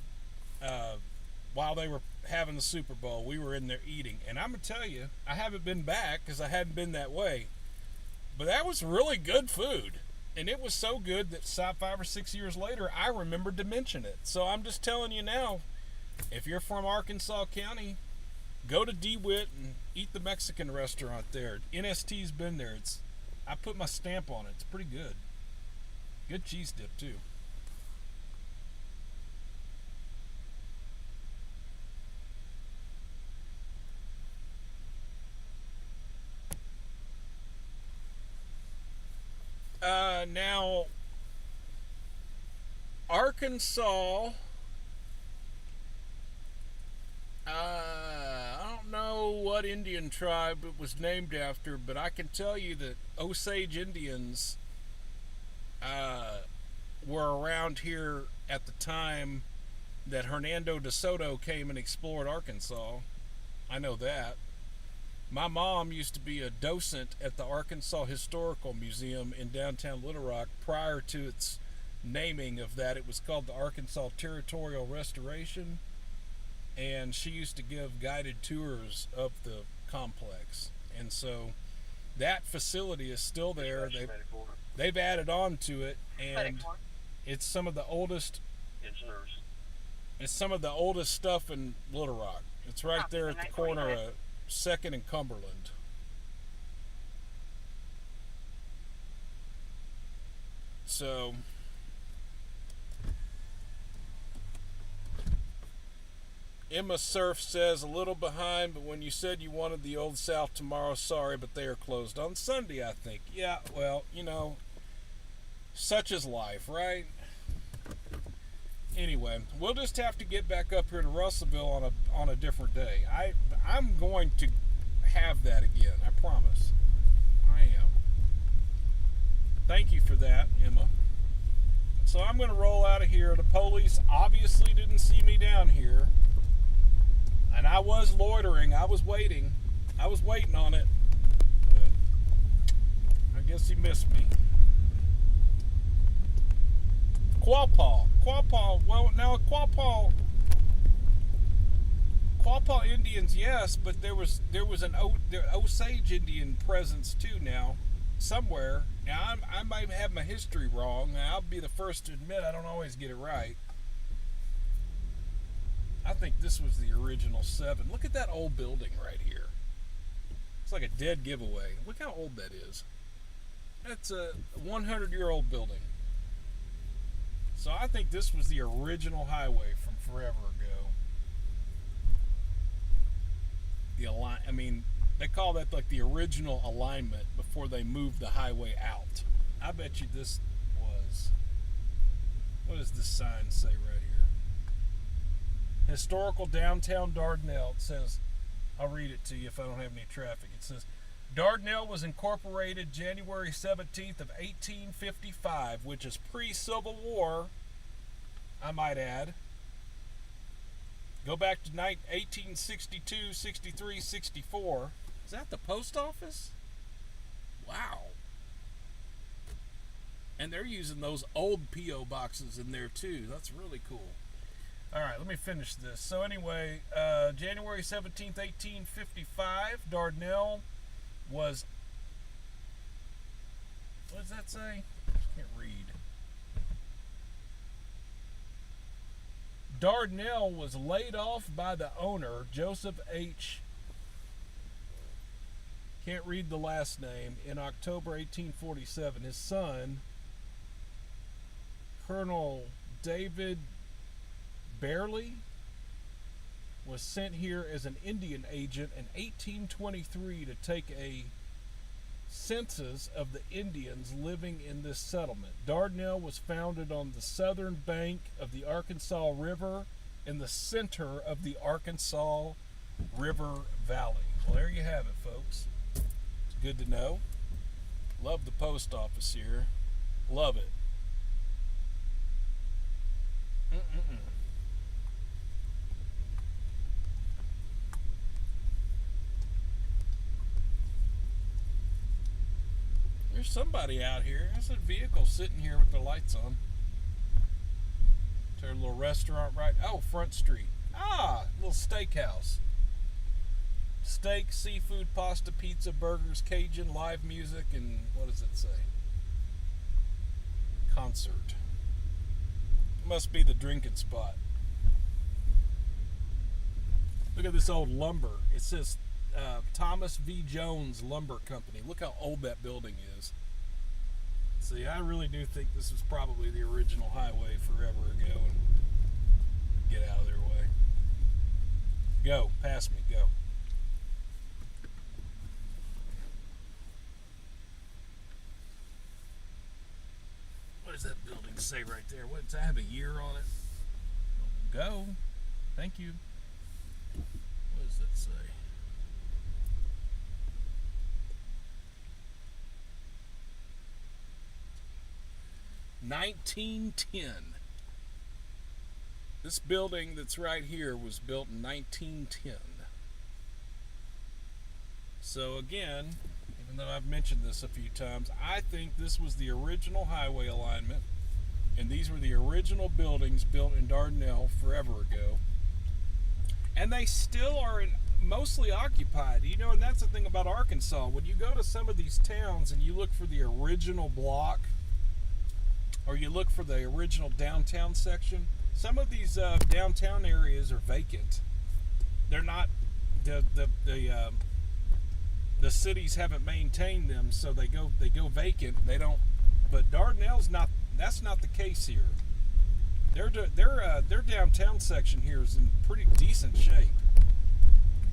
while they were having the Super Bowl, we were in there eating. And I'm going to tell you, I haven't been back because I hadn't been that way. But that was really good food. And it was so good that 5 or 6 years later, I remembered to mention it. So I'm just telling you now, if you're from Arkansas County, go to DeWitt and eat the Mexican restaurant there. NST's been there. I put my stamp on it. It's pretty good. Good cheese dip, too. Now, Arkansas, I don't know what Indian tribe it was named after, but I can tell you that Osage Indians were around here at the time that Hernando de Soto came and explored Arkansas. I know that. My mom used to be a docent at the Arkansas Historical Museum in downtown Little Rock. Prior to its naming of that, it was called the Arkansas Territorial Restoration, and she used to give guided tours of the complex. And so that facility is still there. They've added on to it, and it's some of the oldest. It's some of the oldest stuff in Little Rock. It's right there at the corner of 2nd and Cumberland. So Emma Surf says, a little behind, but when you said you wanted the Old South tomorrow, sorry, but they are closed on Sunday, I think. Yeah, well, such is life, right? Anyway, we'll just have to get back up here to Russellville on a different day. I'm going to have that again, I promise. I am. Thank you for that, Emma. So I'm going to roll out of here. The police obviously didn't see me down here. And I was loitering. I was waiting. I was waiting on it. But I guess he missed me. Quapaw. Well, now Quapaw Indians, yes, but there was an Osage Indian presence too now, somewhere. Now I might have my history wrong. I'll be the first to admit I don't always get it right. I think this was the original 7. Look at that old building right here. It's like a dead giveaway. Look how old that is. That's a 100-year-old building. So I think this was the original highway from forever ago. They call that like the original alignment before they moved the highway out. I bet you this was. What does this sign say right here? Historical downtown Dardanelle. It says, I'll read it to you if I don't have any traffic. It says, Dardanelle was incorporated January 17th of 1855, which is pre-Civil War, I might add. Go back to 1862, 63, 64. Is that the post office? Wow. And they're using those old P.O. boxes in there too. That's really cool. All right, let me finish this. So anyway, January 17th, 1855, Dardanelle was... What does that say? I can't read. Dardanelle was laid off by the owner, Joseph H. Can't read the last name. In October 1847, his son, Colonel David Barely, was sent here as an Indian agent in 1823 to take a census of the Indians living in this settlement. Dardanelle was founded on the southern bank of the Arkansas River in the center of the Arkansas River Valley. Well, there you have it, folks. It's good to know. Love the post office here. Love it. There's somebody out here. There's a vehicle sitting here with the lights on. There's a little restaurant right. Oh, Front Street. Ah, little steakhouse. Steak, seafood, pasta, pizza, burgers, Cajun, live music, and what does it say? Concert. Must be the drinking spot. Look at this old lumber. It says Thomas V. Jones Lumber Company. Look how old that building is. See, I really do think this was probably the original highway forever ago. And get out of their way. Go, pass me, go. What does that building say right there? What does that have, a year on it? Go. Thank you. What does that say? 1910. This building that's right here was built in 1910. So again, even though I've mentioned this a few times, I think this was the original highway alignment, and these were the original buildings built in Dardanelle forever ago. And they still are mostly occupied. You know, and that's the thing about Arkansas. When you go to some of these towns and you look for the original block, or you look for the original downtown section, some of these downtown areas are vacant. They're not, the cities haven't maintained them, so they go vacant. They don't. But Dardanelle's not. That's not the case here. Their downtown section here is in pretty decent shape,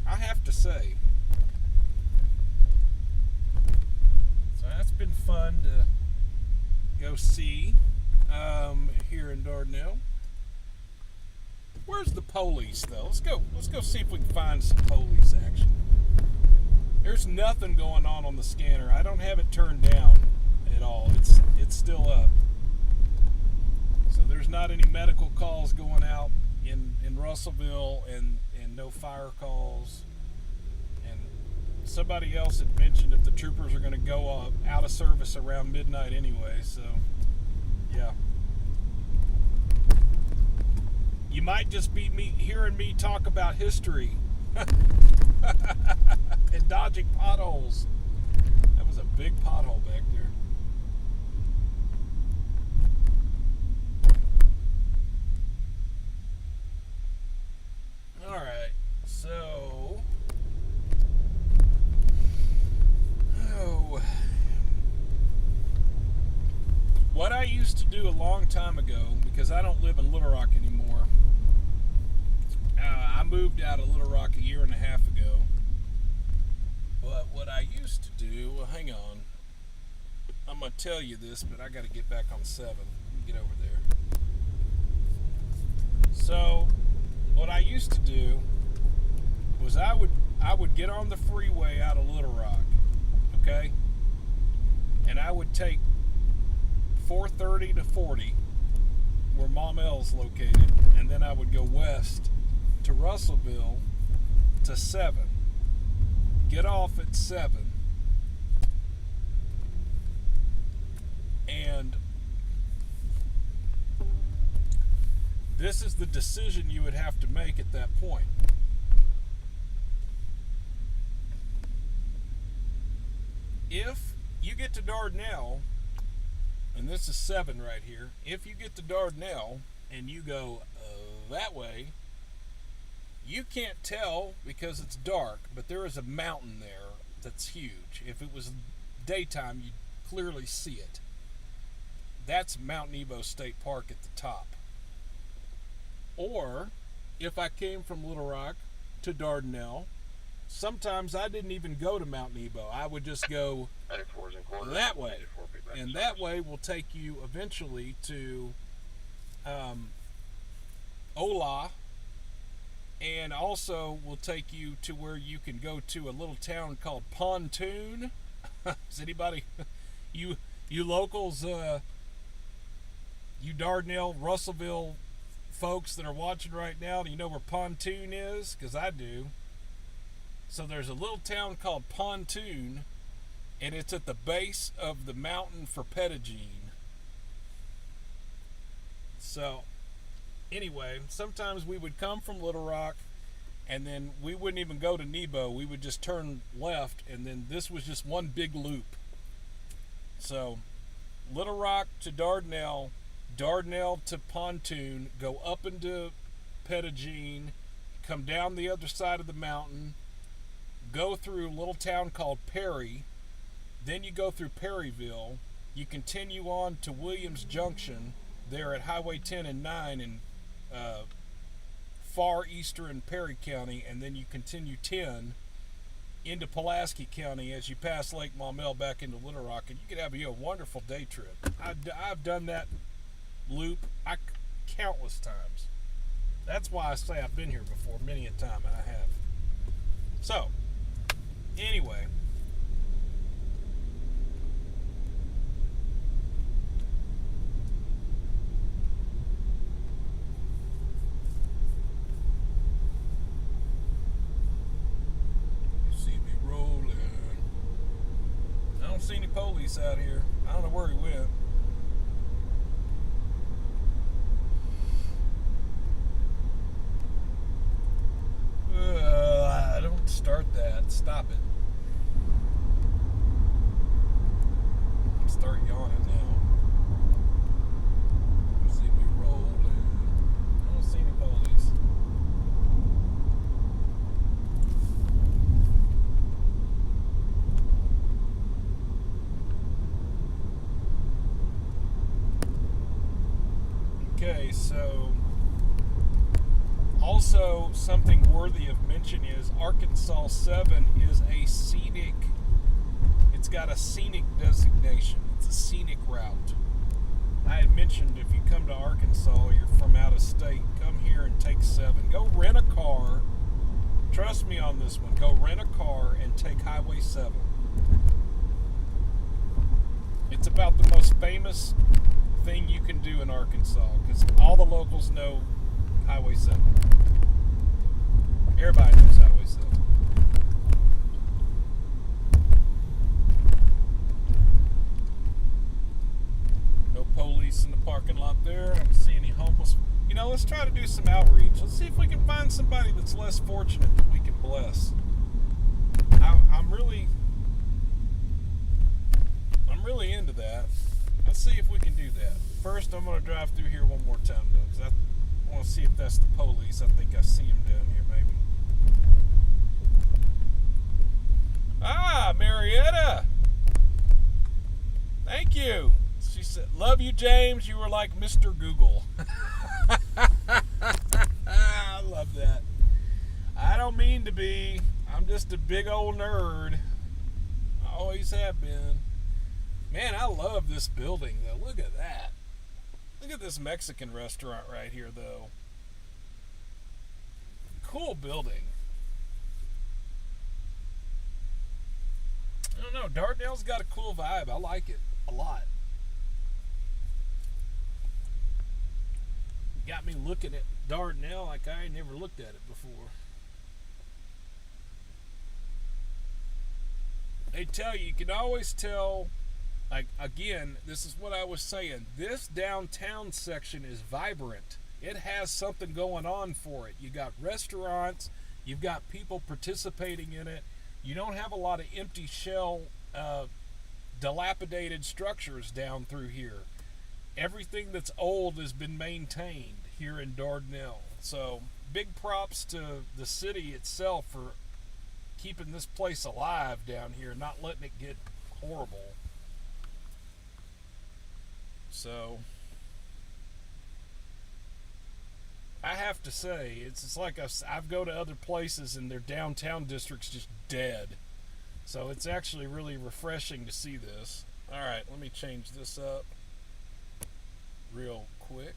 I have to say. So that's been fun to go see here in Dardanelle. Where's the police though? Let's go see if we can find some police action. There's nothing going on the scanner. I don't have it turned down at all. It's still up. So there's not any medical calls going out in Russellville, and no fire calls. And somebody else had mentioned that the troopers are going to go out of service around midnight anyway, so yeah. You might just be hearing me talk about history and dodging potholes. That was a big pothole back there. All right, so what I used to do a long time ago, because I don't live in Little Rock anymore. I moved out of Little Rock a year and a half ago. But what I used to do, well, hang on. I'm going to tell you this, but I got to get back on 7. Let me get over there. So, what I used to do was I would get on the freeway out of Little Rock, okay? And I would take 430 to 40, where Mom L's located, and then I would go west to Russellville to 7. Get off at 7. And this is the decision you would have to make at that point. If you get to Dardanelle, and this is 7 right here, if you get to Dardanelle and you go that way, you can't tell because it's dark, but there is a mountain there that's huge. If it was daytime, you'd clearly see it. That's Mount Nebo State Park at the top. Or, if I came from Little Rock to Dardanelle, sometimes I didn't even go to Mount Nebo. I would just go that way. And that way will take you eventually to Ola, and also will take you to where you can go to a little town called Pontoon. Is anybody, you locals, you Dardanelle, Russellville folks that are watching right now, do you know where Pontoon is? Because I do. So there's a little town called Pontoon, and it's at the base of the mountain for Pettigene. So anyway, sometimes we would come from Little Rock, and then we wouldn't even go to Nebo. We would just turn left, and then this was just one big loop. So Little Rock to Dardanelle, Dardanelle to Pontoon, go up into Pettigene, come down the other side of the mountain, go through a little town called Perry, then you go through Perryville, you continue on to Williams Junction there at Highway 10 and 9 in far eastern Perry County, and then you continue 10 into Pulaski County as you pass Lake Maumelle back into Little Rock, and you could have a wonderful day trip. I've done that loop countless times. That's why I say I've been here before many a time, and I have. So, anyway, you see me rolling. I don't see any police out here. I don't know where he went. Don't start that. Stop it. Start yawning now. You see me rolling. I don't see any police. Okay, so also something worthy of mention is Arkansas 7 is a scenic, it's got a scenic designation. It's a scenic route. I had mentioned if you come to Arkansas, you're from out of state, come here and take 7. Go rent a car. Trust me on this one. Go rent a car and take Highway 7. It's about the most famous thing you can do in Arkansas because all the locals know Highway 7. Everybody knows Highway 7. No police in the parking lot there. I don't see any homeless. You know, let's try to do some outreach. Let's see if we can find somebody that's less fortunate that we can bless. I'm really into that. Let's see if we can do that. First, I'm going to drive through here one more time, though, because I want to see if that's the police. I think I see him down here, maybe. Ah, Marietta. Thank you. She said, love you, James. You were like Mr. Google. I love that. I don't mean to be. I'm just a big old nerd. I always have been. Man, I love this building, though. Look at that. Look at this Mexican restaurant right here, though. Cool building. I don't know. Dardanelle's got a cool vibe. I like it a lot. Got me looking at Dardanelle like I ain't never looked at it before. They tell you can always tell, like, again, this is what I was saying. This downtown section is vibrant. It has something going on for it. You got restaurants, you've got people participating in it. You don't have a lot of empty shell, dilapidated structures down through here. Everything that's old has been maintained here in Dardanelle. So big props to the city itself for keeping this place alive down here, not letting it get horrible. So I have to say, it's like I've go to other places and their downtown district's just dead. So it's actually really refreshing to see this. All right, let me change this up real quick.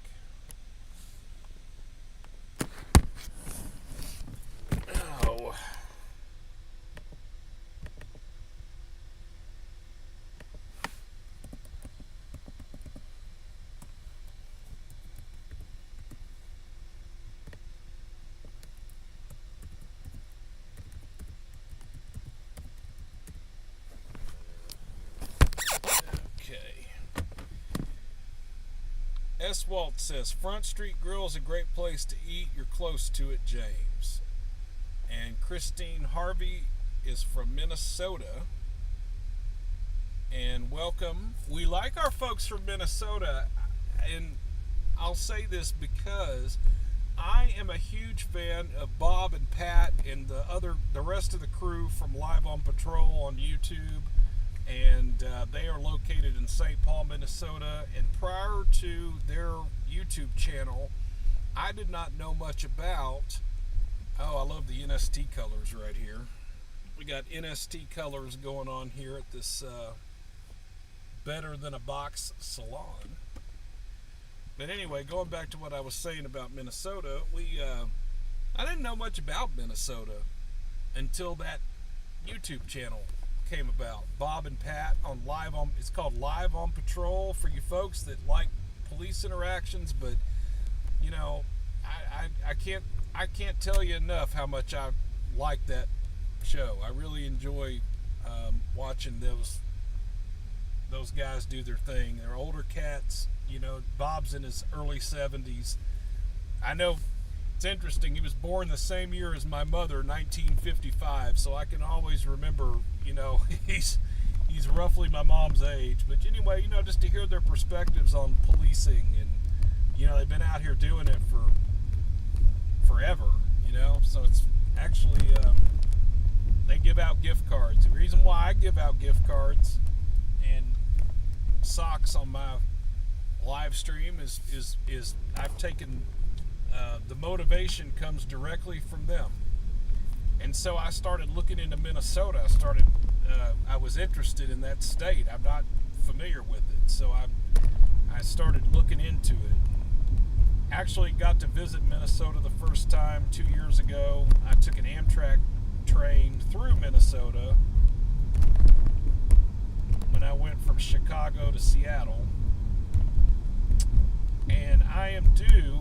Oh. S. Walt says, Front Street Grill is a great place to eat. You're close to it, James. And Christine Harvey is from Minnesota. And welcome. We like our folks from Minnesota. And I'll say this because I am a huge fan of Bob and Pat and the rest of the crew from Live on Patrol on YouTube. And they are located in St. Paul, Minnesota. And prior to their YouTube channel, I did not know much about. Oh, I love the NST colors right here. We got NST colors going on here at this Better Than a Box salon. But anyway, going back to what I was saying about Minnesota, I didn't know much about Minnesota until that YouTube channel came about. Bob and Pat on it's called Live on Patrol for you folks that like police interactions, but you know, I can't tell you enough how much I like that show. I really enjoy watching those guys do their thing. They're older cats, you know. Bob's in his early 70s. I know it's interesting, he was born the same year as my mother, 1955, so I can always remember, you know, he's roughly my mom's age. But anyway, you know, just to hear their perspectives on policing, and you know, they've been out here doing it for forever, you know. So it's actually they give out gift cards. The reason why I give out gift cards and socks on my live stream is I've taken the motivation comes directly from them. And so I started looking into Minnesota. I was interested in that state. I'm not familiar with it, so I started looking into it. Actually got to visit Minnesota the first time 2 years ago. I took an Amtrak train through Minnesota when I went from Chicago to Seattle. And I am due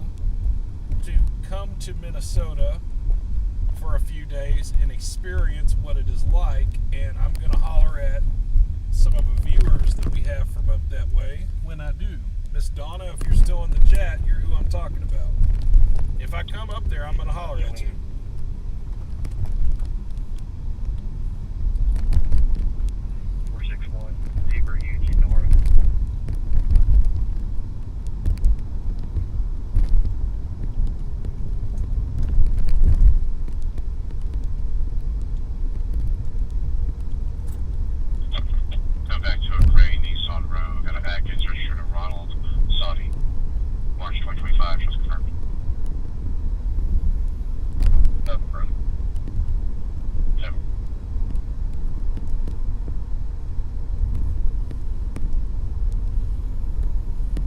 to come to Minnesota for a few days and experience what it is like, and I'm going to holler at some of the viewers that we have from up that way when I do. Miss Donna, if you're still in the chat, you're who I'm talking about. If I come up there, I'm going to holler at you.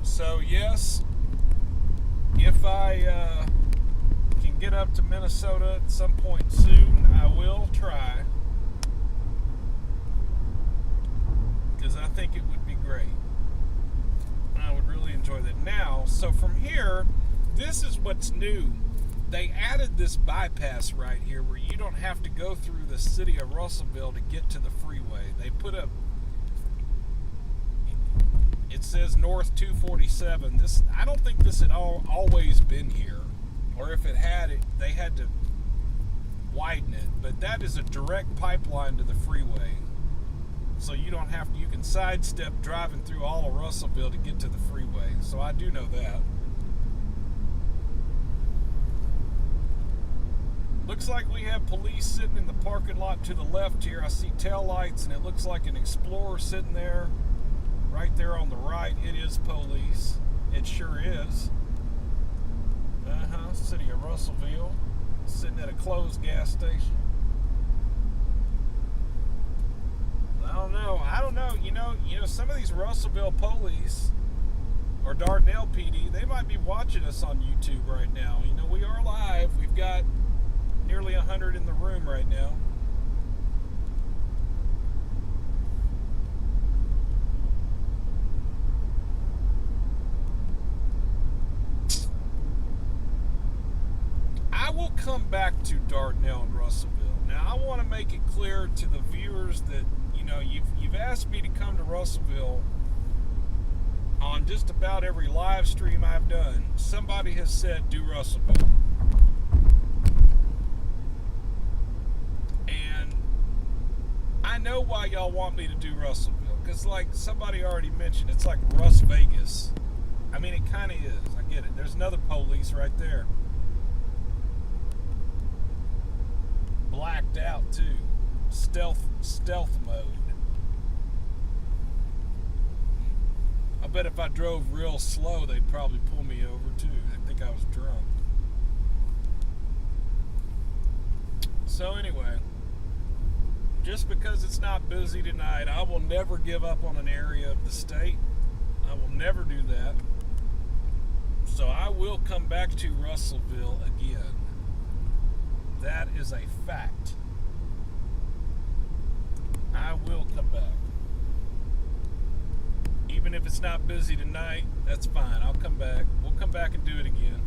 So yes, if I can get up to Minnesota at some point soon, I will try, because I think it would be great. I would really enjoy that. Now, so from here, this is what's new. They added this bypass right here where you don't have to go through the city of Russellville to get to the freeway. They put up, it says North 247. This, I don't think this had always been here. Or if it had, they had to widen it. But that is a direct pipeline to the freeway. So you don't have to, you can sidestep driving through all of Russellville to get to the freeway. So I do know that. Looks like we have police sitting in the parking lot to the left here. I see taillights, and it looks like an Explorer sitting there. Right there on the right, it is police. It sure is. City of Russellville. Sitting at a closed gas station. I don't know. You know, some of these Russellville police or Dardanelle PD, they might be watching us on YouTube right now. You know, we are live. We've got nearly 100 in the room right now. I will come back to Dardanelle and Russellville. Now, I want to make it clear to the viewers that, you know, you've asked me to come to Russellville on just about every live stream I've done. Somebody has said, do Russellville. And I know why y'all want me to do Russellville. Because, like somebody already mentioned, it's like Russ Vegas. I mean, it kind of is. I get it. There's another police right there. Blacked out too. Stealth mode. I bet if I drove real slow, they'd probably pull me over too. They'd think I was drunk. So anyway, just because it's not busy tonight, I will never give up on an area of the state. I will never do that. So I will come back to Russellville again. That is a fact. I will come back. Even if it's not busy tonight, that's fine. I'll come back. We'll come back and do it again.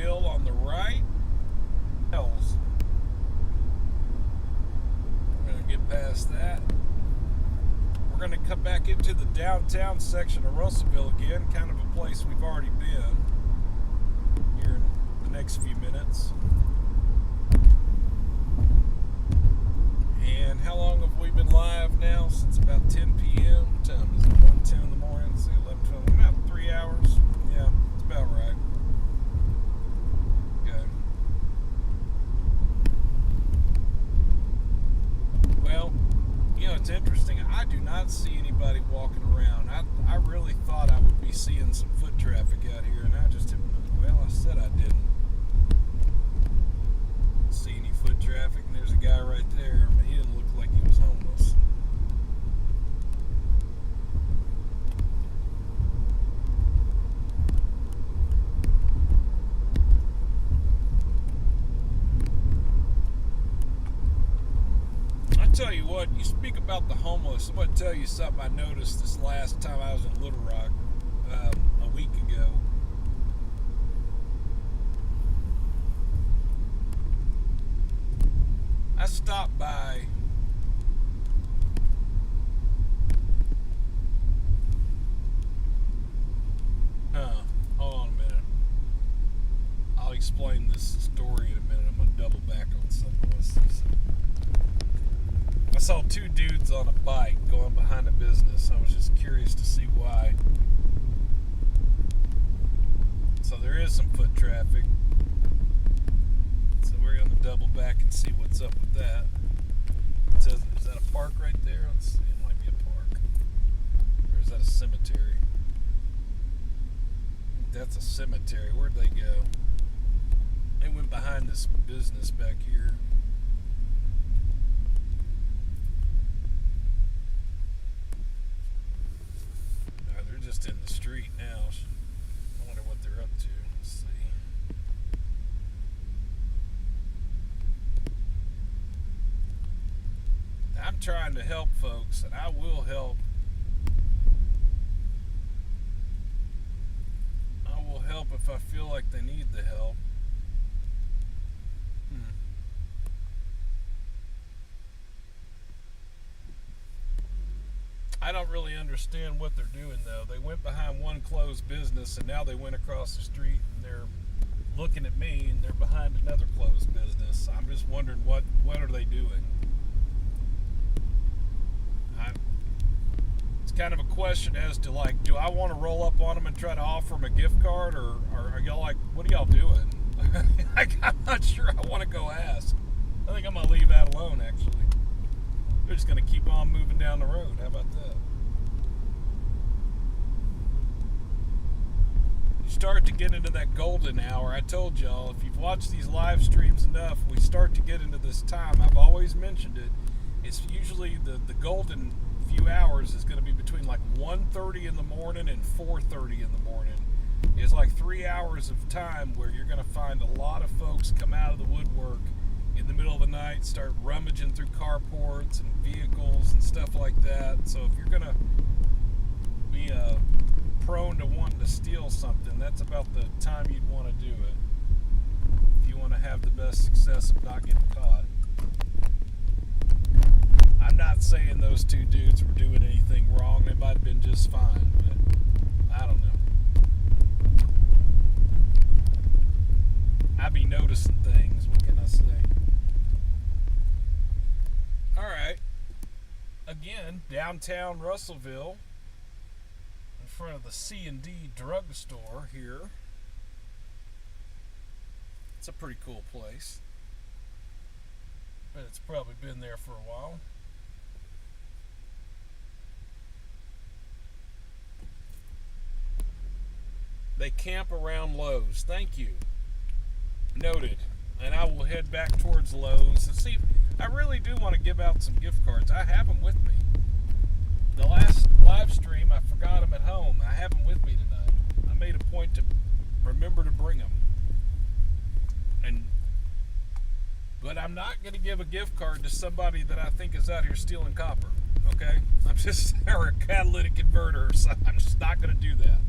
On the right. We're going to get past that. We're going to come back into the downtown section of Russellville again, kind of a place we've already been here in the next few minutes. And how long have we been live now? Since about 10 p.m. What time is it? 1:10 in the morning. It's 11:12. About 3 hours. Yeah, it's about right. Well, you know, it's interesting. I do not see anybody walking around. I really thought I would be seeing some foot traffic out here, and I just didn't. Well, I said I didn't see any foot traffic, and there's a guy right there, but he didn't look like he was homeless. Tell you what, you speak about the homeless. I'm going to tell you something I noticed this last time I was in Little Rock a week ago. I stopped by hold on a minute. I'll explain this story in a minute. I'm going to double back on something. I saw two dudes on a bike going behind a business. I was just curious to see why. So there is some foot traffic. So we're going to double back and see what's up with that. It says, is that a park right there? Let's see. It might be a park. Or is that a cemetery? I think that's a cemetery. Where'd they go? They went behind this business back here. in the street now. I wonder what they're up to. Let's see. I'm trying to help folks, and I will help. I will help if I feel like they need the help. I don't really understand what they're doing, though. They went behind one closed business, and now they went across the street, and they're looking at me, and they're behind another closed business. I'm just wondering what are they doing? It's kind of a question as to, like, do I want to roll up on them and try to offer them a gift card, or are y'all like, what are y'all doing? I'm not sure I want to go ask. I think I'm going to leave that alone, actually. They're just going to keep on moving down the road. How about that? You start to get into that golden hour. I told y'all, if you've watched these live streams enough, we start to get into this time. I've always mentioned it. It's usually the golden few hours is going to be between like 1:30 in the morning and 4:30 in the morning. It's like 3 hours of time where you're going to find a lot of folks come out of the woodwork in the middle of the night, start rummaging through carports and vehicles and stuff like that. So if you're going to be prone to wanting to steal something, that's about the time you'd want to do it. If you want to have the best success of not getting caught. I'm not saying those two dudes were doing anything wrong. They might have been just fine, but I don't know. I be noticing things. What can I say? Alright, again, downtown Russellville, in front of the C&D drugstore here. It's a pretty cool place, but it's probably been there for a while. They camp around Lowe's. Thank you. Noted. And I will head back towards Lowe's and see. I really do want to give out some gift cards. I have them with me. The last live stream, I forgot them at home. I have them with me tonight. I made a point to remember to bring them. But I'm not going to give a gift card to somebody that I think is out here stealing copper. Okay? I'm just or a catalytic converter, so I'm just not going to do that.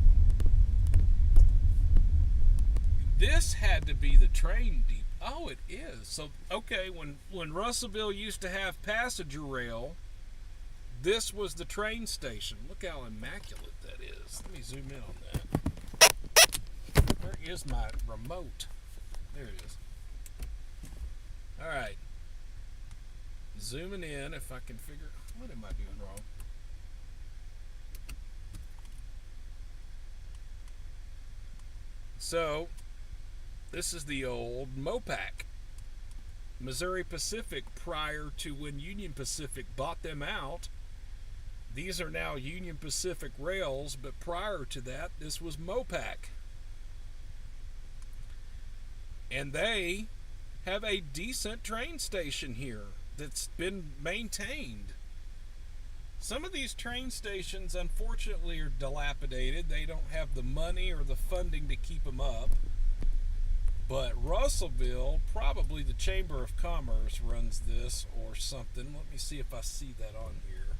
This had to be the train depot. Oh, it is. So, okay, when Russellville used to have passenger rail, this was the train station. Look how immaculate that is. Let me zoom in on that. Where is my remote? There it is. All right. Zooming in if I can figure... What am I doing wrong? So... This is the old Mopac, Missouri Pacific, prior to when Union Pacific bought them out. These are now Union Pacific rails, but prior to that, this was Mopac. And they have a decent train station here that's been maintained. Some of these train stations, unfortunately, are dilapidated. They don't have the money or the funding to keep them up. But Russellville, probably the Chamber of Commerce runs this or something. Let me see if I see that on here.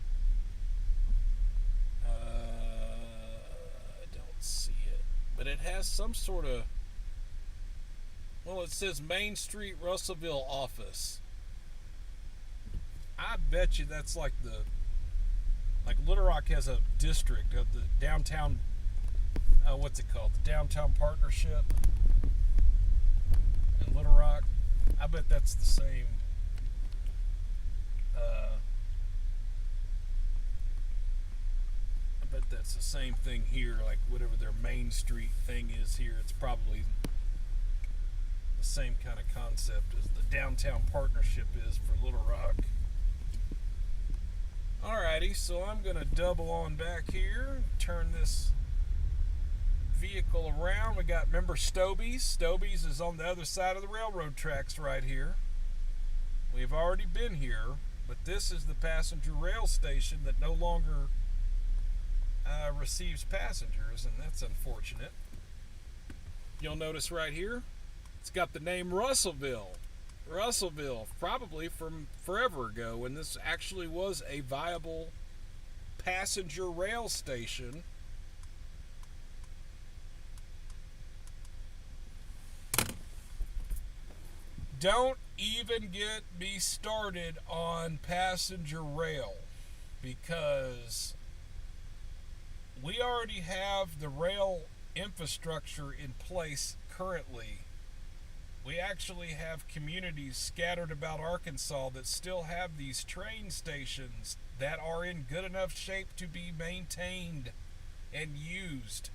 I don't see it. But it has some sort of... Well, it says Main Street Russellville office. I bet you that's like the... Like Little Rock has a district of the downtown... what's it called? The Downtown Partnership. Little Rock. I bet that's the same. I bet that's the same thing here. Like whatever their Main Street thing is here, it's probably the same kind of concept as the Downtown Partnership is for Little Rock. Alrighty, so I'm gonna double on back here, turn this vehicle around. We got, remember Stobies? Stobies is on the other side of the railroad tracks right here. We've already been here, but this is the passenger rail station that no longer receives passengers, and that's unfortunate. You'll notice right here, it's got the name Russellville. Russellville, probably from forever ago, when this actually was a viable passenger rail station. Don't even get me started on passenger rail, because we already have the rail infrastructure in place currently. We actually have communities scattered about Arkansas that still have these train stations that are in good enough shape to be maintained and used.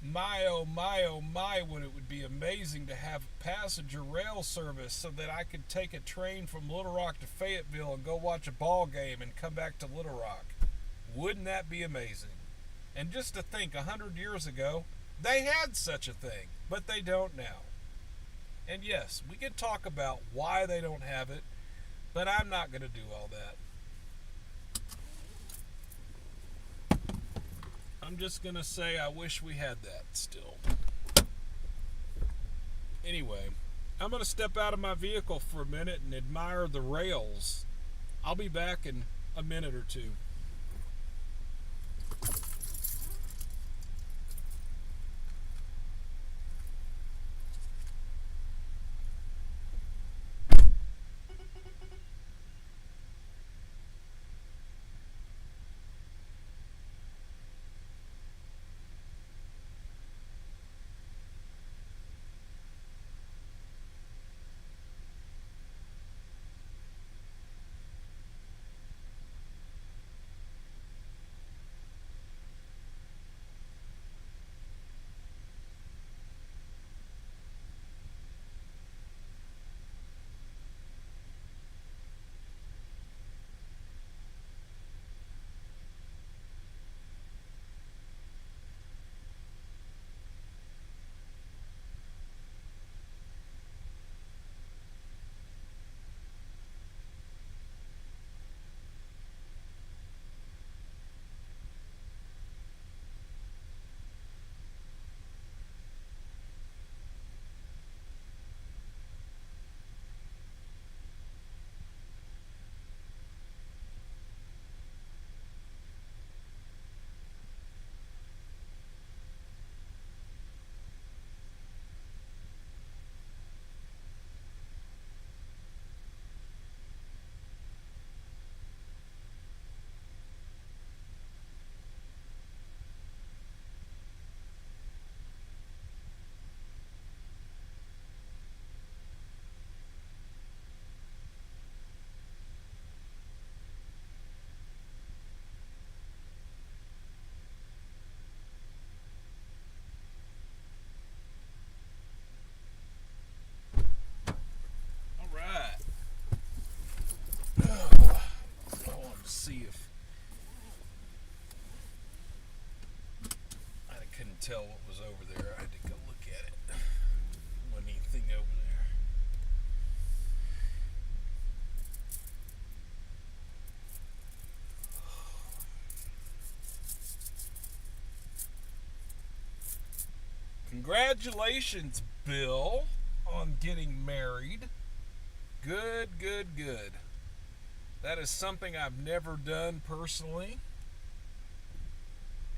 My oh my, would it would be amazing to have passenger rail service so that I could take a train from Little Rock to Fayetteville and go watch a ball game and come back to Little Rock. Wouldn't that be amazing? And just to think, 100 years ago, they had such a thing, but they don't now. And yes, we can talk about why they don't have it, but I'm not going to do all that. I'm just going to say I wish we had that still. Anyway, I'm going to step out of my vehicle for a minute and admire the rails. I'll be back in a minute or two. Tell what was over there. I had to go look at it. Wasn't anything over there. Congratulations, Bill, on getting married. Good. That is something I've never done personally.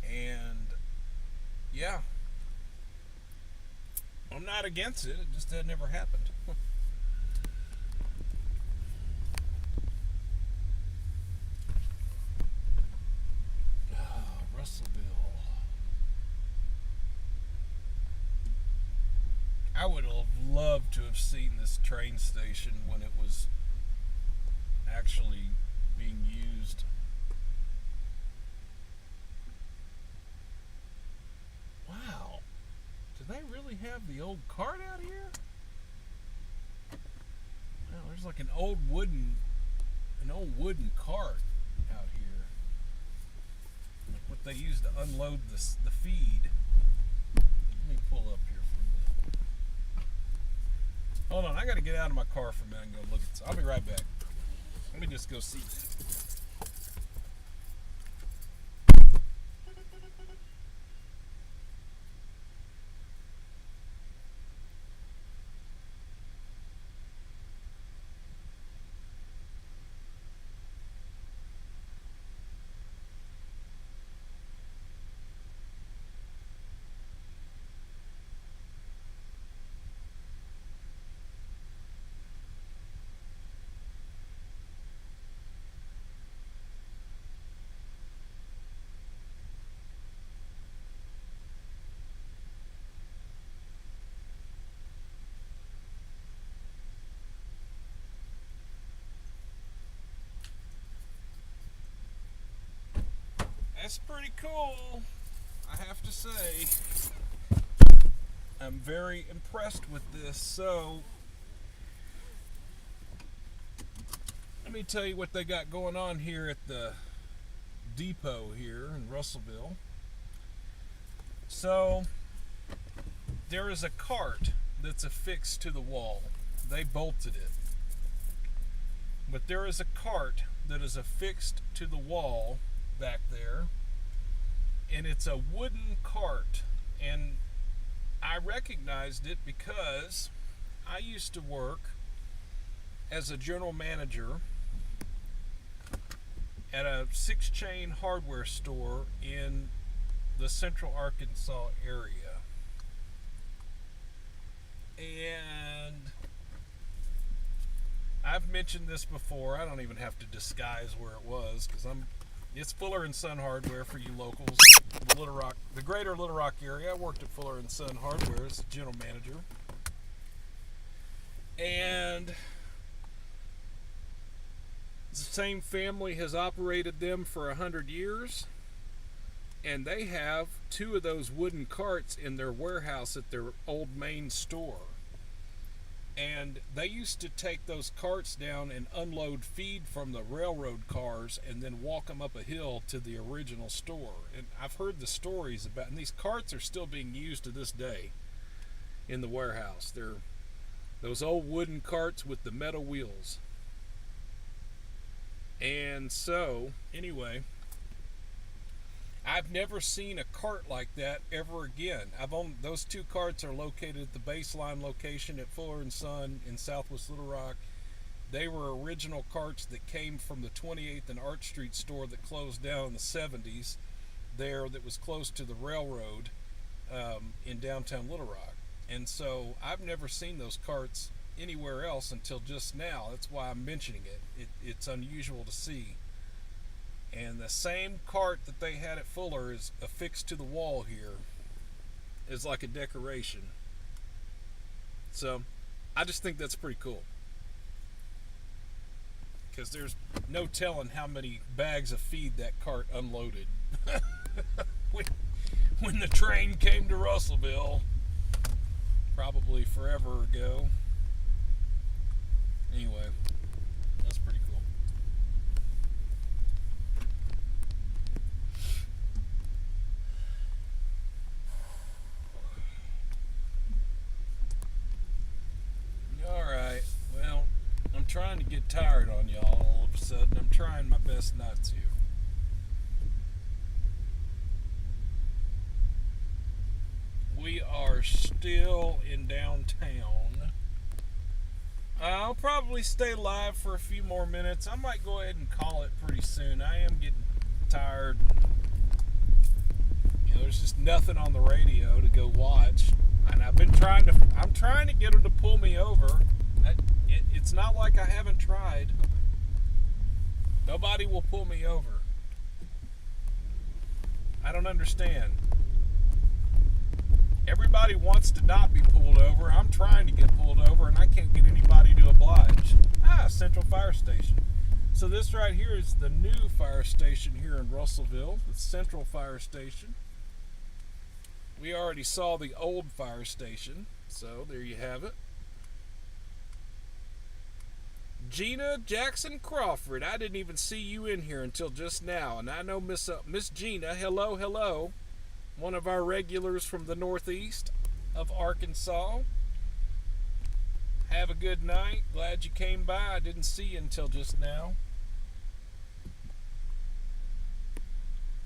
And yeah, I'm not against it. It just had never happened. Russellville. I would have loved to have seen this train station when it was actually being used. Wow. Do they really have the old cart out here? Wow, there's like an old wooden cart out here. Like what they use to unload the feed. Let me pull up here for a minute. Hold on, I gotta get out of my car for a minute and go look at this. I'll be right back. Let me just go see. That's pretty cool, I have to say. I'm very impressed with this. So, let me tell you what they got going on here at the depot here in Russellville. So, there is a cart that's affixed to the wall. They bolted it. But there is a cart that is affixed to the wall back there. And it's a wooden cart. And I recognized it because I used to work as a general manager at a 6-chain hardware store in the Central Arkansas area. And I've mentioned this before. I don't even have to disguise where it was, because it's Fuller and Son Hardware for you locals. The greater Little Rock area. I worked at Fuller and Son Hardware as general manager. And the same family has operated them for 100 years. And they have 2 of those wooden carts in their warehouse at their old main store. And they used to take those carts down and unload feed from the railroad cars and then walk them up a hill to the original store. And I've heard the stories about, and these carts are still being used to this day in the warehouse. They're those old wooden carts with the metal wheels. And so, anyway, I've never seen a cart like that ever again. Those 2 carts are located at the baseline location at Fuller and Son in Southwest Little Rock. They were original carts that came from the 28th and Arch Street store that closed down in the 70s there, that was close to the railroad in downtown Little Rock. And so I've never seen those carts anywhere else until just now. That's why I'm mentioning it. It's unusual to see. And the same cart that they had at Fuller is affixed to the wall here. Is like a decoration. So, I just think that's pretty cool. Because there's no telling how many bags of feed that cart unloaded. when the train came to Russellville. Probably forever ago. Anyway, that's pretty cool. Alright, well, I'm trying to get tired on y'all all of a sudden. I'm trying my best not to. We are still in downtown. I'll probably stay live for a few more minutes. I might go ahead and call it pretty soon. I am getting tired. There's just nothing on the radio to go watch. And I'm trying to get them to pull me over. It's not like I haven't tried. Nobody will pull me over. I don't understand. Everybody wants to not be pulled over. I'm trying to get pulled over, and I can't get anybody to oblige. Central Fire Station. So this right here is the new fire station here in Russellville, the Central Fire Station. We already saw the old fire station, so there you have it. Gina Jackson Crawford, I didn't even see you in here until just now, and I know Miss Gina, hello, one of our regulars from the northeast of Arkansas. Have a good night. Glad you came by. I didn't see you until just now.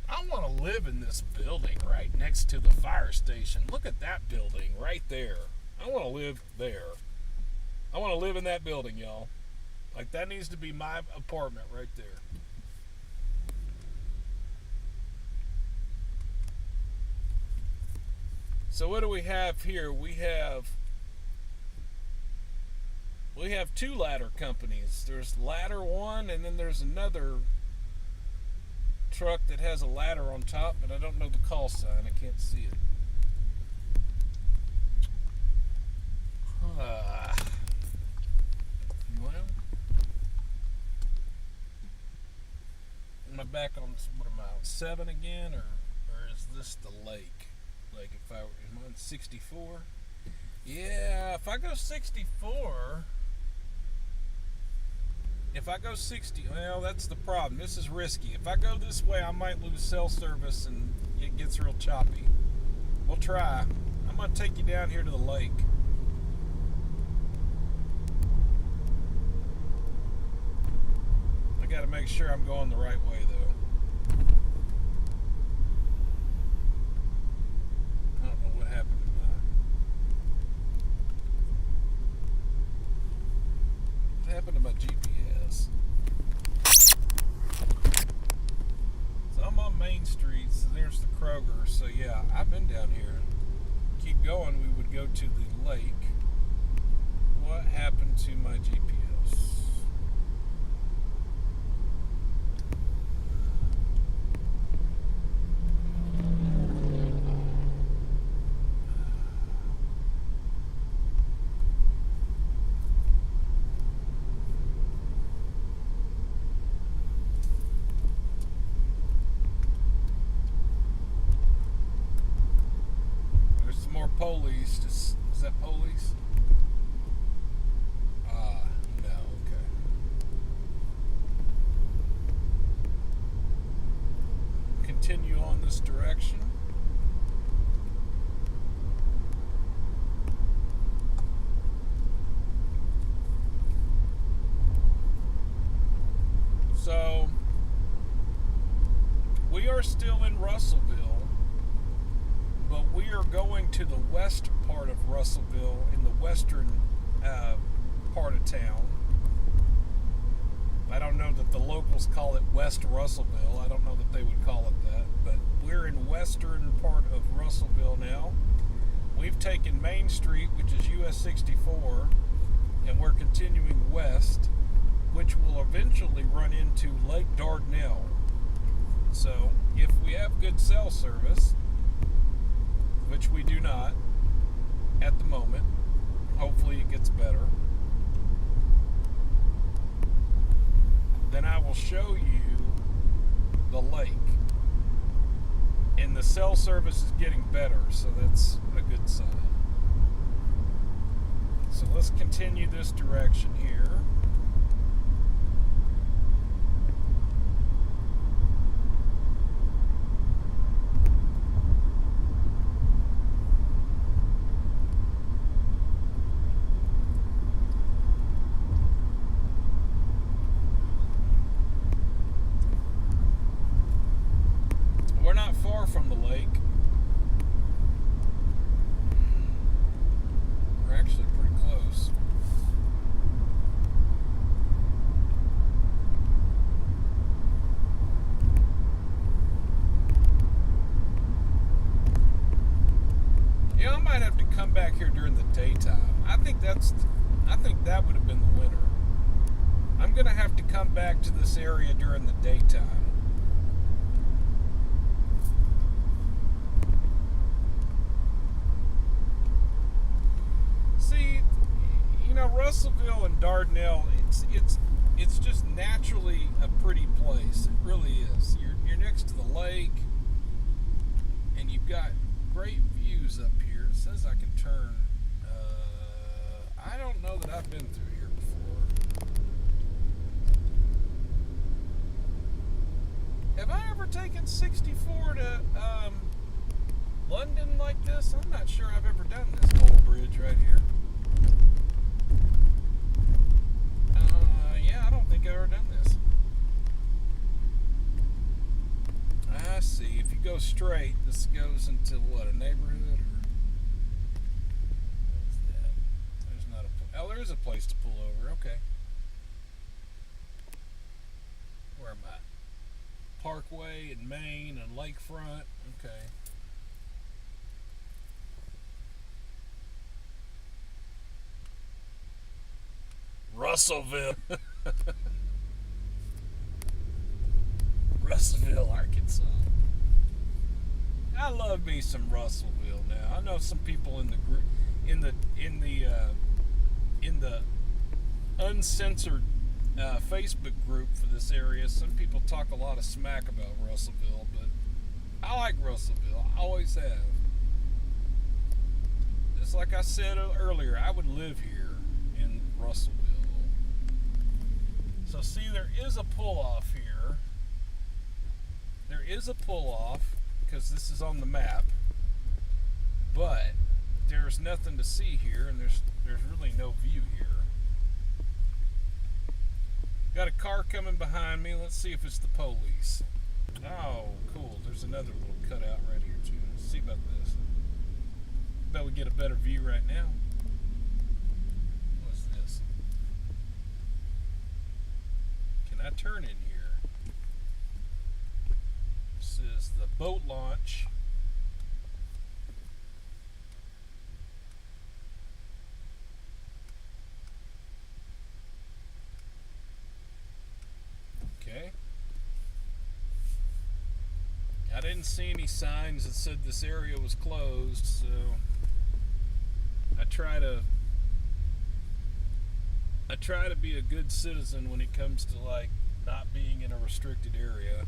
I want to live in this building right next to the fire station. Look at that building right there. I want to live there. I want to live in that building, y'all. Like, that needs to be my apartment right there. So what do we have here? We have 2 ladder companies. There's Ladder 1, and then there's another truck that has a ladder on top, but I don't know the call sign. I can't see it. Well, I back on, what am I, on 7 again, or is this the lake? Like, am I on 64? Yeah, if I go 64, well, that's the problem. This is risky. If I go this way, I might lose cell service and it gets real choppy. We'll try. I'm going to take you down here to the lake. I got to make sure I'm going the right way, though. I don't know what happened to my GPS. So I'm on Main Street, so there's the Kroger. So yeah, I've been down here. Keep going, we would go to the lake. What happened to my GPS? Police. Is that police? No, okay. Continue on this direction. So, we are still in Russellville. But we are going to the west part of Russellville, in the western part of town. I don't know that the locals call it West Russellville. I don't know that they would call it that. But we're in western part of Russellville now. We've taken Main Street, which is US 64, and we're continuing west, which will eventually run into Lake Dardanelle. So if we have good cell service, which we do not at the moment. Hopefully it gets better. Then I will show you the lake. And the cell service is getting better, so that's a good sign. So let's continue this direction here. From the lake. We're actually pretty close. Yeah, I might have to come back here during the daytime. I think that would have been the winner. I'm gonna have to come back to this area during the daytime. Russellville and Dardanelle, it's just naturally a pretty place. It really is. You're next to the lake, and you've got great views up here. It says I can turn. I don't know that I've been through here before. Have I ever taken 64 to London like this? I'm not sure I've ever done this toll bridge right here. Yeah, I don't think I've ever done this. I see. If you go straight, this goes into what, a neighborhood? Or what is that? There's not a. Oh, there is a place to pull over. Okay. Where am I? Parkway and Main and Lakefront. Okay. Russellville. Russellville, Arkansas. I love me some Russellville now. I know some people in the group, in the uncensored Facebook group for this area. Some people talk a lot of smack about Russellville, but I like Russellville. I always have. Just like I said earlier, I would live here in Russellville. So see, there is a pull-off here. There is a pull-off because this is on the map, but there's nothing to see here, and there's really no view here. Got a car coming behind me. Let's see if it's the police. Oh, cool. There's another little cutout right here, too. Let's see about this. Bet we get a better view right now. What's this? Can I turn in here? This is the boat launch. Okay. I didn't see any signs that said this area was closed, so I try to be a good citizen when it comes to like not being in a restricted area.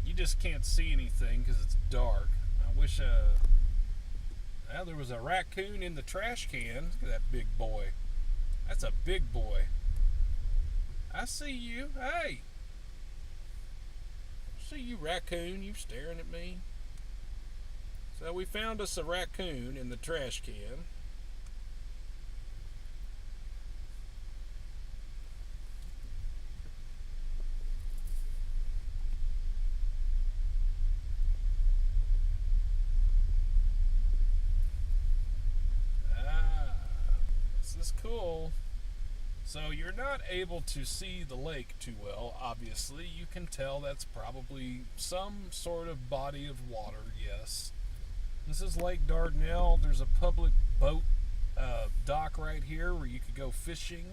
You just can't see anything because it's dark. I wish well, there was a raccoon in the trash can. Look at that big boy. That's a big boy. I see you. Hey. I see you, raccoon. You staring at me. So we found us a raccoon in the trash can. This is cool. So you're not able to see the lake too well, obviously. You can tell that's probably some sort of body of water, yes. This is Lake Dardanelle. There's a public boat dock right here where you could go fishing.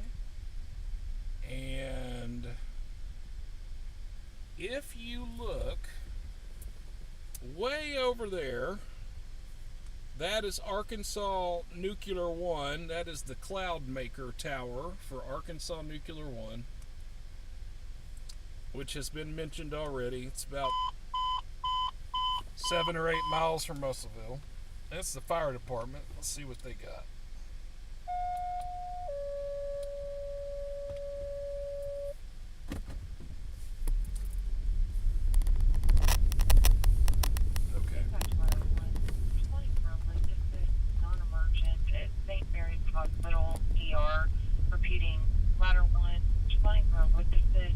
And if you look way over there, that is Arkansas Nuclear 1. That is the Cloud Maker Tower for Arkansas Nuclear 1, which has been mentioned already. It's about 7 or 8 miles from Russellville. That's the fire department. Let's see what they got. Hospital, ER, repeating, ladder 1, responding for witnesses,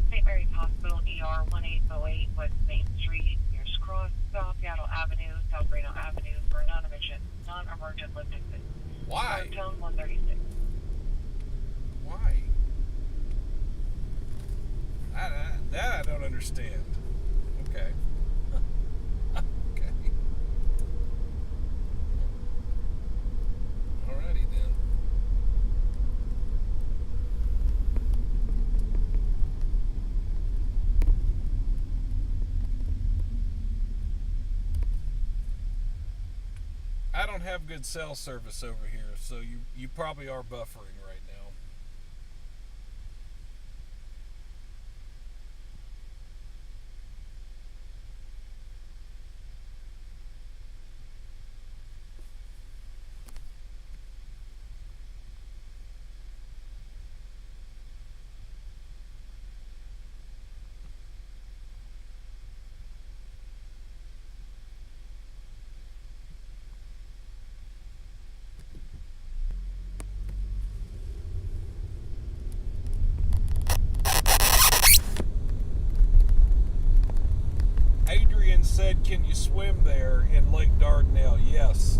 St. Mary's Hospital, ER, 1808 West Main Street, Pierce Cross, South Seattle Avenue, South Reno Avenue, for non-emergent witnesses. Why? Tone 136. Why? That I don't understand. Okay. Okay. Alrighty then. I don't have good cell service over here, so you probably are buffering right now. Adrian said, can you swim there in Lake Dardanelle? Yes.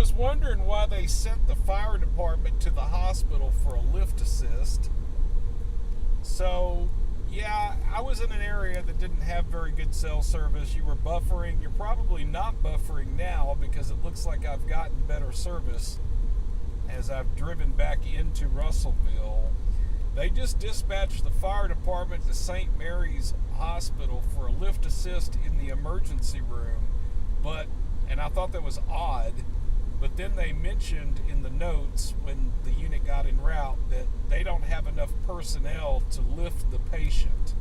was wondering why they sent the fire department to the hospital for a lift assist. So, yeah, I was in an area that didn't have very good cell service. You were buffering. You're probably not buffering now because it looks like I've gotten better service as I've driven back into Russellville. They just dispatched the fire department to St. Mary's Hospital for a lift assist in the emergency room. And I thought that was odd, but then they mentioned in the notes when the unit got en route that they don't have enough personnel to lift the patient.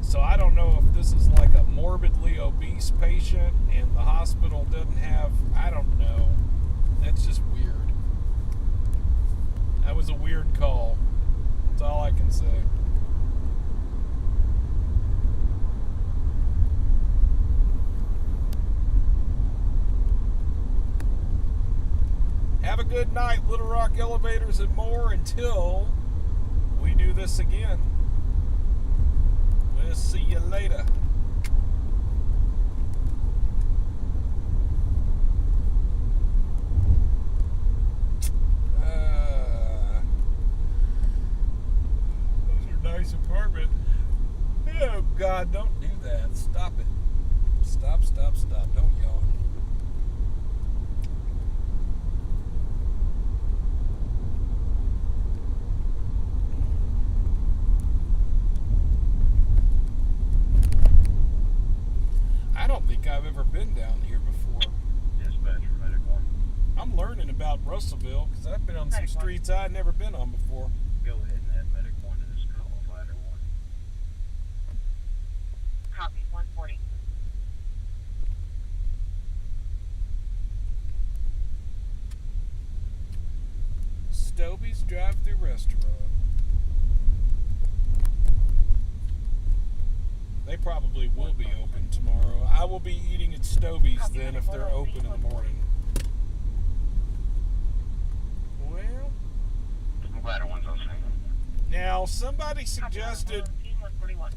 So I don't know if this is like a morbidly obese patient and the hospital doesn't have, I don't know. That's just weird. That was a weird call. That's all I can say. Have a good night, Little Rock Elevators and More, until we do this again. We'll see you later. Those are nice apartments. Oh, God, don't do that. Stop it. Stop. Don't yawn. I don't think I've ever been down here before. Dispatch for Medic 1. I'm learning about Russellville because I've been on some Medic 1. streets I'd never been on before. Go ahead and add Medic 1 to this call, ladder 1. Copy, 140. Stobie's drive-thru restaurant. They probably will be open tomorrow. I will be eating at Stobie's then if they're open in the morning. Well, I'm glad it one's on scene. now somebody Copy, suggested 141.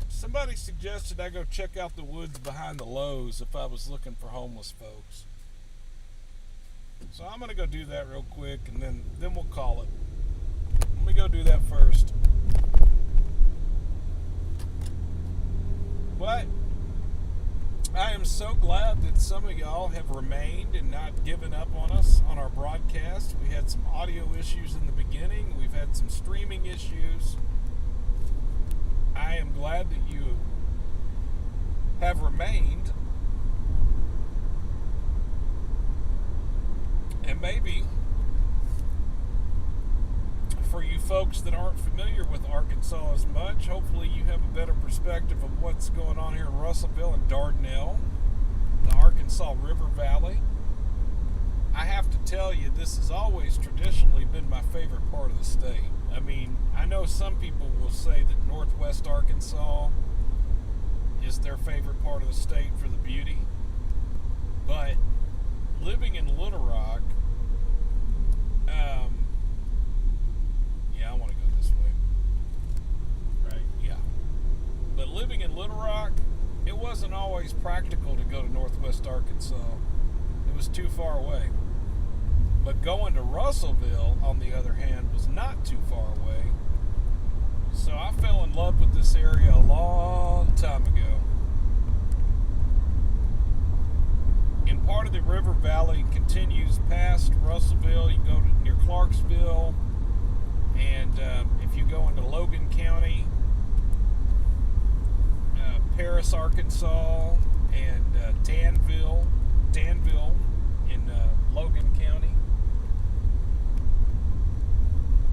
I go check out the woods behind the Lowe's if I was looking for homeless folks. So I'm gonna go do that real quick and then we'll call it. Let me go do that first. But I am so glad that some of y'all have remained and not given up on us on our broadcast. We had some audio issues in the beginning. We've had some streaming issues. I am glad that you have remained. And maybe for you folks that aren't familiar with Arkansas as much, hopefully you have a better perspective of what's going on here in Russellville and Dardanelle, the Arkansas River Valley. I have to tell you, this has always traditionally been my favorite part of the state. I mean, I know some people will say that Northwest Arkansas is their favorite part of the state for the beauty, but living in Little Rock, I want to go this way. Right? Yeah. But living in Little Rock, it wasn't always practical to go to Northwest Arkansas. It was too far away. But going to Russellville, on the other hand, was not too far away. So I fell in love with this area a long time ago. And part of the river valley continues past Russellville. You go to near Clarksville, and if you go into Logan County, Paris, Arkansas, and Danville in Logan County.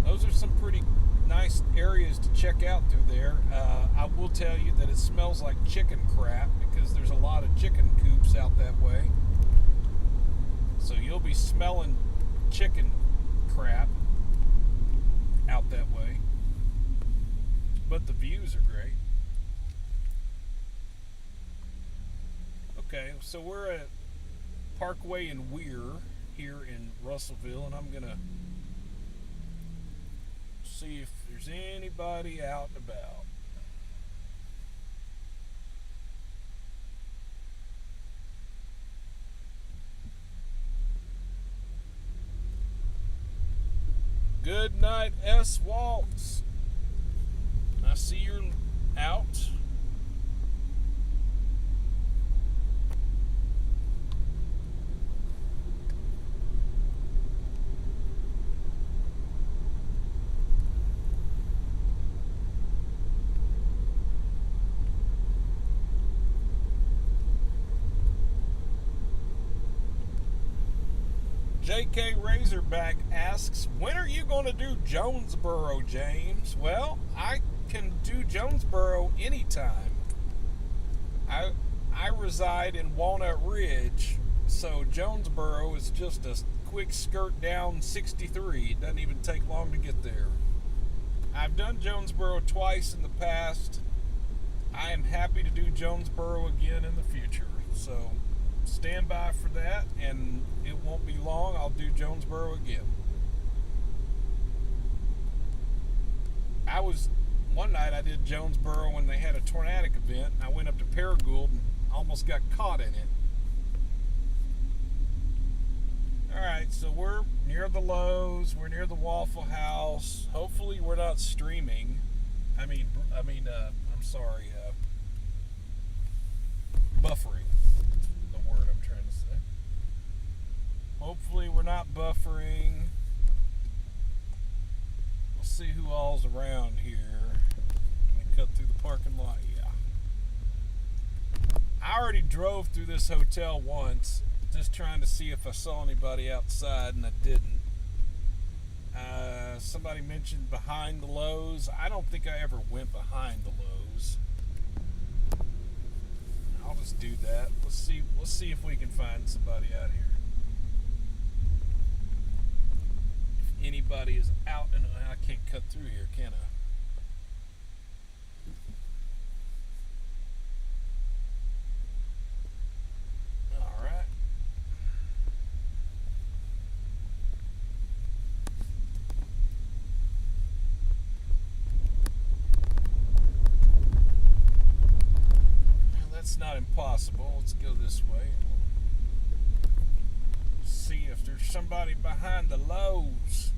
Those are some pretty nice areas to check out through there. I will tell you that it smells like chicken crap because there's a lot of chicken coops out that way. So you'll be smelling chicken crap out that way. But the views are great. Okay, so we're at Parkway and Weir here in Russellville, and I'm gonna see if there's anybody out and about. Good night, S. Waltz. I see you're out. J.K. Razorback asks, when are you going to do Jonesboro, James? Well, I can do Jonesboro anytime. I reside in Walnut Ridge, so Jonesboro is just a quick skirt down 63. It doesn't even take long to get there. I've done Jonesboro twice in the past. I am happy to do Jonesboro again in the future, so stand by for that, and it won't be long. I'll do Jonesboro again. One night I did Jonesboro when they had a tornadic event, and I went up to Paragould and almost got caught in it. Alright, so we're near the Lowe's, we're near the Waffle House. Hopefully we're not streaming. Buffering. The word I'm trying to say. Hopefully we're not buffering. We'll see who all's around here. Can we cut through the parking lot? Yeah. I already drove through this hotel once, just trying to see if I saw anybody outside, and I didn't. Somebody mentioned behind the Lowe's. I don't think I ever went behind the Lowe's. I'll just do that. Let's see if we can find somebody out here. If anybody is out, and I can't cut through here, can I? Not impossible. Let's go this way. See if there's somebody behind the Lowe's.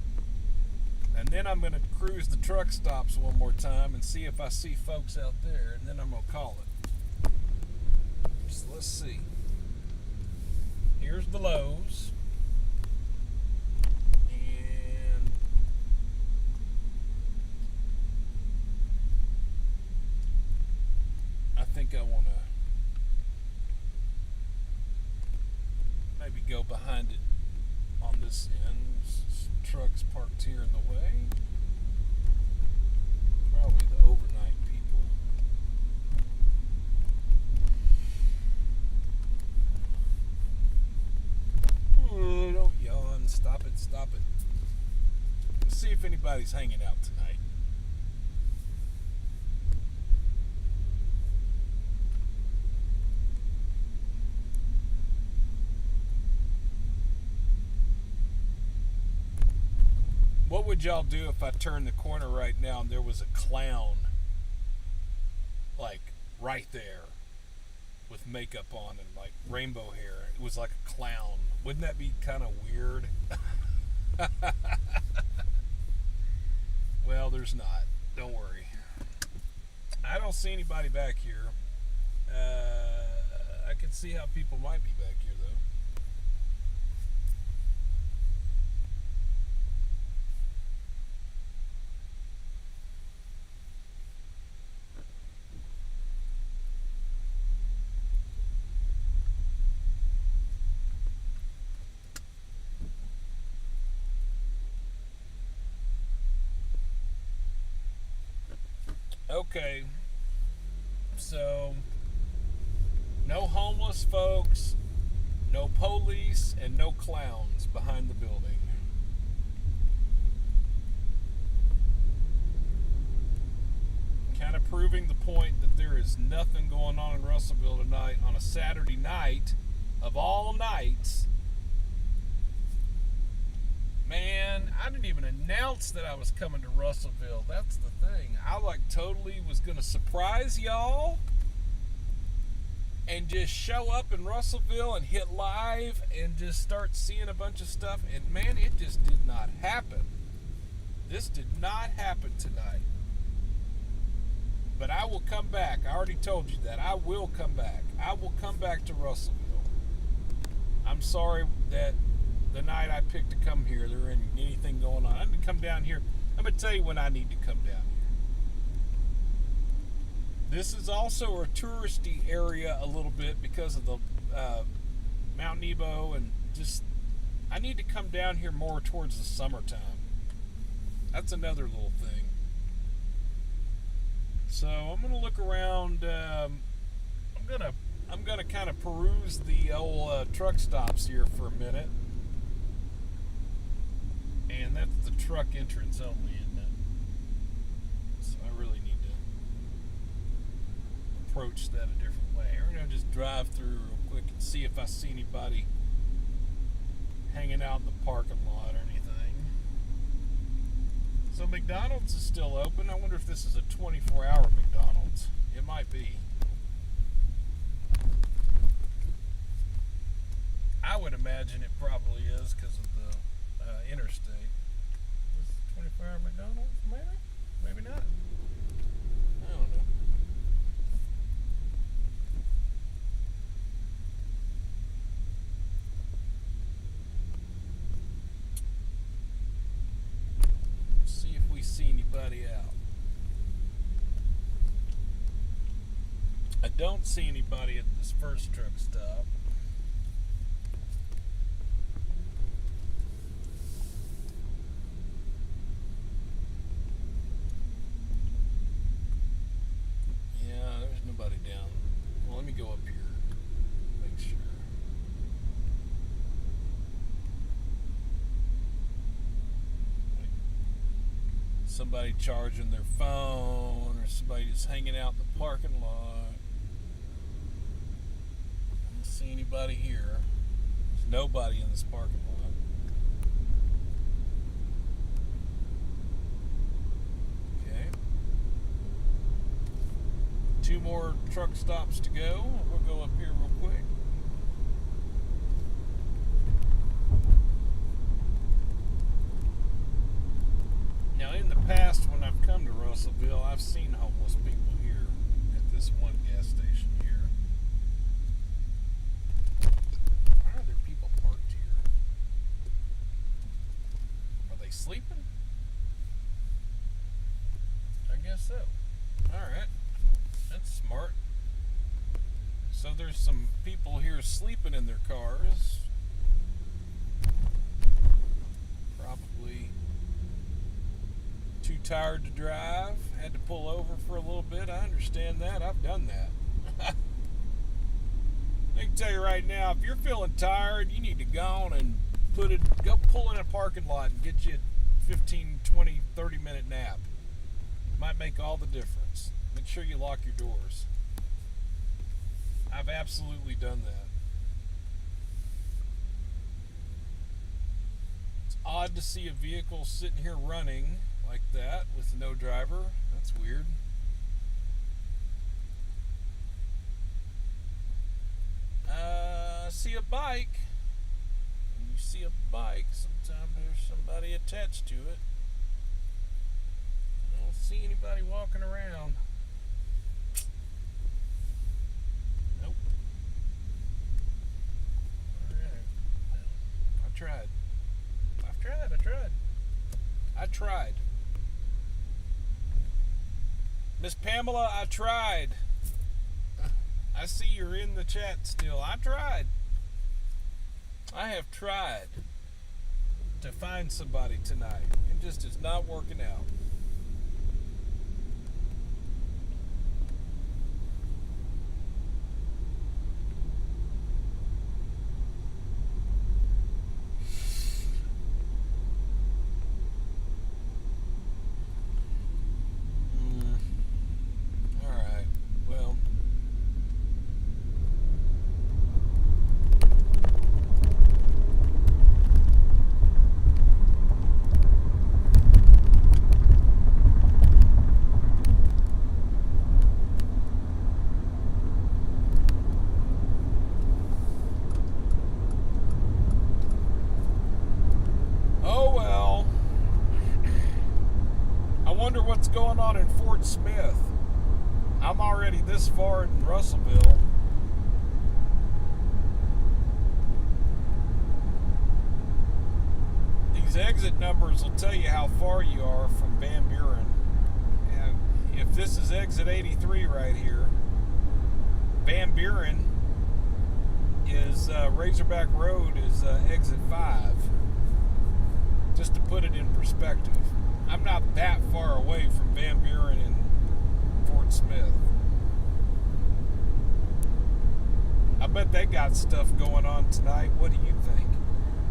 And then I'm going to cruise the truck stops one more time and see if I see folks out there, and then I'm going to call it. So let's see. Here's the Lowe's. And I think I want to maybe go behind it on this end. There's trucks parked here in the way. Probably the overnight people. Oh, don't yawn. Stop it. Let's see if anybody's hanging out tonight. What would y'all do if I turned the corner right now and there was a clown, like, right there with makeup on and, like, rainbow hair? It was like a clown. Wouldn't that be kind of weird? Well, there's not. Don't worry. I don't see anybody back here. I can see how people might be back here, though. Okay, so no homeless folks, no police, and no clowns behind the building. Kind of proving the point that there is nothing going on in Russellville tonight on a Saturday night of all nights. Man, I didn't even announce that I was coming to Russellville. That's the thing. I totally was going to surprise y'all and just show up in Russellville and hit live and just start seeing a bunch of stuff. And man, it just did not happen. This did not happen tonight. But I will come back. I already told you that. I will come back. I will come back to Russellville. I'm sorry that the night I picked to come here, there wasn't anything going on. I need to come down here. I'm going to tell you when I need to come down here. This is also a touristy area a little bit because of the Mount Nebo, and just I need to come down here more towards the summertime. That's another little thing. So I'm gonna look around. I'm gonna kind of peruse the old truck stops here for a minute, and that's the truck entrance only, isn't it? So I really need to approach that a different way. We're gonna just drive through real quick and see if I see anybody hanging out in the parking lot or anything. So McDonald's is still open. I wonder if this is a 24-hour McDonald's. It might be. I would imagine it probably is because of the interstate. Is this a 24-hour McDonald's? Maybe? Maybe not. I don't know. See anybody out. I don't see anybody at this first truck stop. Yeah, there's nobody down. Well, let me go up here. Make sure. Somebody charging their phone, or somebody just hanging out in the parking lot. I don't see anybody here. There's nobody in this parking lot. Okay. 2 more truck stops to go. We'll go up here real quick. Now, in the past, when I've come to Russellville, I've seen homeless people here at this one gas station here. Why are there people parked here? Are they sleeping? I guess so. Alright. That's smart. So there's some people here sleeping in their cars. Probably too tired to drive, had to pull over for a little bit. I understand that. I've done that. I can tell you right now, if you're feeling tired, you need to go on and go pull in a parking lot and get you a 15, 20, 30-minute nap. Might make all the difference. Make sure you lock your doors. I've absolutely done that. It's odd to see a vehicle sitting here running like that with no driver. That's weird. See a bike. When you see a bike, sometimes there's somebody attached to it. I don't see anybody walking around. Nope. Alright. I tried. Miss Pamela, I tried. I see you're in the chat still. I tried. I have tried to find somebody tonight. It just is not working out. what's going on in Fort Smith? I'm already this far in Russellville. These exit numbers will tell you how far you are from Van Buren. And if this is exit 83 right here, Van Buren is Razorback Road is exit 5. Just to put it in perspective, I'm not that far away from Van Buren and Fort Smith. I bet they got stuff going on tonight. What do you think?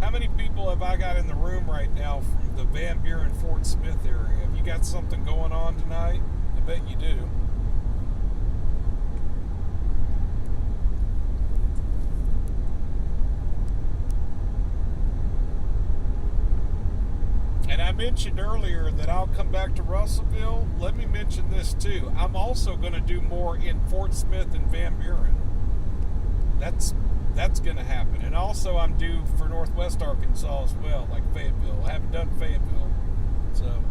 How many people have I got in the room right now from the Van Buren Fort Smith area? Have you got something going on tonight? I bet you do. And I mentioned earlier that I'll come back to Russellville. Let me mention this too. I'm also going to do more in Fort Smith and Van Buren. That's going to happen. And also I'm due for Northwest Arkansas as well, like Fayetteville. I haven't done Fayetteville. So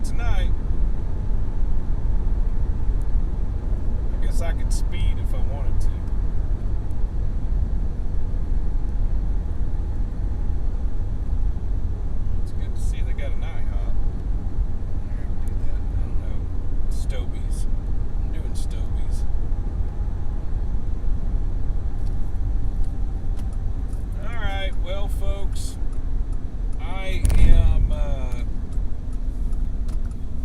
tonight. I guess I could speed if I wanted to. It's good to see they got an IHOP. I do that. I don't know. Stobies. I'm doing Stobies. Alright, well folks, I am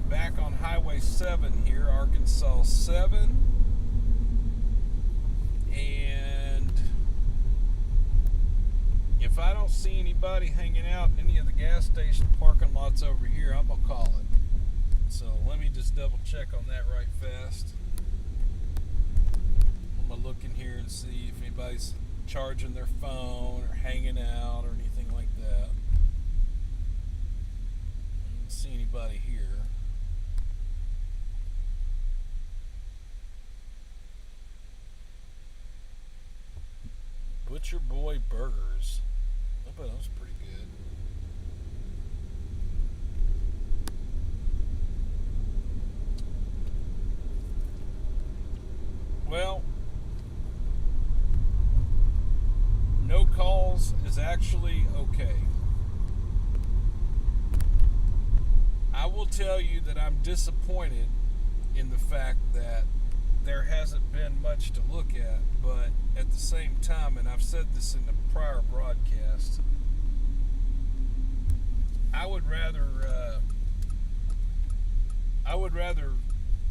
back on Highway 7 here, Arkansas 7, and if I don't see anybody hanging out in any of the gas station parking lots over here, I'm gonna call it. So let me just double check on that right fast. I'm gonna look in here and see if anybody's charging their phone or hanging out or anything like that. I don't see anybody here. Butcher Boy Burgers. I bet that was pretty good. Well, no calls is actually okay. I will tell you that I'm disappointed in the fact that there hasn't been much to look at, but at the same time, and I've said this in the prior broadcast, I would rather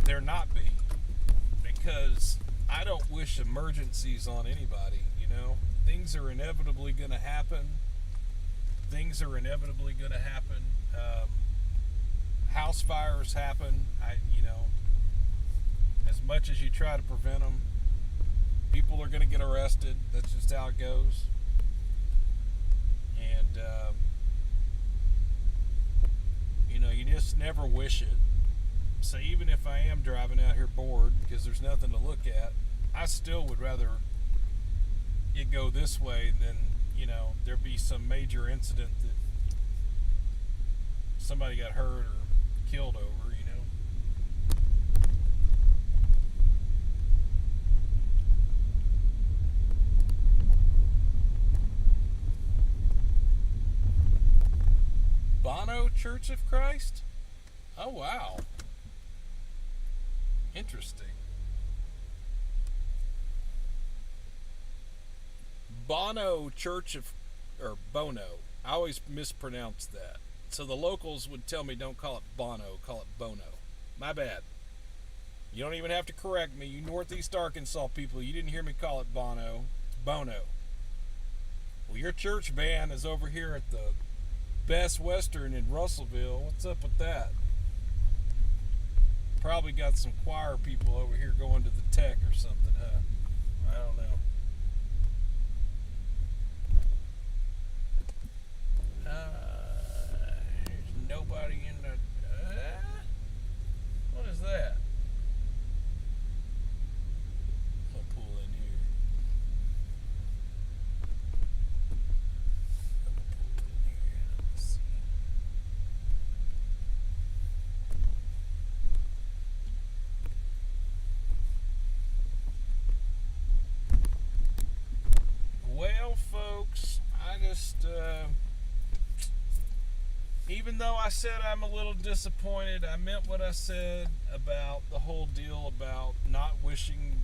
there not be, because I don't wish emergencies on anybody. You know, things are inevitably going to happen. House fires happen. As much as you try to prevent them, people are going to get arrested. That's just how it goes. And, you just never wish it. So even if I am driving out here bored because there's nothing to look at, I still would rather it go this way than, there be some major incident that somebody got hurt or killed over. Bono Church of Christ? Oh, wow. Interesting. Bono Church of, or Bono. I always mispronounce that. So the locals would tell me don't call it Bono, call it Bono. My bad. You don't even have to correct me. You Northeast Arkansas people, you didn't hear me call it Bono. It's Bono. Well, your church band is over here at the Best Western in Russellville. What's up with that? Probably got some choir people over here going to the tech or something, huh? I don't know. There's nobody in the. What is that? I'll pull in here. Let's see. Well, folks, I just, even though I said I'm a little disappointed, I meant what I said about the whole deal about not wishing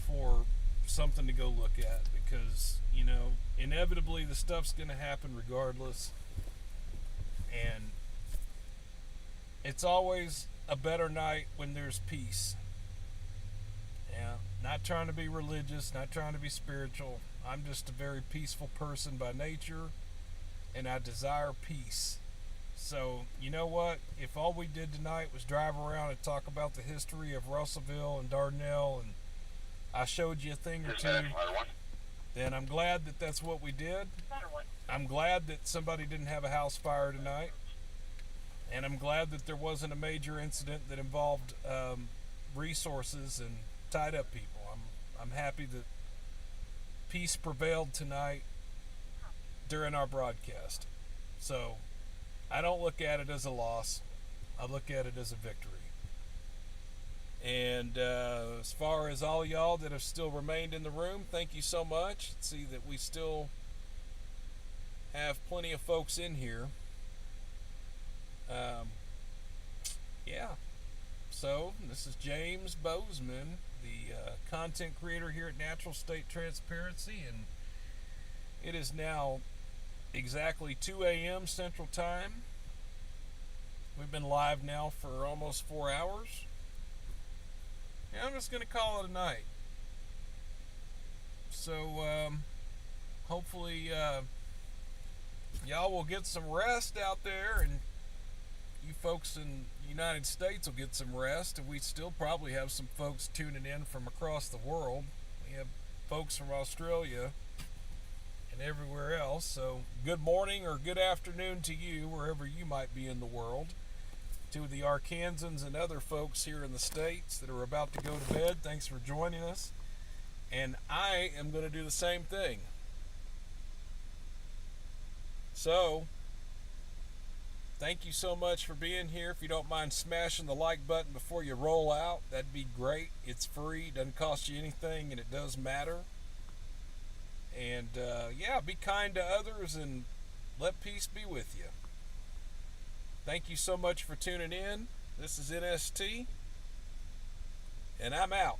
for something to go look at, because, you know, inevitably the stuff's going to happen regardless, and it's always a better night when there's peace. Yeah, not trying to be religious, not trying to be spiritual. I'm just a very peaceful person by nature, and I desire peace. So, you know what? If all we did tonight was drive around and talk about the history of Russellville and Dardanelle, and I showed you a thing or two, then I'm glad that that's what we did. I'm glad that somebody didn't have a house fire tonight, and I'm glad that there wasn't a major incident that involved resources and tied up people. I'm happy that peace prevailed tonight during our broadcast. So I don't look at it as a loss. I look at it as a victory. And as far as all y'all that have still remained in the room, thank you so much. See that we still have plenty of folks in here. Yeah. So this is James Bozeman, the content creator here at Natural State Transparency, and it is now exactly 2 a.m. Central Time. We've been live now for almost 4 hours. And I'm just going to call it a night. So hopefully y'all will get some rest out there, and you folks in the United States will get some rest, and we still probably have some folks tuning in from across the world. We have folks from Australia and everywhere else. So good morning or good afternoon to you, wherever you might be in the world. To the Arkansans and other folks here in the States that are about to go to bed, thanks for joining us. And I am going to do the same thing. So, thank you so much for being here. If you don't mind smashing the like button before you roll out, that'd be great. It's free, doesn't cost you anything, and it does matter. And yeah, be kind to others and let peace be with you. Thank you so much for tuning in. This is NST, and I'm out.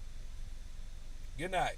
Good night.